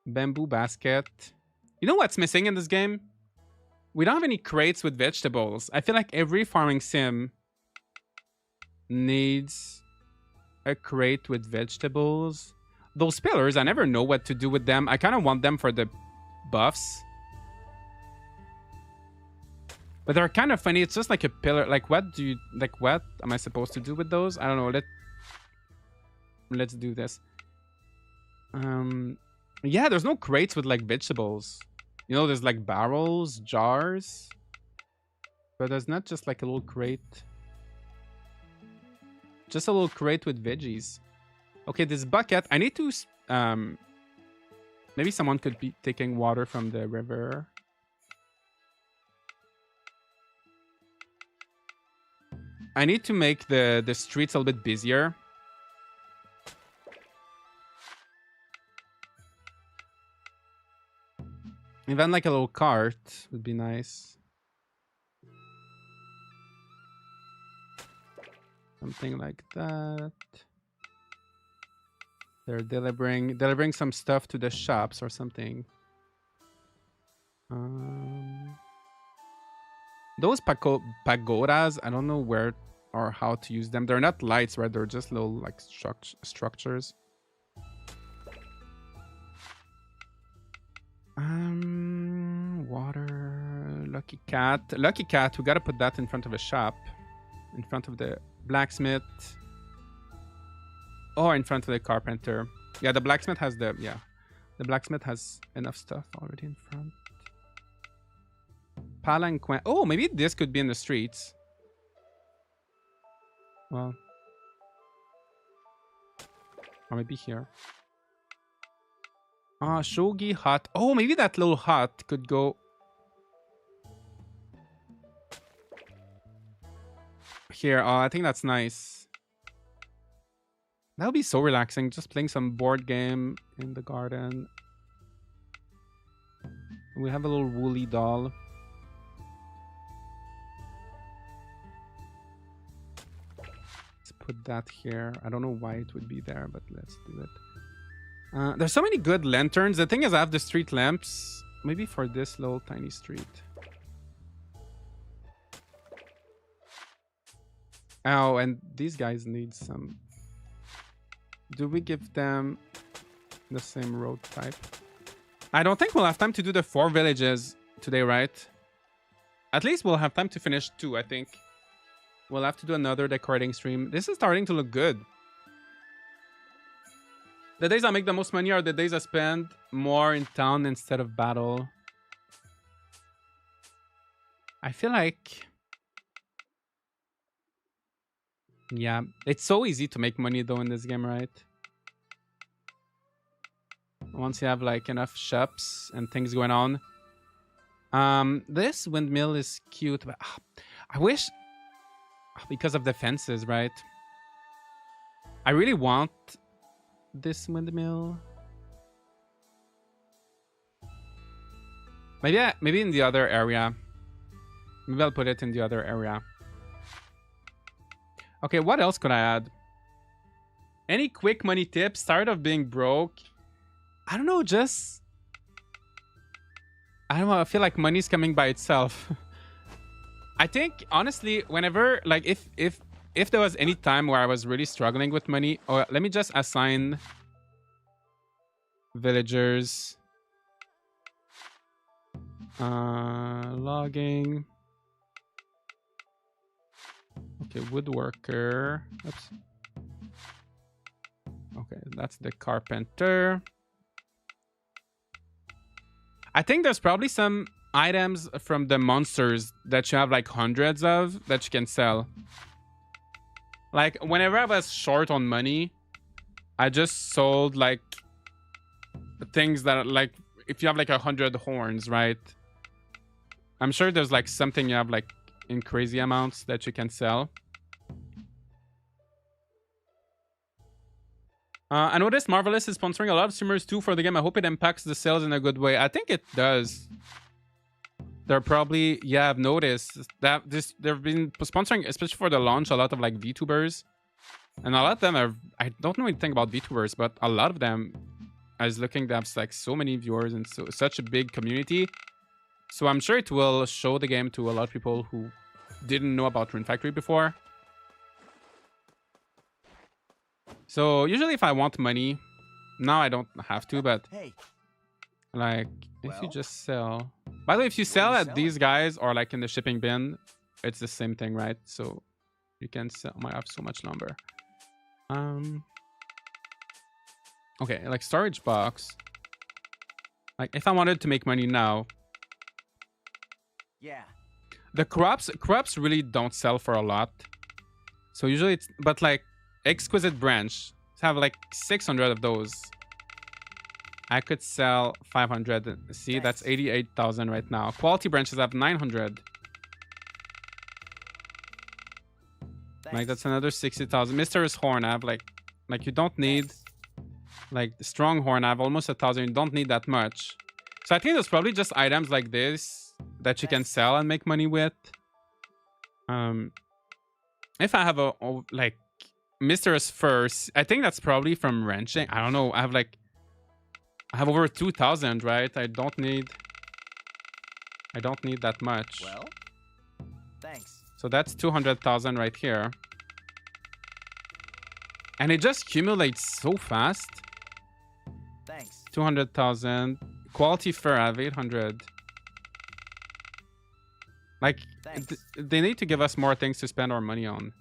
Bamboo basket. You know what's missing in this game? We don't have any crates with vegetables. I feel like every farming sim needs a crate with vegetables. Those pillars, I never know what to do with them. I kind of want them for the buffs. But they're kind of funny. It's just like a pillar. Like what am I supposed to do with those? I don't know. Let's do this. Yeah, there's no crates with like vegetables. You know, there's like barrels, jars. But there's not just like a little crate. Just a little crate with veggies. Okay, this bucket. I need to... maybe someone could be taking water from the river. I need to make the streets a little bit busier. Even like a little cart would be nice. Something like that. They're delivering some stuff to the shops or something. Those pagodas, I don't know where or how to use them. They're not lights, right? They're just little like structures. Water. Lucky cat. Lucky cat. We gotta put that in front of a shop, in front of the blacksmith, or in front of the carpenter. Yeah, the blacksmith has the blacksmith has enough stuff already in front. Palanquin. Oh, maybe this could be in the streets. Well, or maybe here. Ah, shogi hut. Oh, maybe that little hut could go here. Oh, I think that's nice. That would be so relaxing. Just playing some board game in the garden. We have a little woolly doll. Let's put that here. I don't know why it would be there, but let's do it. There's so many good lanterns. The thing is, I have the street lamps. Maybe for this little tiny street. Oh, and these guys need some. Do we give them the same road type? I don't think we'll have time to do the 4 villages today, right? At least we'll have time to finish 2, I think. We'll have to do another decorating stream. This is starting to look good. The days I make the most money are the days I spend more in town instead of battle. I feel like... Yeah, it's so easy to make money though in this game, right? Once you have like enough shops and things going on. This windmill is cute, but I wish... Because of the fences, right? I really want this windmill. Maybe in the other area. Maybe I'll put it in the other area. Okay, what else could I add? Any quick money tips? Tired of being broke? I don't know, just... I don't know, I feel like money's coming by itself. I think, honestly, whenever... Like, if there was any time where I was really struggling with money... Or let me just assign... villagers. Logging. Okay, woodworker. Oops. Okay, that's the carpenter. I think there's probably some items from the monsters that you have like hundreds of that you can sell. Like, whenever I was short on money, I just sold like things that are like, if you have like 100 horns, right? I'm sure there's like something you have like in crazy amounts that you can sell. I noticed Marvelous is sponsoring a lot of streamers too for the game. I hope it impacts the sales in a good way. I think it does. They're probably, yeah, I've noticed that they've been sponsoring, especially for the launch, a lot of like VTubers. And a lot of them are, I don't know anything about VTubers, but a lot of them, I was looking, they have like so many viewers and such a big community. So I'm sure it will show the game to a lot of people who didn't know about Rune Factory before. So usually if I want money, now I don't have to, but Hey, like if you well, just sell... By the way, if you sell you at selling? these guys or like in the shipping bin, it's the same thing, right? So you can sell... I have so much lumber. Okay, like storage box. Like if I wanted to make money now, yeah. the crops really don't sell for a lot. So usually it's, but like exquisite branch have like 600 of those. I could sell 500. See, that's 88,000 right now. Quality branches have 900. Like that's another 60,000. Mysterious horn, I have like you don't need like the strong horn. I have almost 1,000. You don't need that much. So I think there's probably just items like this that you can sell and make money with. If I have a like Mysterious Furs, I think that's probably from ranching. I don't know. I have over 2,000, right? I don't need that much. Well, thanks. So that's 200,000 right here. And it just accumulates so fast. Thanks. 200,000. Quality fur, I have 800. Like, they need to give us more things to spend our money on.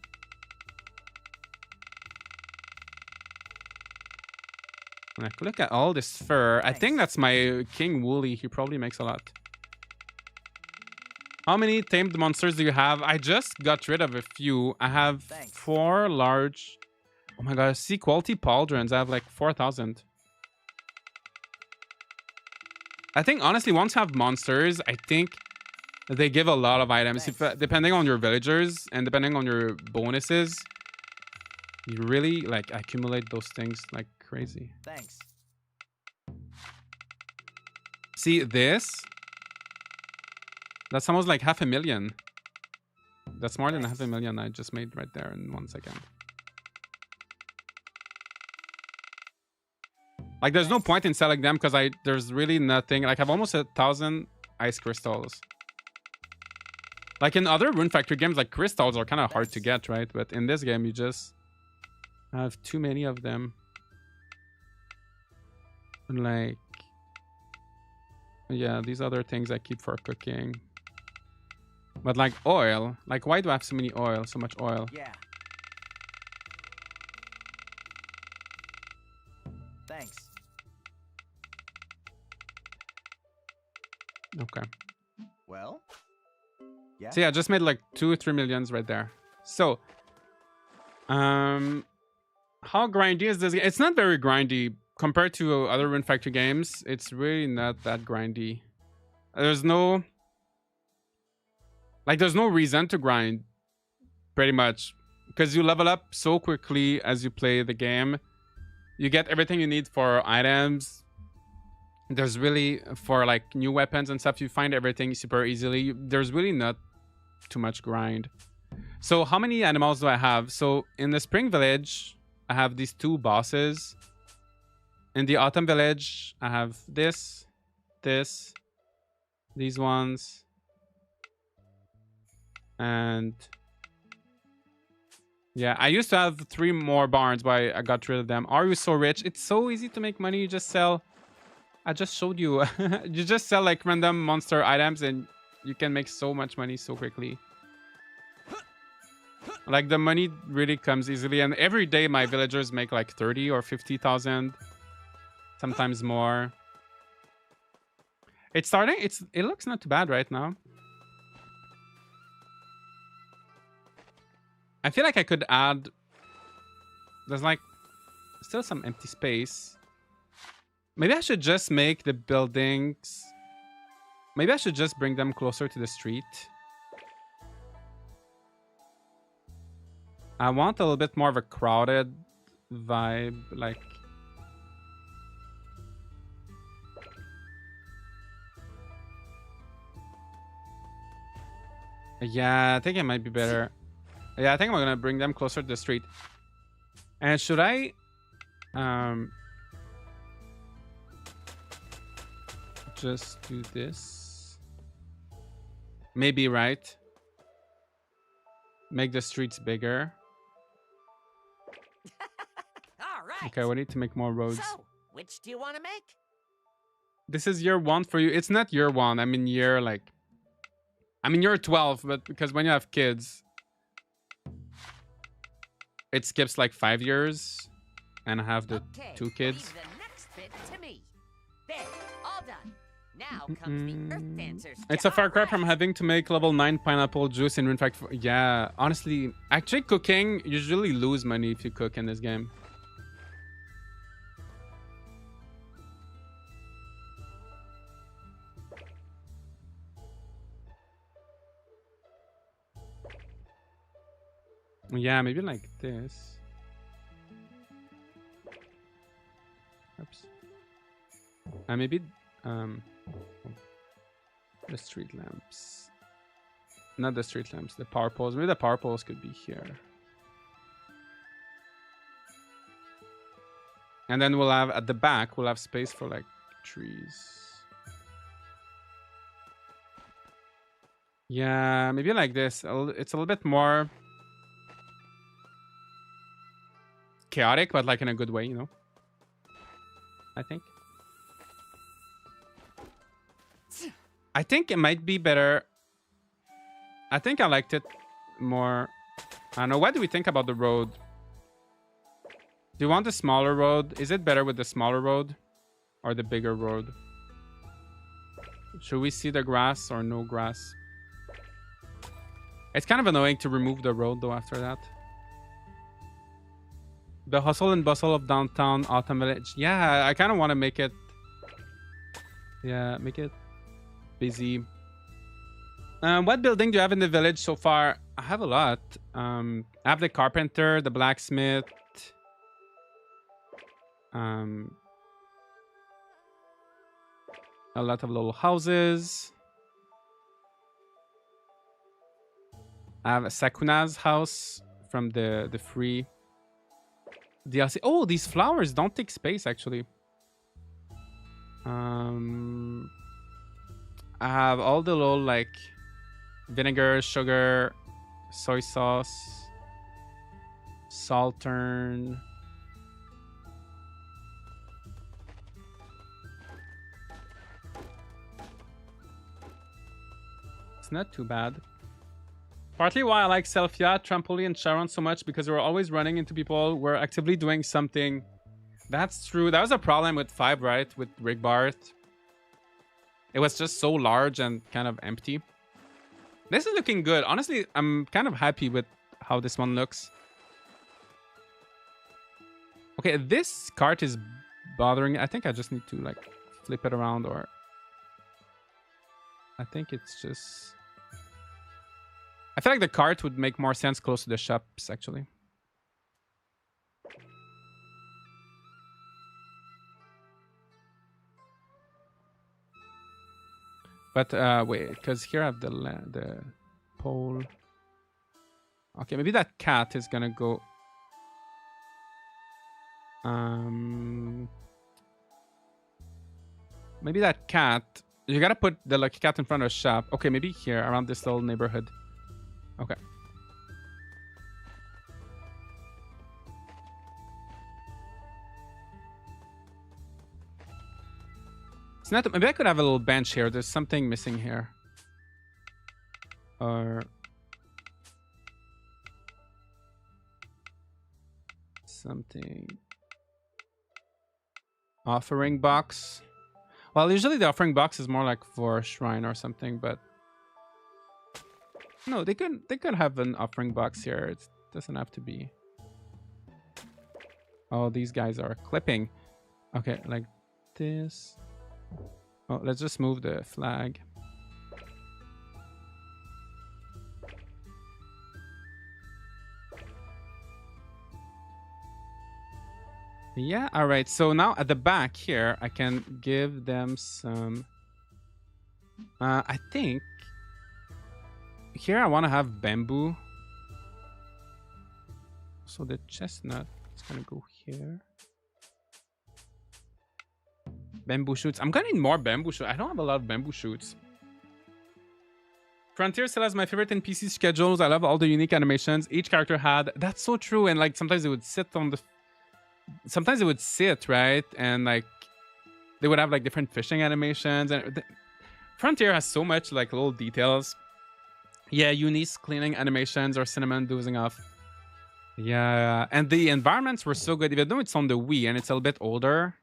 Like, look at all this fur. I think that's my King Wooly. He probably makes a lot. How many tamed monsters do you have? I just got rid of a few. I have 4 large... Oh my god, see, quality pauldrons. I have like 4,000. I think, honestly, once you have monsters, I think they give a lot of items. If, depending on your villagers and depending on your bonuses, you really, like, accumulate those things like crazy. Thanks. See, this? That's almost like 500,000. That's more than 500,000 I just made right there in 1 second. Like, there's no point in selling them because there's really nothing. Like, I have almost 1,000 ice crystals. Like in other Rune Factory games, like crystals are kind of hard to get, right? But in this game, you just have too many of them. And like, yeah, these other things I keep for cooking. But like oil, like why do I have so many oil, so much oil? Yeah. Thanks. Okay. Well. Yeah. So yeah, I just made like 2 or 3 millions right there. So, how grindy is this game? It's not very grindy compared to other Rune Factory games. It's really not that grindy. There's no reason to grind, pretty much, because you level up so quickly as you play the game. You get everything you need for items. There's really, for like new weapons and stuff, you find everything super easily. There's really not too much grind. So how many animals do I have? So in the Spring Village, I have these 2 bosses. In the Autumn Village, I have this, these ones, and yeah, I used to have 3 more barns, but I got rid of them. Are you so rich? It's so easy to make money. You just sell. I just showed you. You just sell like random monster items and you can make so much money so quickly. Like the money really comes easily, and every day my villagers make like 30 or 50,000, sometimes more. It's starting. It looks not too bad right now. I feel like I could add. There's like still some empty space. Maybe I should just make the buildings. Maybe I should just bring them closer to the street. I want a little bit more of a crowded vibe, like. Yeah, I think it might be better. Yeah, I think I'm gonna bring them closer to the street. And should I just do this? Maybe, right? Make the streets bigger. All right. Okay, we need to make more roads. So, which do you want to make? This is year 1 for you. It's not year 1. I mean year like. I mean year 12, but because when you have kids, it skips like 5 years, and I have the Okay, 2 kids. leave the next bit to me. There, all done. Now comes the Earth Dancers. It's a far cry from having to make level 9 pineapple juice in Rune Factory. Yeah, honestly, actually cooking, you usually lose money if you cook in this game. Yeah, maybe like this. Oops. Maybe the street lamps. Not the street lamps, the power poles. Maybe the power poles could be here. And then we'll have at the back, we'll have space for like trees. Yeah, maybe like this. It's a little bit more chaotic, but like in a good way, you know. I think it might be better. I think I liked it more. I don't know. What do we think about the road? Do you want the smaller road? Is it better with the smaller road or the bigger road? Should we see the grass or no grass? It's kind of annoying to remove the road though after that. The hustle and bustle of downtown Autumn Village. Yeah, I kind of want to make it. Yeah, make it busy. What building do you have in the village so far? I have a lot. I have the carpenter, the blacksmith. A lot of little houses. I have a Sakuna's house from the free DLC. Oh, these flowers don't take space actually. I have all the little like Vinegar, sugar, soy sauce, saltern. It's not too bad. Partly why I like Selfia, Trampoline, and Sharon so much, because we're always running into people who are actively doing something. That's true. That was a problem with 5, right? With Rick Barth. It was just so large and kind of empty. This is looking good. Honestly, I'm kind of happy with how this one looks. Okay, this cart is bothering me. I think I just need to like flip it around, or I think it's just... I feel like the cart would make more sense close to the shops, actually. But wait, because here I have the pole. Okay, maybe that cat is gonna go. Maybe that cat. You gotta put the lucky cat in front of a shop. Okay, maybe here around this little neighborhood. Okay. It's not. Maybe I could have a little bench here. There's something missing here. Or something. Offering box. Well, usually the offering box is more like for a shrine or something, but no, they could have an offering box here. It doesn't have to be. Oh, these guys are clipping. Okay, like this. Oh, let's just move the flag. Yeah, all right. So now at the back here, I can give them some... I think... Here I want to have bamboo. So the chestnut is going to go here. Bamboo shoots. I'm going to need more bamboo shoots. I don't have a lot of bamboo shoots. Frontier still has my favorite NPC schedules. I love all the unique animations each character had. That's so true. And like sometimes it would sit on the... Sometimes it would sit, right? And like they would have like different fishing animations. And Frontier has so much like little details. Yeah, Eunice cleaning animations or Cinnamon dozing off. Yeah, and the environments were so good. Even though it's on the Wii and it's a little bit older,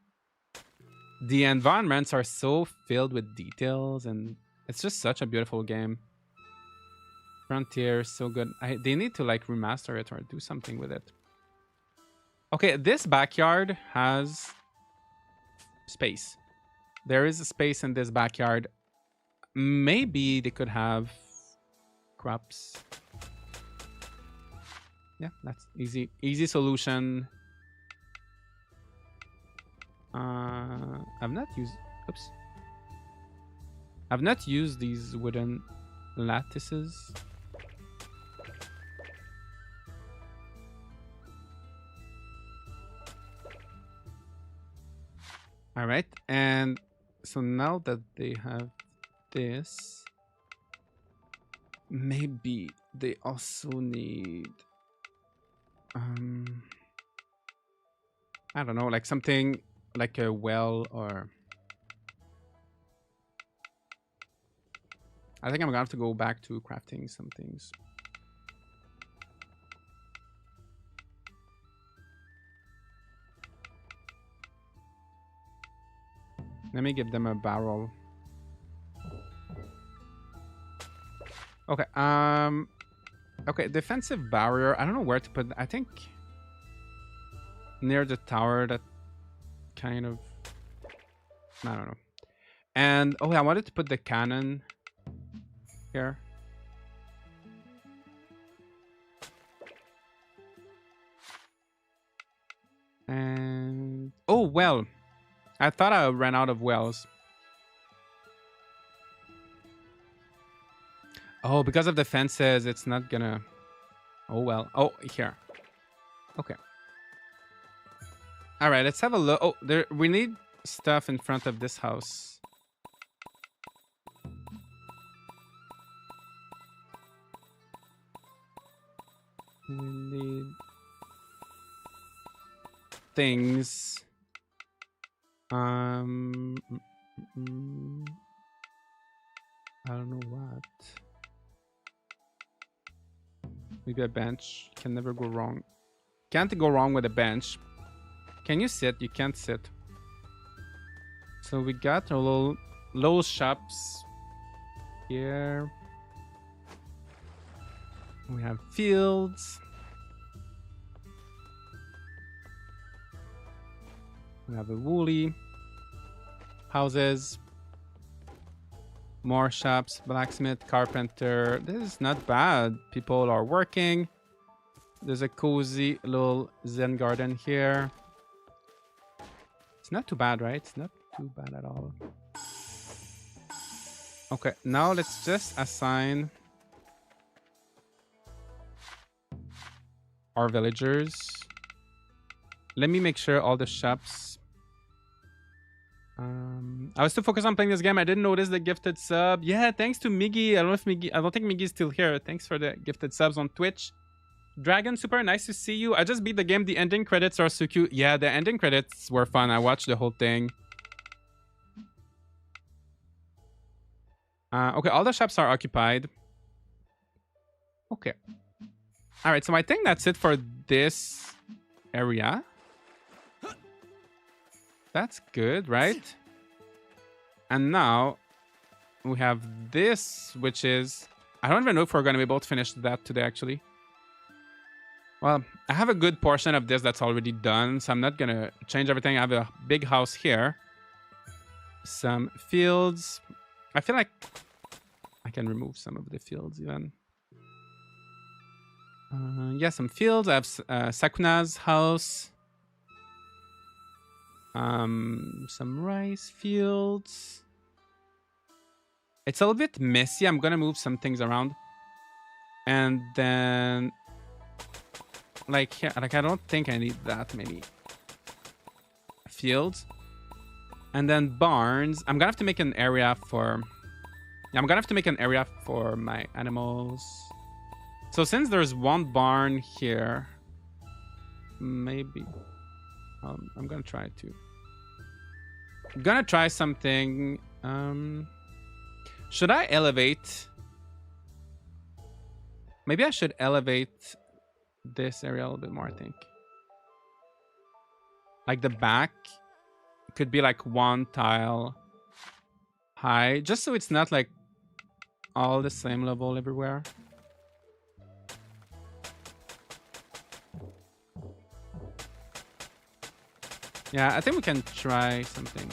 the environments are so filled with details, and it's just such a beautiful game. Frontier is so good. They need to like remaster it or do something with it. Okay, this backyard has space. There is a space in this backyard. Maybe they could have crops. Yeah, that's easy solution. I've not used these wooden lattices. All right, and so now that they have this, maybe they also need I don't know, like something like a well, or I think I'm gonna have to go back to crafting some things. Let me give them a barrel. Okay, okay, defensive barrier. I don't know where to put. I think near the tower. That kind of. I don't know. And oh, I wanted to put the cannon here. And oh well, I thought I ran out of wells. Oh, because of the fences, it's not gonna... Oh, well. Oh, here. Okay. All right, let's have a look. Oh, we need stuff in front of this house. We need things. I don't know what. Maybe a bench. Can never go wrong. Can't go wrong with a bench. Can you sit? You can't sit. So we got our little shops here. We have fields. We have a woolly. Houses. More shops. Blacksmith, carpenter. This is not bad. People are working. There's a cozy little zen garden here. It's not too bad, right? It's not too bad at all. Okay, now let's just assign our villagers. Let me make sure all the shops. I was too focused on playing this game. I didn't notice the gifted sub. Yeah, thanks to Miggy. I don't think Miggy's still here. Thanks for the gifted subs on Twitch. Dragon, super nice to see you. I just beat the game. The ending credits are so cute. Yeah, the ending credits were fun. I watched the whole thing. Okay, all the shops are occupied. Okay. All right, so I think that's it for this area. That's good, right? And now we have this, which is... I don't even know if we're going to be able to finish that today, actually. Well, I have a good portion of this that's already done, so I'm not going to change everything. I have a big house here. Some fields. I feel like I can remove some of the fields even. Yeah, some fields. I have Sakuna's house. Some rice fields. It's a little bit messy. I'm gonna move some things around. And then like here, like I don't think I need that many fields. And then barns. I'm gonna have to make an area for... Yeah, I'm gonna have to make an area for my animals. So since there's one barn here, maybe I'm gonna try to... I'm gonna try something. Should I elevate? Maybe I should elevate this area a little bit more, I think. Like the back could be like one tile high, just so it's not like all the same level everywhere. Yeah, I think we can try something.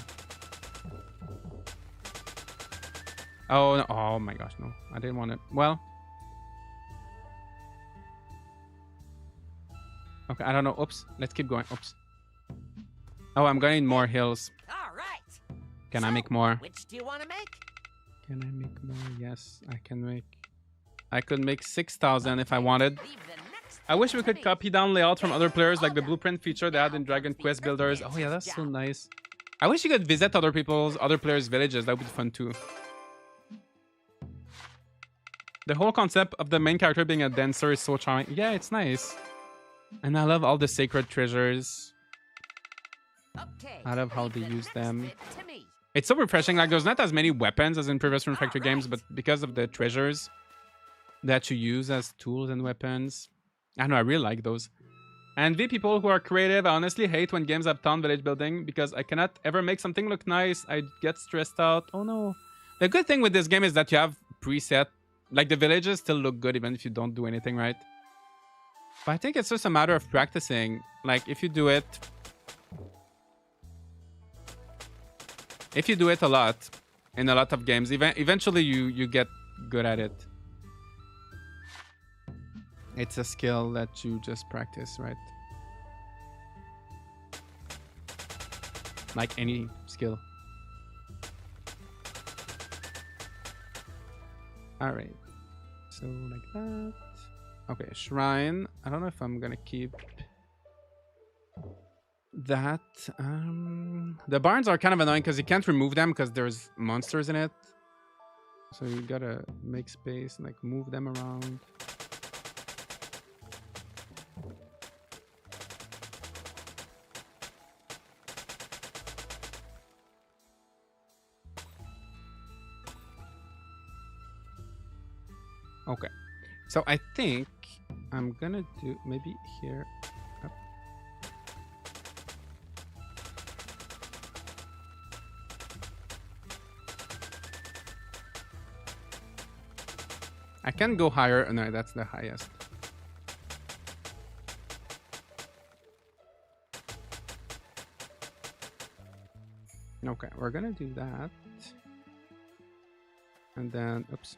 Oh, no. Oh my gosh, no. I didn't want it. Well. Okay, I don't know. Oops. Let's keep going. Oops. Oh, I'm gonna need more hills. All right. Can I make more? Which do you want to make? Can I make more? Yes, I can make. I could make 6,000 if I wanted. I wish we could copy down layout from other players, like the blueprint feature they had in Dragon Quest Builders. Oh yeah, that's so nice. I wish you could visit other players' villages. That would be fun too. The whole concept of the main character being a dancer is so charming. Yeah, it's nice. And I love all the sacred treasures. I love how they use them. It's so refreshing. Like, there's not as many weapons as in previous Rune Factory games, but because of the treasures that you use as tools and weapons, I know, I really like those. And the people who are creative, I honestly hate when games have town village building because I cannot ever make something look nice. I get stressed out. Oh no. The good thing with this game is that you have preset, like the villages still look good even if you don't do anything right. But I think it's just a matter of practicing. Like if you do it a lot in a lot of games, eventually you get good at it. It's a skill that you just practice, right? Like any skill. All right. So like that. Okay, shrine. I don't know if I'm gonna keep that. The barns are kind of annoying because you can't remove them because there's monsters in it. So you gotta make space and like move them around. Okay. So I think I'm gonna do maybe here. Up. I can go higher. No, that's the highest. Okay, we're gonna do that. And then, oops.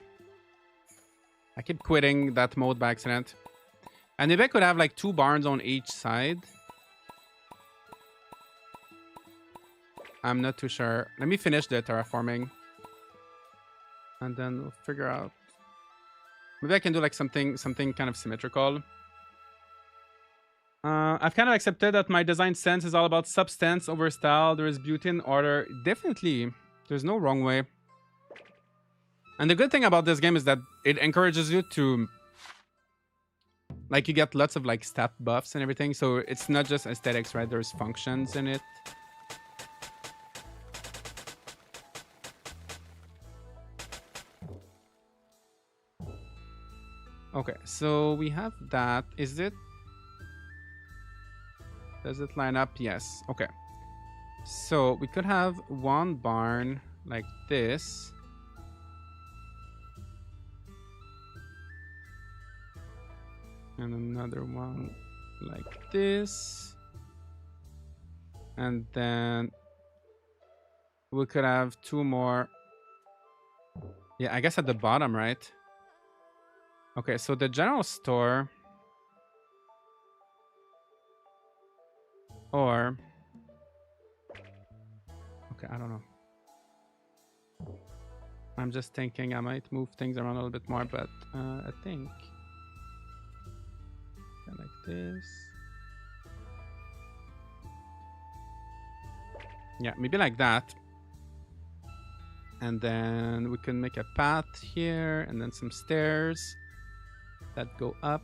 I keep quitting that mode by accident. And maybe I could have like 2 barns on each side. I'm not too sure. Let me finish the terraforming. And then we'll figure out. Maybe I can do like something kind of symmetrical. I've kind of accepted that my design sense is all about substance over style. There is beauty in order. Definitely. There's no wrong way. And the good thing about this game is that it encourages you to, like, you get lots of like stat buffs and everything. So it's not just aesthetics, right? There's functions in it. Okay, so we have that. Is it? Does it line up? Yes. Okay. So we could have 1 barn like this. And another one like this. And then we could have 2 more. Yeah, I guess at the bottom, right? Okay, so the general store. Or. Okay, I don't know. I'm just thinking I might move things around a little bit more, but I think. Like this. Yeah, maybe like that. And then we can make a path here and then some stairs that go up.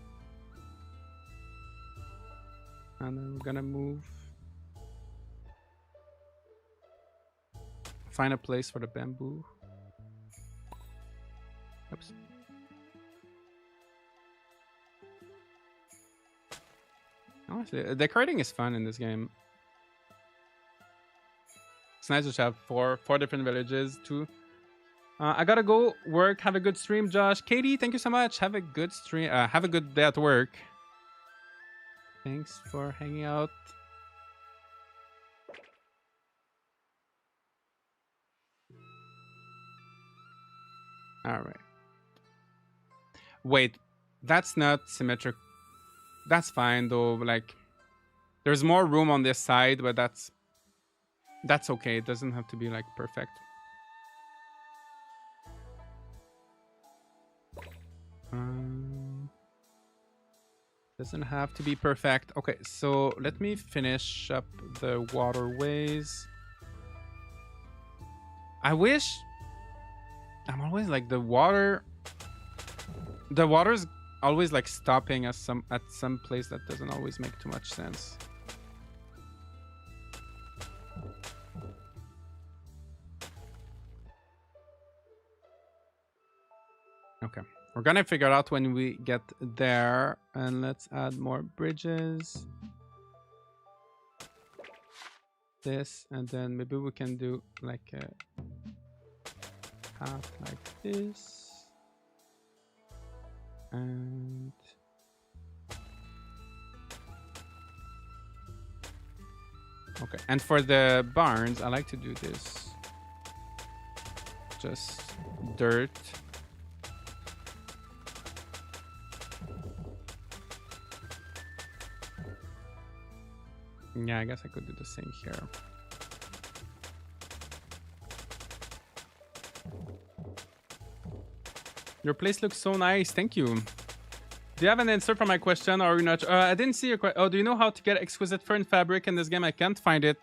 And then we're gonna move. Find a place for the bamboo. Oops. Honestly, decorating is fun in this game. It's nice to have four different villages too. I gotta go work. Have a good stream, Josh. Katie, thank you so much. Have a good stream. Have a good day at work. Thanks for hanging out. All right. Wait, that's not symmetric. That's fine though. Like, there's more room on this side, but that's okay. It doesn't have to be like perfect. Doesn't have to be perfect. Okay, so let me finish up the waterways. I wish. I'm always like the water's always like stopping at some place that doesn't always make too much sense. Okay, we're gonna figure it out when we get there, and let's add more bridges. This, and then maybe we can do like a path like this. And okay, and for the barns, I like to do this. Just dirt. Yeah, I guess I could do the same here. Your place looks so nice. Thank you. Do you have an answer for my question, or are you not? I didn't see your question. Oh, do you know how to get exquisite fur and fabric in this game? I can't find it.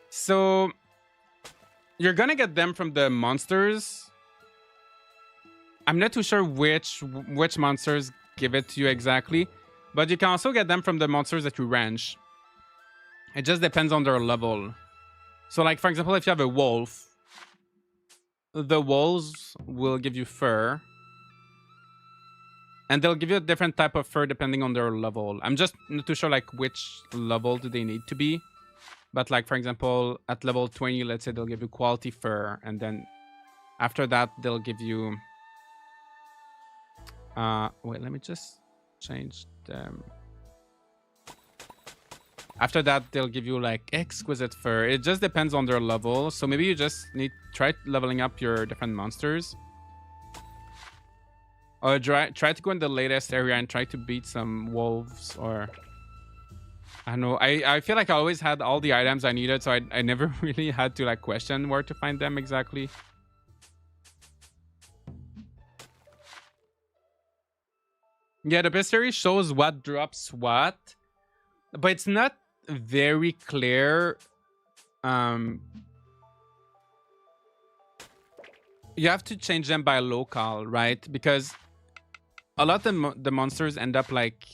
So you're gonna get them from the monsters. I'm not too sure which monsters give it to you exactly, but you can also get them from the monsters that you ranch. It just depends on their level. So, like, for example, if you have a wolf, the wolves will give you fur. And they'll give you a different type of fur depending on their level. I'm just not too sure like which level do they need to be. But like, for example, at level 20, let's say they'll give you quality fur. And then after that, they'll give you... wait, let me just change them. After that, they'll give you like exquisite fur. It just depends on their level. So maybe you just need try leveling up your different monsters. Or try to go in the latest area and try to beat some wolves or... I don't know. I feel like I always had all the items I needed, so I never really had to like question where to find them exactly. Yeah, the bestiary shows what drops what, but it's not very clear. You have to change them by local, right? Because a lot of the monsters end up like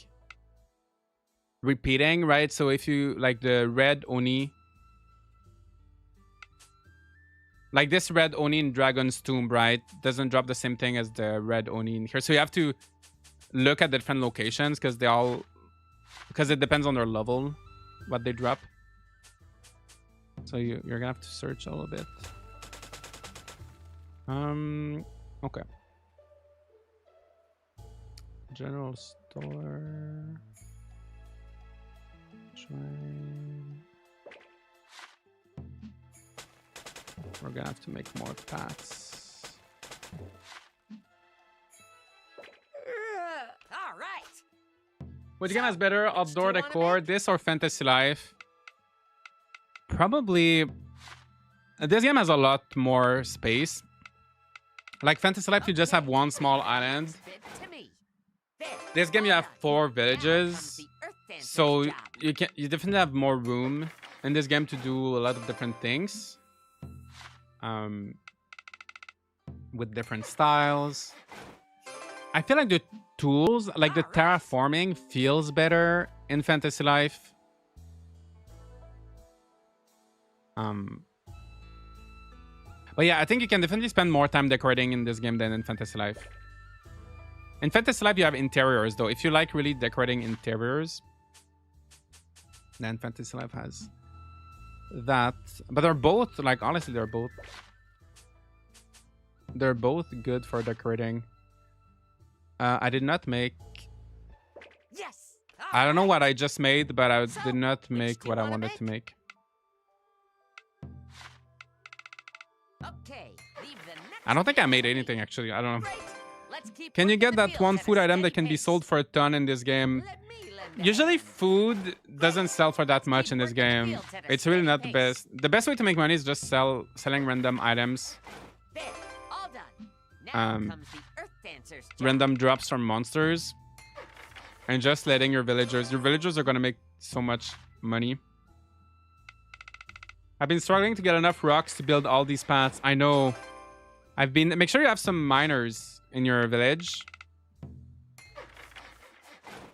repeating, right? So if you like the red Oni, like this red Oni in Dragon's Tomb, right, doesn't drop the same thing as the red Oni in here. So you have to look at the different locations because it depends on their level what they drop. So you're gonna have to search a little bit. Okay. General store. Shrine. We're gonna have to make more paths. All right. Which game has better outdoor decor, this or Fantasy Life? Probably this game has a lot more space. Like Fantasy Life, you just have one small island. This game you have 4 villages, so you definitely have more room in this game to do a lot of different things, with different styles. I feel like the tools, like the terraforming, feels better in Fantasy Life. But yeah, I think you can definitely spend more time decorating in this game than in Fantasy Life. In Fantasy Life, you have interiors, though. If you like really decorating interiors, then Fantasy Life has that. But they're both, like, honestly, they're both good for decorating. I did not make... Yes. I don't know what I just made, but I did not make what I wanted to make. Okay. Leave the next I don't think I made anything, actually. I don't know. Great. Let's keep Can you putting get the that wheels one at a food item that steady can be pace. sold for a ton in this game? Let me lend a Usually hand. food doesn't sell for that much in this game. It's really not the best. The best way to make money is just selling random items. There. All done. Now Um, comes the Earth Dancer's job. Random drops from monsters. And just letting your villagers are going to make so much money. I've been struggling to get enough rocks to build all these paths. I know. Make sure you have some miners in your village.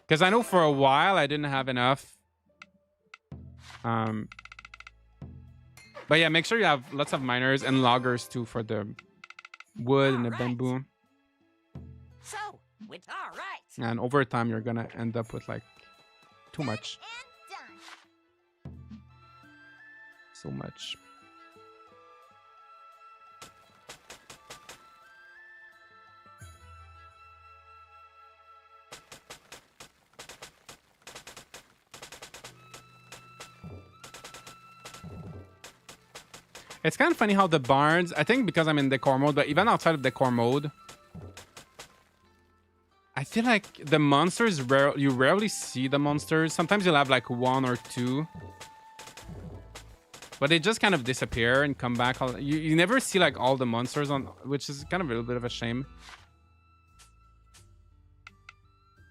Because I know for a while I didn't have enough. But yeah, make sure you have lots of miners and loggers too for the wood and the bamboo. So, all right. And over time, you're gonna end up with like too much. And done. So much. It's kind of funny how the barns, I think because I'm in decor mode, but even outside of decor mode, I feel like the monsters, you rarely see the monsters. Sometimes you'll have like 1 or 2. But they just kind of disappear and come back. You never see like all the monsters on, which is kind of a little bit of a shame.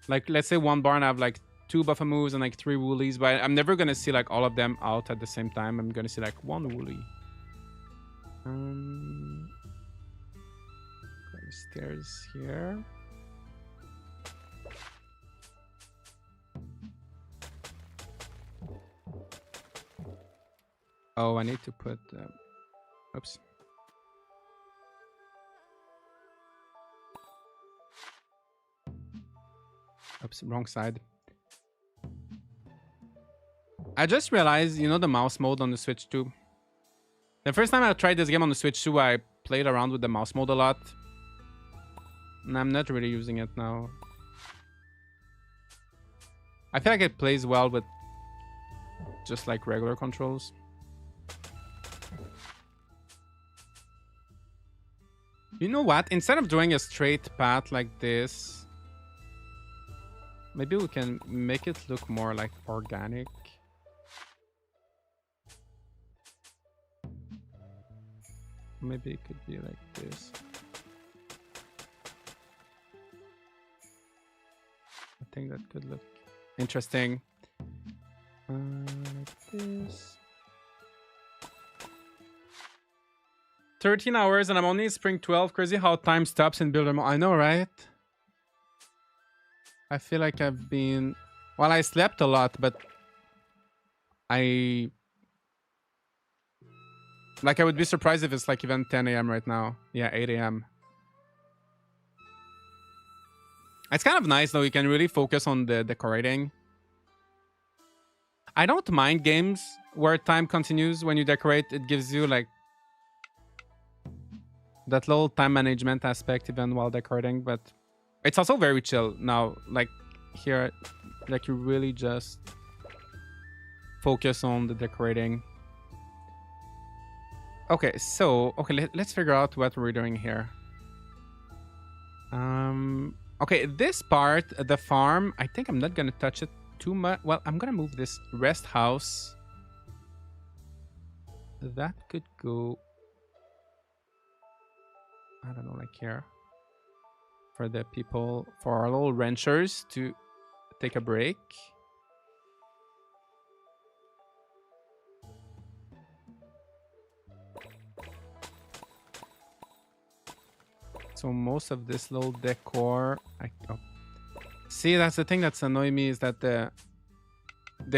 Like, let's say one barn I have like 2 Buffamoos and like 3 Woolies, but I'm never going to see like all of them out at the same time. I'm going to see like 1 Woolie. Stairs here. Oh, I need to put... oops. Oops, wrong side. I just realized, you know, the mouse mode on the Switch too. The first time I tried this game on the Switch too, I played around with the mouse mode a lot. And I'm not really using it now. I feel like it plays well with just like regular controls. You know what? Instead of doing a straight path like this, maybe we can make it look more like organic. Maybe it could be like this. I think that could look interesting. Like this. 13 hours and I'm only in spring 12. Crazy how time stops in builder mode. I know, right? I feel like I've been... Well, I slept a lot, but I would be surprised if it's like even 10 a.m. right now. Yeah, 8 a.m. It's kind of nice though. You can really focus on the decorating. I don't mind games where time continues when you decorate. It gives you like that little time management aspect even while decorating, but it's also very chill now. Like here, like you really just focus on the decorating. Okay, so let's figure out what we're doing here. Okay, this part, the farm, I think I'm not gonna touch it too much. Well, I'm gonna move this rest house. That could go, I don't know, like here. For the people, for our little ranchers to take a break. So most of this little decor, see, that's the thing that's annoying me, is that the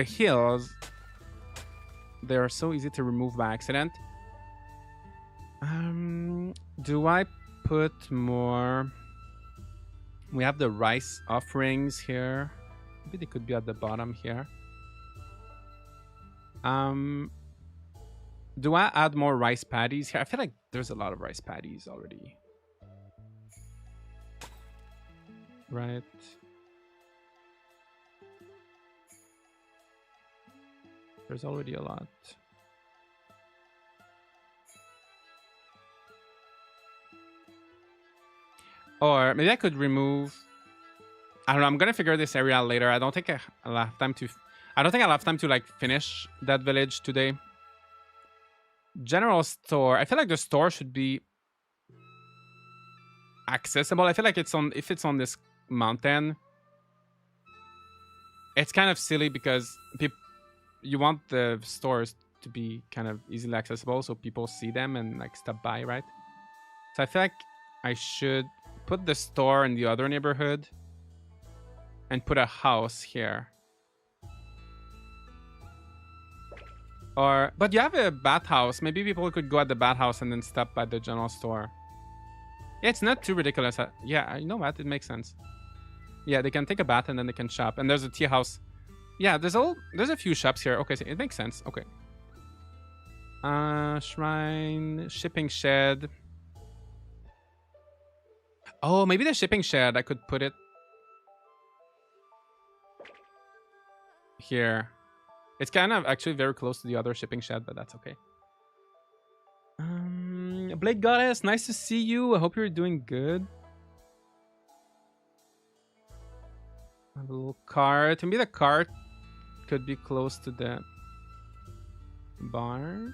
hills, they are so easy to remove by accident. Do I put more? We have the rice offerings here. Maybe they could be at the bottom here. Do I add more rice patties here? I feel like there's a lot of rice patties already. Right. There's already a lot. Or maybe I could remove... I don't know. I'm gonna figure this area out later. I don't think I'll have time to... I don't think I'll have time to like finish that village today. General store. I feel like the store should be accessible. I feel like it's on... If it's on this mountain, it's kind of silly because you want the stores to be kind of easily accessible so people see them and like stop by, right? So I feel like I should put the store in the other neighborhood and put a house here. Or, but you have a bathhouse. Maybe people could go at the bathhouse and then stop by the general store. Yeah, it's not too ridiculous. Yeah, you know what? It makes sense. Yeah, they can take a bath and then they can shop. And there's a tea house. Yeah, there's a few shops here. Okay, so it makes sense. Okay. Shrine, shipping shed. Oh, maybe the shipping shed, I could put it here. It's kind of actually very close to the other shipping shed, but that's okay. Blade Goddess, nice to see you. I hope you're doing good. A little cart. Maybe the cart could be close to the barns.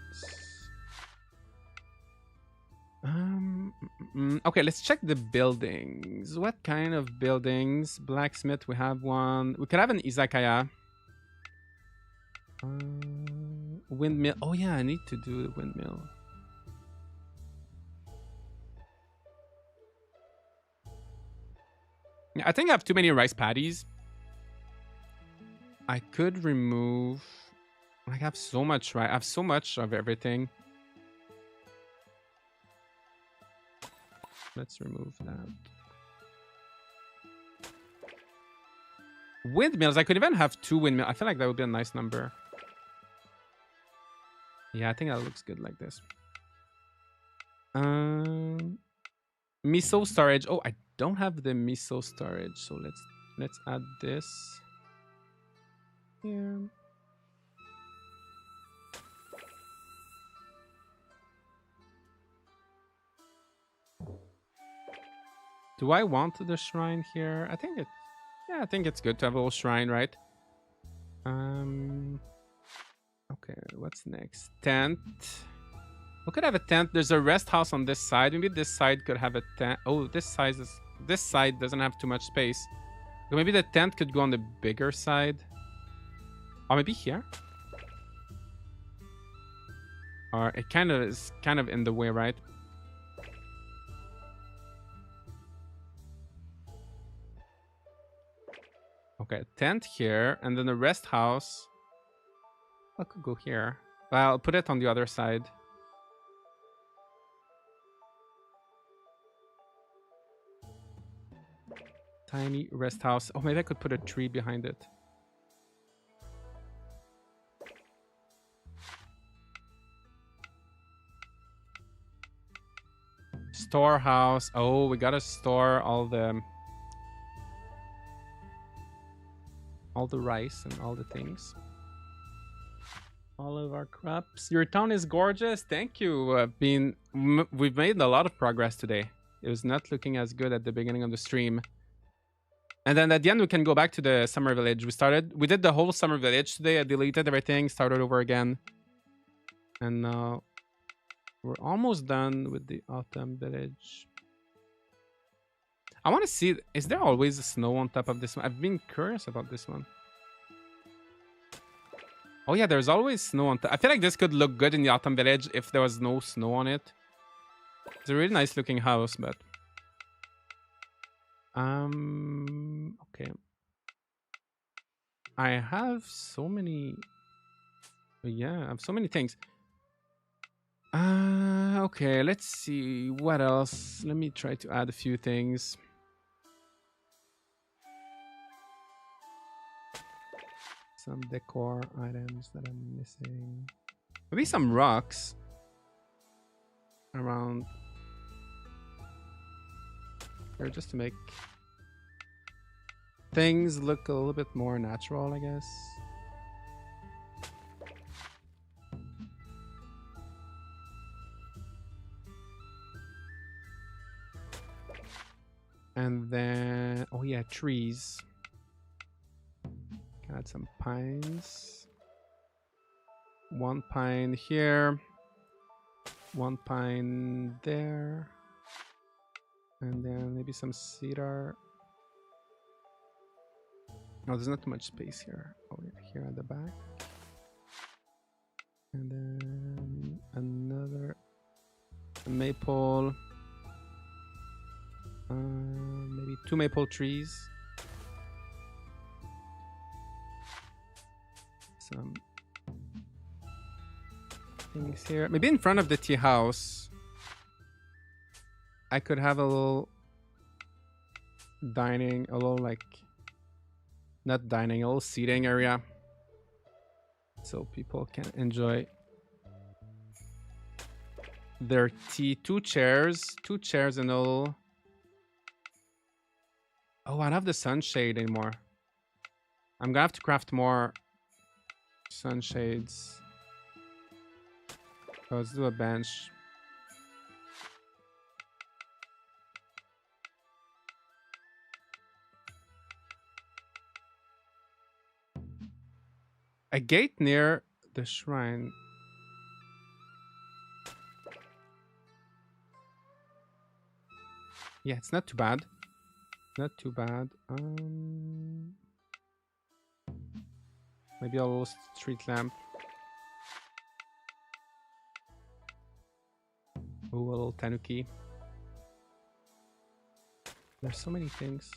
Okay, let's check the buildings. What kind of buildings? Blacksmith, we have one. We could have an izakaya. Windmill. Oh yeah, I need to do the windmill. Yeah, I think I have too many rice patties. I could remove... I have so much, right? I have so much of everything. Let's remove that. Windmills. I could even have 2 windmills. I feel like that would be a nice number. Yeah, I think that looks good like this. Miso storage. Oh, I don't have the miso storage, so let's add this here. Do I want the shrine here? I think it's good to have a little shrine, right? Okay, what's next? Tent. We could have a tent. There's a rest house on this side. Maybe this side could have a tent. Oh, this side doesn't have too much space. So maybe the tent could go on the bigger side. Or maybe here. Or it kind of is in the way, right? Okay, tent here, and then the rest house. I could go here. Well, I'll put it on the other side. Tiny rest house. Oh, maybe I could put a tree behind it. Storehouse. Oh, we gotta store all the rice and all the things. All of our crops. Your town is gorgeous. Thank you. We've made a lot of progress today. It was not looking as good at the beginning of the stream. And then at the end, we can go back to the summer village. We did the whole summer village today. I deleted everything, started over again. And now we're almost done with the autumn village. I want to see, is there always snow on top of this one? I've been curious about this one. Oh yeah, there's always snow on top. I feel like this could look good in the autumn village if there was no snow on it. It's a really nice looking house, but... Okay. I have so many... Yeah, I have so many things. Okay, let's see. What else? Let me try to add a few things. Some decor items that I'm missing. Maybe some rocks around here just to make things look a little bit more natural, I guess. And then, oh yeah, trees. Can add some pines. 1 pine here. 1 pine there. And then maybe some cedar. No, there's not too much space here. Oh, yeah, here at the back. And then another maple. Maybe 2 maple trees. Some things here. Maybe in front of the tea house, I could have a little dining, a little like, not dining, a little seating area. So people can enjoy their tea. 2 chairs and a little... Oh, I don't have the sunshade anymore. I'm gonna have to craft more sunshades. So let's do a bench. A gate near the shrine. Yeah, it's not too bad. Not too bad. Maybe a little street lamp. Ooh, a little tanuki. There's so many things.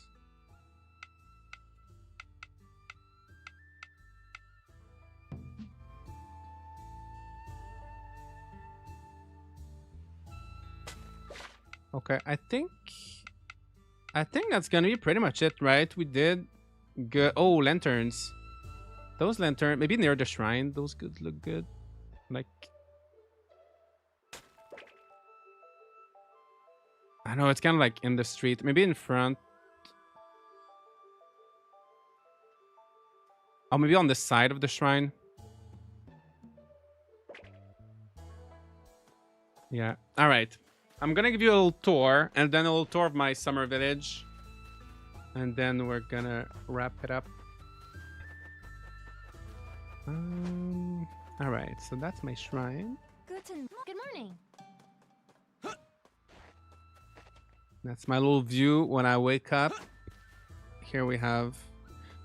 Okay, I think that's gonna be pretty much it, right? We did good. Oh, lanterns. Those lanterns, maybe near the shrine. Those could look good. Like, I know it's kind of like in the street. Maybe in front. Or maybe on the side of the shrine. Yeah. All right. I'm gonna give you a little tour, and then a little tour of my summer village, and then we're gonna wrap it up. All right. So that's my shrine. Good morning. That's my little view when I wake up. Here we have.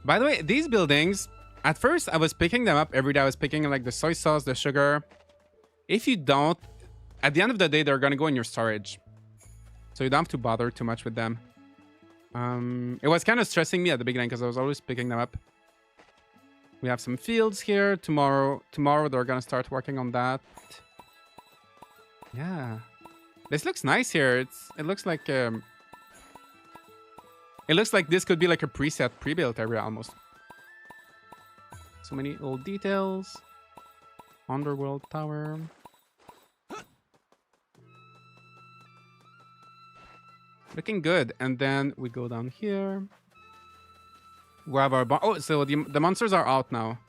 By the way, these buildings. At first, I was picking them up every day. I was picking like the soy sauce, the sugar. If you don't, at the end of the day, they're gonna go in your storage, so you don't have to bother too much with them. It was kind of stressing me at the beginning because I was always picking them up. We have some fields here. Tomorrow they're gonna start working on that. Yeah, this looks nice here. It looks like this could be like a preset, pre-built area almost. So many old details. Underworld tower. Looking good. And then we go down here. Grab our oh, so the monsters are out now.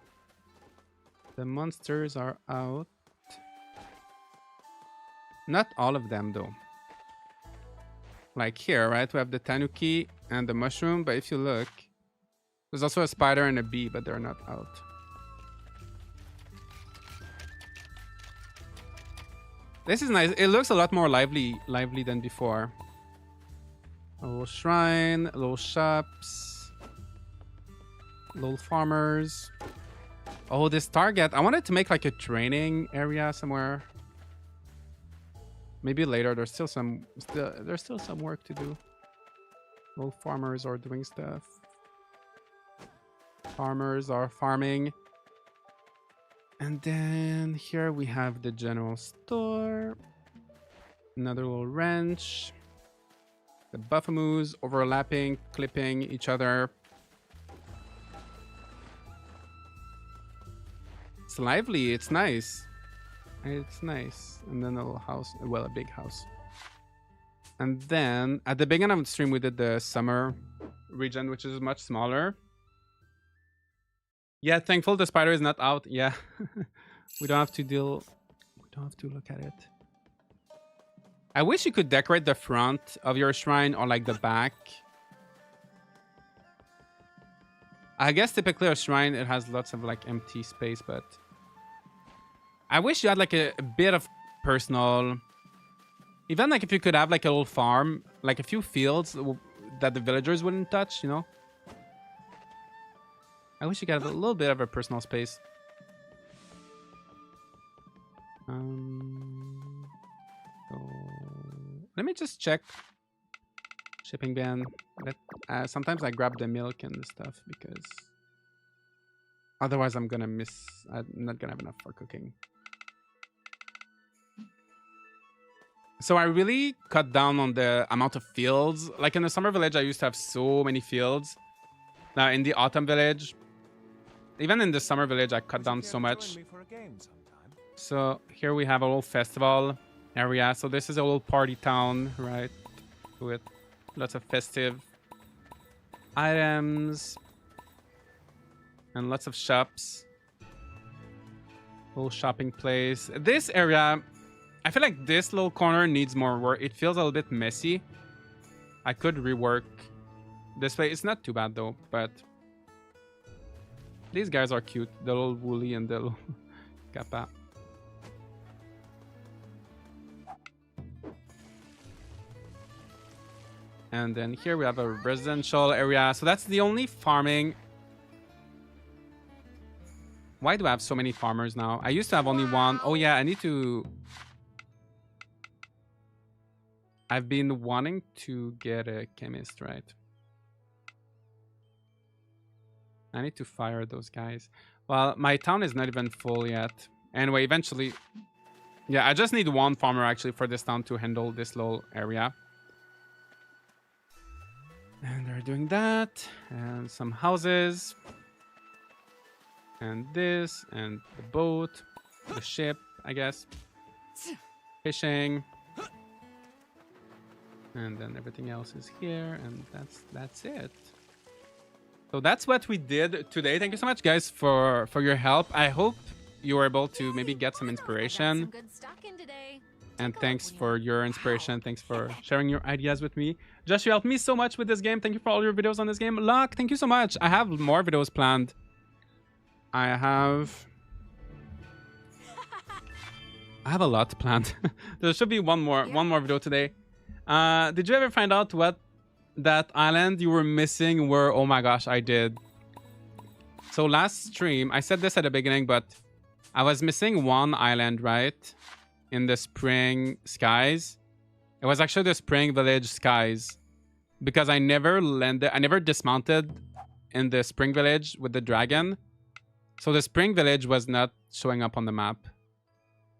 The monsters are out. Not all of them though. Like here, right? We have the tanuki and the mushroom, but if you look, there's also a spider and a bee, but they're not out. This is nice. It looks a lot more lively than before. A little shrine, little shops, little farmers. Oh, this target. I wanted to make like a training area somewhere. Maybe later. There's still some work to do. Little farmers are doing stuff. Farmers are farming. And then here we have the general store. Another little wrench. The buffamoos overlapping, clipping each other. It's lively. It's nice. It's nice. And then a little house. Well, a big house. And then at the beginning of the stream, we did the summer region, which is much smaller. Yeah, thankful the spider is not out. Yeah. We don't have to look at it. I wish you could decorate the front of your shrine or like the back. I guess typically a shrine, it has lots of like empty space, but I wish you had like a bit of personal. Even like if you could have like a little farm, like a few fields that the villagers wouldn't touch, you know? I wish you could have a little bit of a personal space. So let me just check shipping ban. Sometimes I grab the milk and stuff because otherwise I'm gonna miss. I'm not gonna have enough for cooking. So I really cut down on the amount of fields. Like in the summer village, I used to have so many fields. Now in the autumn village, even in the summer village, I cut down so much. So here we have a little festival area. So this is a little party town, right? With lots of festive items and lots of shops. Little shopping place. This area, I feel like this little corner needs more work. It feels a little bit messy. I could rework this way. It's not too bad though, but these guys are cute. The little woolly and the little kappa. And then here we have a residential area. So that's the only farming. Why do I have so many farmers now? I used to have only one. Oh yeah, I need to... I've been wanting to get a chemist, right? I need to fire those guys. Well, my town is not even full yet. Anyway, eventually... Yeah, I just need one farmer actually for this town to handle this little area. And are doing that, and some houses, and this, and the boat, the ship, I guess, fishing, and then everything else is here, and that's it. So that's what we did today. Thank you so much, guys, for your help. I hope you were able to maybe get some inspiration. And thanks for your inspiration. Thanks for sharing your ideas with me. Josh, you helped me so much with this game. Thank you for all your videos on this game. Luck, thank you so much. I have more videos planned. I have a lot planned. There should be one more video today. Did you ever find out what that island you were missing were? Oh my gosh, I did. So last stream, I said this at the beginning, but I was missing one island, right? In the spring skies. It was actually the spring village skies, because I never dismounted in the spring village with the dragon. So the spring village was not showing up on the map.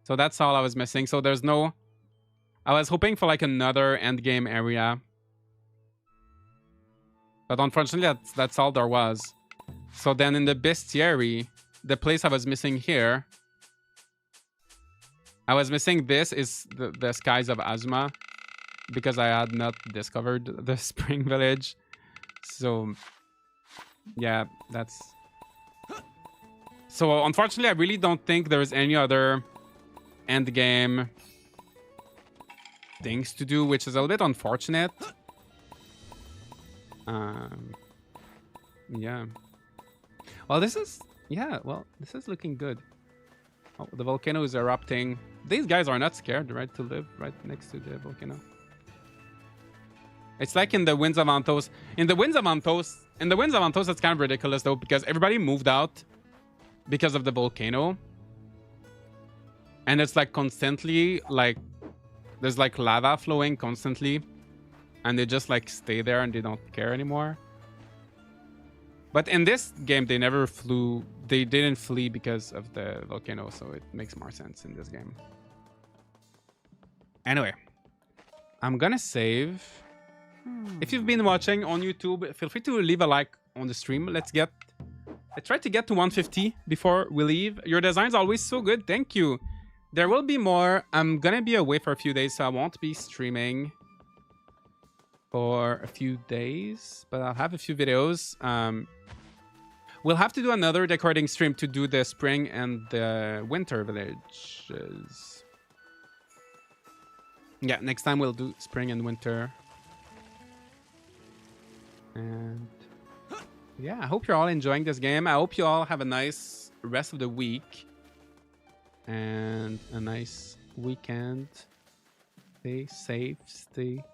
So that's all I was missing. So there's no... I was hoping for like another end game area. But unfortunately, that's all there was. So then in the bestiary, the place I was missing here, I was missing this is the skies of Azuma, because I had not discovered the spring village. So yeah, that's... So unfortunately, I really don't think there's any other end game things to do, which is a little bit unfortunate. Yeah. Well, this is... Yeah, well, this is looking good. Oh, the volcano is erupting. These guys are not scared, right? To live right next to the volcano. It's like in the Winds of Antos. In the Winds of Antos, it's kind of ridiculous though, because everybody moved out because of the volcano. And it's like constantly, like, there's like lava flowing constantly. And they just like stay there and they don't care anymore. But in this game, they never flew. They didn't flee because of the volcano, so it makes more sense in this game. Anyway, I'm gonna save. If you've been watching on YouTube, feel free to leave a like on the stream. Let's try to get to 150 before we leave. Your design's always so good. Thank you. There will be more. I'm gonna be away for a few days, so I won't be streaming for a few days, but I'll have a few videos. We'll have to do another decorating stream to do the spring and the winter villages. Yeah, next time we'll do spring and winter. And yeah, I hope you're all enjoying this game. I hope you all have a nice rest of the week and a nice weekend. Stay safe, stay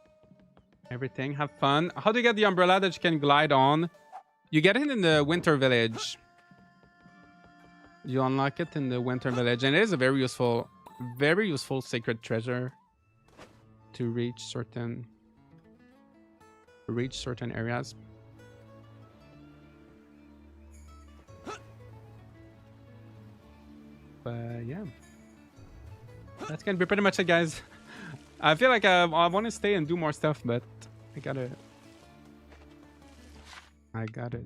everything. Have fun. How do you get the umbrella that you can glide on? You get it in the winter village. You unlock it in the winter village, and it is a very useful sacred treasure to reach certain areas. But yeah, that's gonna be pretty much it, guys. I feel like I want to stay and do more stuff, but I gotta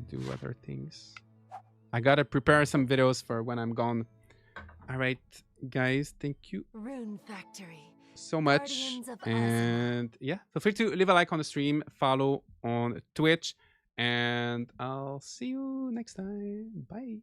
do other things. I gotta prepare some videos for when I'm gone. All right, guys, thank you Rune Factory. so much. And yeah, feel free to leave a like on the stream, follow on Twitch, and I'll see you next time. Bye.